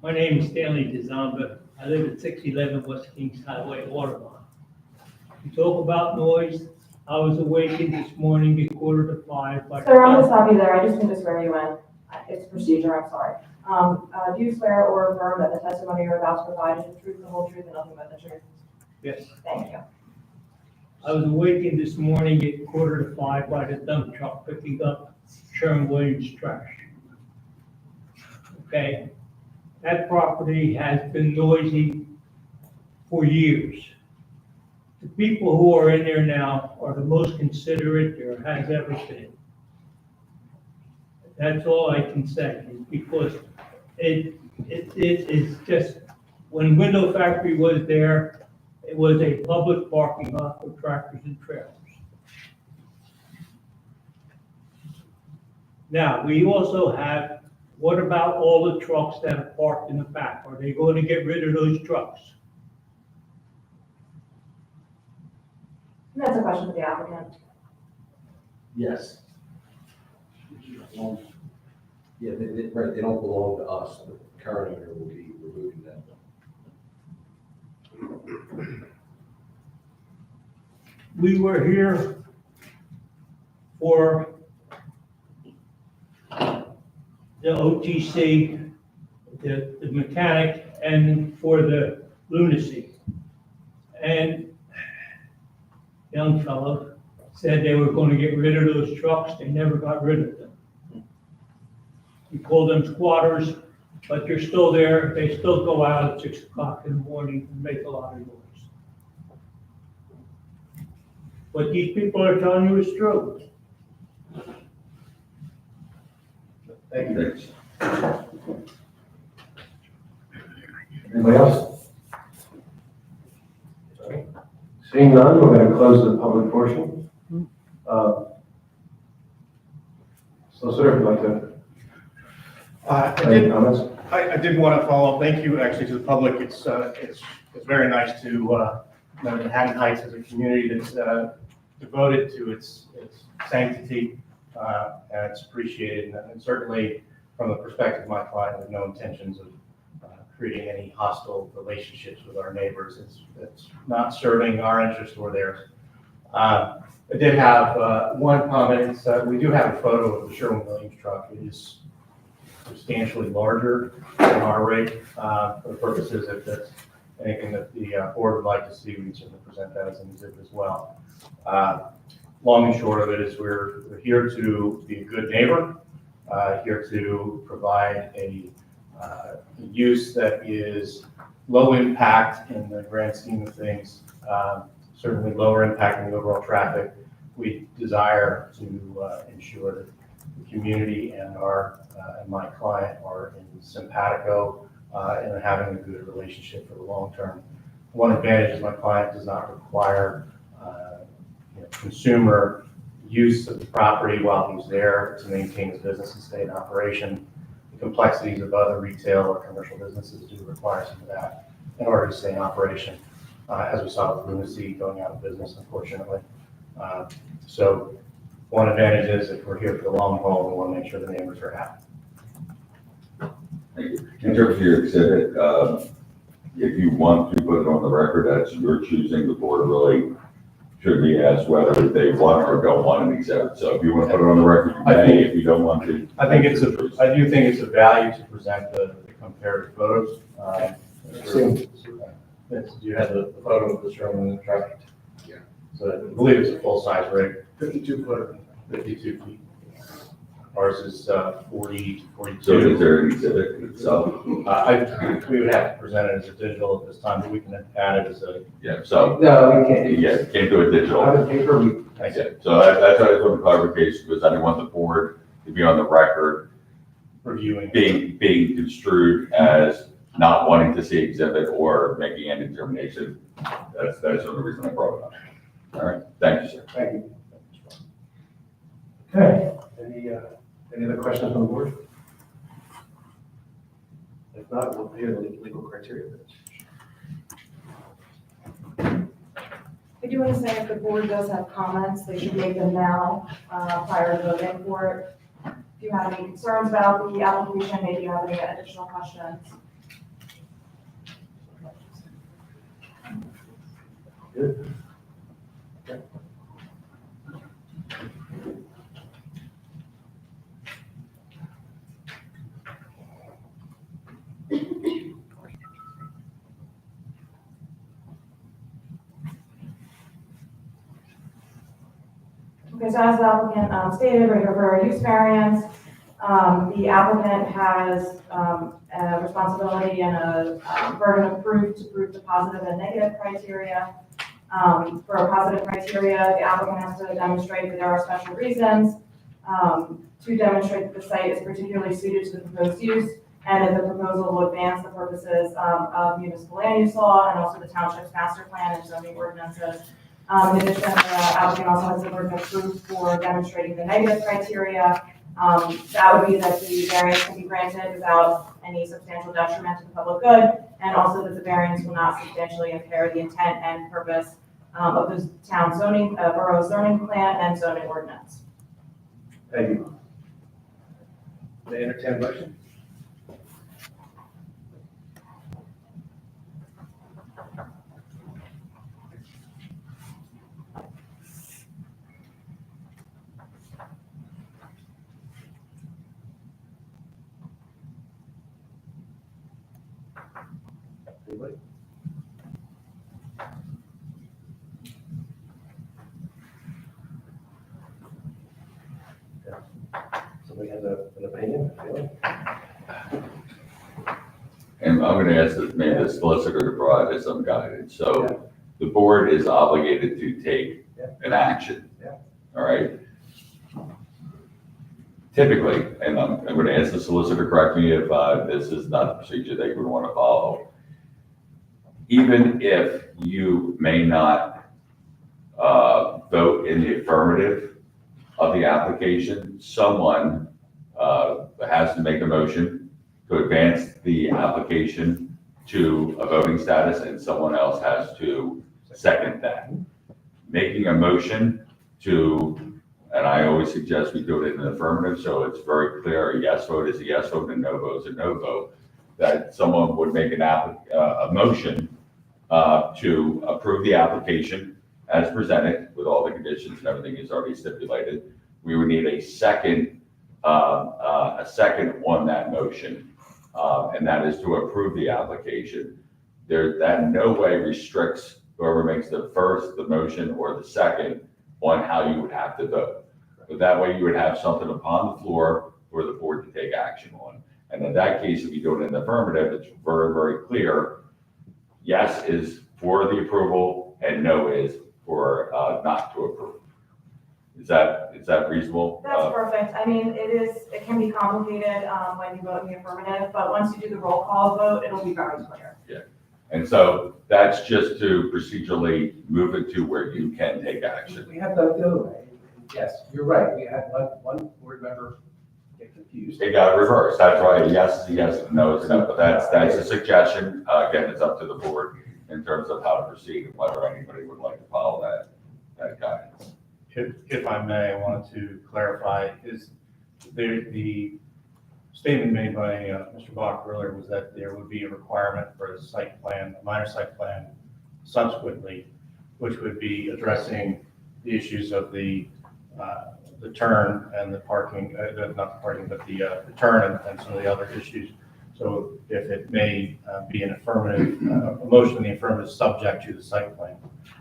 My name is Stanley DeZamba. I live at 611 West Kings Highway, Waterline. You talk about noise. I was awakened this morning at 4:45 by. Sir, I'm gonna stop you there. I just need to swear you in. It's procedure, I'm sorry. Do you swear or affirm that the testimony you're about to provide is the truth, the whole truth, and nothing but the truth? Yes. Thank you. I was awakened this morning at 4:45 by the dump truck picking up Sherwin-Williams trash. Okay, that property has been noisy for years. The people who are in there now are the most considerate there has ever been. That's all I can say, because it is just, when Window Factory was there, it was a public parking lot for tractors and trailers. Now, we also have, what about all the trucks that are parked in the back? Are they going to get rid of those trucks? That's a question for the applicant. Yes. Yeah, they don't belong to us. The current owner will be removing them. We were here for the OTC, the mechanic and for the lunacy. And young fellow said they were going to get rid of those trucks. They never got rid of them. We call them squatters, but they're still there. They still go out at 6 o'clock in the morning and make a lot of noise. What these people are telling you is true. Thank you. Anybody else? Seeing none, we're going to close the public portion. Solicitor, would you like to I did want to follow up. Thank you actually to the public. It's very nice to know that Haddon Heights is a community that's devoted to its sanctity, and it's appreciated. And certainly from the perspective of my client, with no intentions of creating any hostile relationships with our neighbors. It's not serving our interest or theirs. I did have one comment. We do have a photo of the Sherwin-Williams truck. It is substantially larger than our rig. For the purposes, if that's anything that the board would like to see, we can certainly present that as an exhibit as well. Long and short of it is we're here to be a good neighbor, here to provide a use that is low impact in the grand scheme of things, certainly lower impact in the overall traffic. We desire to ensure that the community and and my client are in simpatico and having a good relationship for the long term. One advantage is my client does not require consumer use of the property while he's there to maintain his business and stay in operation. The complexities of other retail or commercial businesses do require some of that in order to stay in operation, as we saw with Lunacy going out of business, unfortunately. So one advantage is if we're here for the long haul, we want to make sure the neighbors are happy. Thank you. In terms of your exhibit, if you want to put it on the record, that's your choosing. The board really should be asked whether they want or don't want an exhibit. So if you want to put it on the record, you may. If you don't want to, I do think it's a value to present the comparative photos. You had the photo of the Sherwin truck. Yeah. So I believe it's a full-size rig. 52 footer. 52 feet. Ours is 40 to 42. So is there an exhibit itself? We would have to present it as a digital at this time, but we can add it as a. Yeah, so. No, we can't. Yeah, can't do it digital. On the paper, I said, so that's why I put the clarification, because I didn't want the board to be on the record reviewing, being construed as not wanting to see exhibit or making any determination. That's the only reason I brought it up. All right, thank you, sir. Thank you. Okay, any other questions on the board? If not, we'll hear the legal criteria. I do want to say if the board does have comments, they should make them now, prior to voting for it. If you have any concerns about the application, maybe you have any additional questions. Good. Okay. Okay, so as the applicant stated, we're here for a use variance. The applicant has a responsibility and a burden of proof to prove the positive and negative criteria. For a positive criteria, the applicant has to demonstrate that there are special reasons to demonstrate that the site is particularly suited to the proposed use and that the proposal will advance the purposes of municipal land use law and also the township's master plan and zoning ordinances. In addition, the applicant also has the burden of proof for demonstrating the negative criteria. That would be that the variance can be granted without any substantial detriment to the public good, and also that the variance will not substantially impair the intent and purpose of the town zoning, borough zoning plan and zoning ordinance. Thank you. May I entertain a motion? Anybody? Yeah. Somebody has an opinion, a feeling? And I'm gonna ask maybe the solicitor to provide us some guidance. So the board is obligated to take an action. Yeah. All right? Typically, and I'm gonna ask the solicitor, correct me if this is not the procedure that you would want to follow. Even if you may not vote in the affirmative of the application, someone has to make a motion to advance the application to a voting status, and someone else has to second that. Making a motion to, and I always suggest we do it in an affirmative, so it's very clear, a yes vote is a yes vote and a no vote is a no vote, that someone would make a motion to approve the application as presented with all the conditions and everything is already stipulated. We would need a second on that motion, and that is to approve the application. That in no way restricts whoever makes the first, the motion, or the second on how you would have to vote. But that way you would have something upon the floor for the board to take action on. And in that case, if you do it in the affirmative, it's very, very clear. Yes is for the approval and no is for not to approve. Is that reasonable? That's perfect. I mean, it can be complicated when you vote in the affirmative, but once you do the roll call vote, it'll be very clear. Yeah. And so that's just to procedurally move it to where you can take action. We have done the other way. Yes, you're right. We had one board member get confused. It got reversed. That's right. A yes is a yes, and a no is a no. But that's a suggestion. Again, it's up to the board in terms of how to proceed and whether anybody would like to follow that guidance. If I may, I wanted to clarify, is the statement made by Mr. Bach earlier was that there would be a requirement for a site plan, a minor site plan subsequently, which would be addressing the issues of the turn and the parking, not the parking, but the turn and some of the other issues. So if it may be an affirmative, a motion in the affirmative subject to the site plan.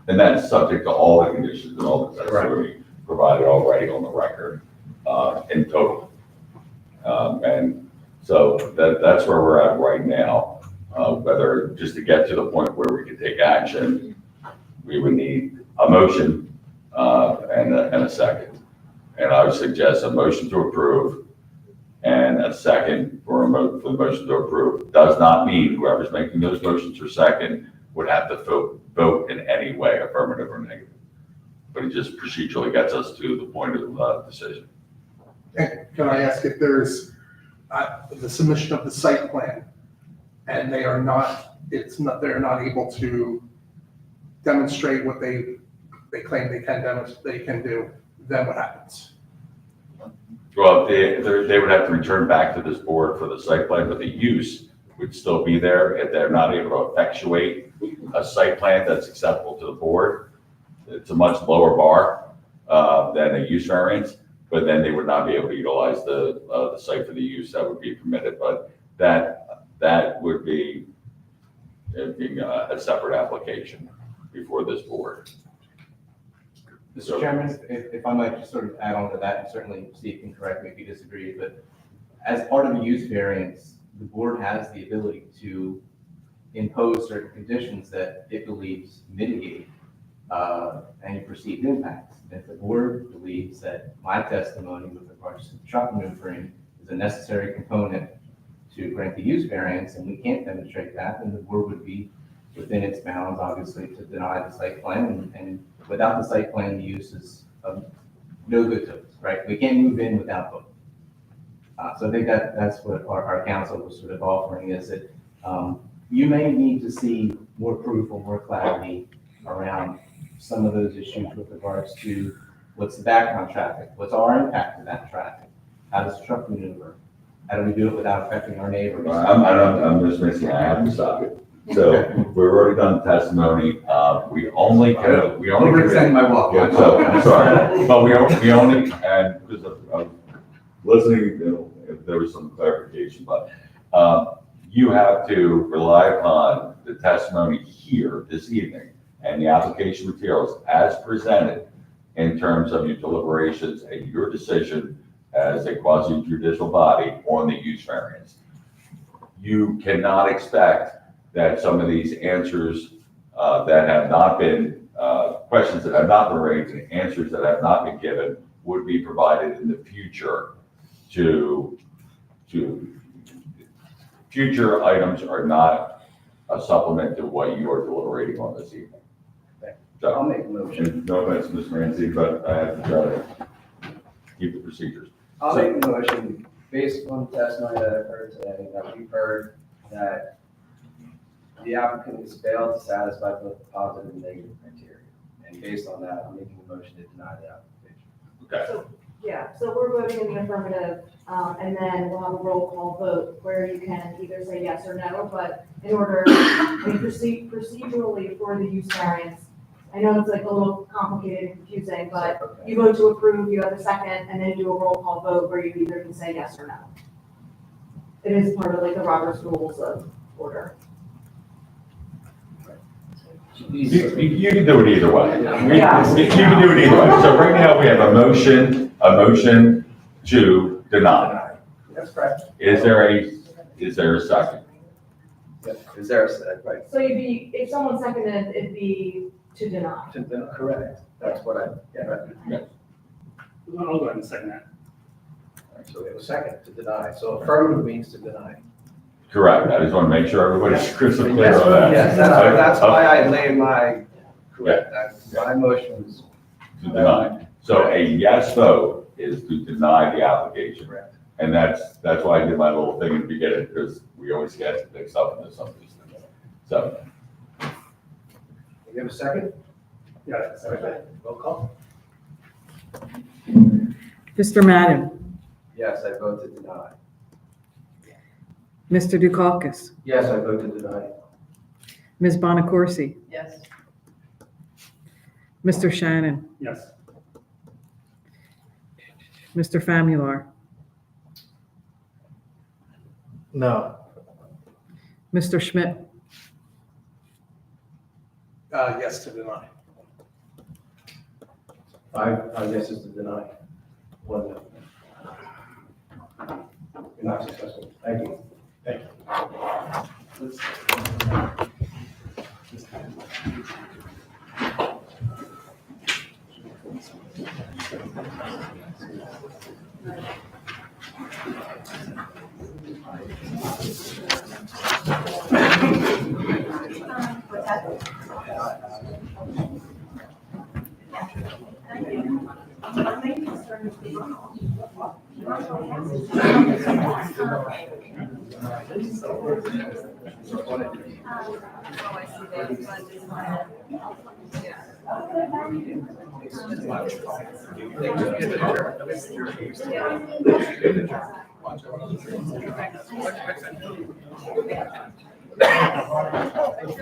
And that's subject to all the conditions and all the tests we provided already on the record in total. And so that's where we're at right now. Whether just to get to the point where we can take action, we would need a motion and a second. And I would suggest a motion to approve and a second for the motion to approve. Does not mean whoever's making those motions for second would have to vote in any way, affirmative or negative. But it just procedurally gets us to the point of decision. Can I ask if there's the submission of the site plan and they're not able to demonstrate what they claim they can do, then what happens? Well, they would have to return back to this board for the site plan, but the use would still be there if they're not able to effectuate a site plan that's acceptable to the board. It's a much lower bar than a use variance, but then they would not be able to utilize the site for the use that would be permitted. But that would be a separate application before this board. Mr. Chairman, if I might just sort of add on to that, and certainly Steve can correct me if you disagree, but as part of the use variance, the board has the ability to impose certain conditions that it believes mitigate any perceived impacts. If the board believes that my testimony with regards to the truck maneuvering is a necessary component to grant the use variance, and we can't demonstrate that, then the board would be within its bounds, obviously, to deny the site plan, and without the site plan, the use is of no good to us, right? We can't move in without vote. So I think that's what our council was sort of offering, is that you may need to see more proof or more clarity around some of those issues with regards to what's the background traffic, what's our impact of that traffic, how does the truck maneuver, how do we do it without affecting our neighbors? I'm just missing, I have to stop it. So we've already done testimony. We only Overextend my walk. Yeah, so, I'm sorry, but we only, and because of listening, if there was some clarification, but you have to rely upon the testimony here this evening and the application materials as presented in terms of your deliberations and your decision as a quasi judicial body on the use variance. You cannot expect that some of these answers that have not been, questions that have not been raised and answers that have not been given would be provided in the future to future items are not a supplement to what you are deliberating on this evening. So, I'll make a motion. no offense, Ms. Ramsey, but I have to try to keep the procedures. I'll make a motion based on the testimony that I've heard today, that we've heard that the applicant has failed to satisfy both the positive and negative criteria. And based on that, I'm making a motion to deny the application. Okay. Yeah, so we're voting in the affirmative, and then we'll have a roll call vote where you can either say yes or no, but in order, procedurally for the use variance, I know it's like a little complicated and confusing, but you vote to approve, you have a second, and then you do a roll call vote where you either can say yes or no. It is part of like the Robert's Rules of Order. You can do it either way. Yeah. You can do it either way. So right now, we have a motion to deny. That's correct. Is there a second? Is there a second? Right. So you'd be, if someone seconded, it'd be to deny. Correct. That's what I, Yeah. I'll go ahead and second that. So we have a second to deny. So affirmative means to deny. Correct. I just want to make sure everybody's crystal clear Yes, on that. yes, that's why I laid my, correct, my motion was. To deny. So a yes vote is to deny the application. Correct. And that's why I did my little thing in the beginning, because we always get mixed up into some of these things. So, You have a second? Yeah. Okay. Roll call. Mr. Madden, Yes, I vote to deny. Mr. Dukakis, Yes, I vote to deny. Ms. Bonacorsi, Yes. Mr. Shannon, Yes. Mr. Famular, No. Mr. Schmidt, Yes to deny. Five yeses to deny. One no. You're not successful. Thank you. Thank you.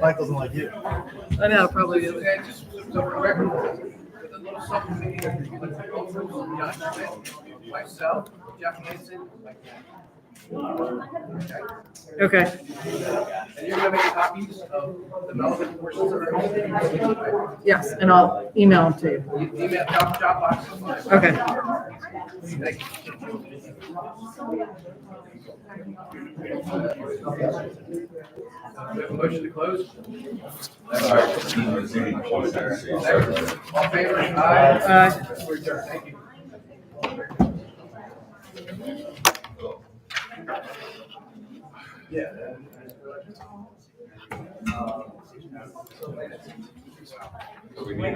Mike doesn't like you. I know, probably is. Myself, Jeff Hansen. Okay. And you're gonna make copies of the relevant portions of our. Yes, and I'll email them to you. Email, drop boxes. Okay. Thank you. We have a motion to close. all right. All in favor? Aye. Aye. We're adjourned. Thank you. Yeah. So we need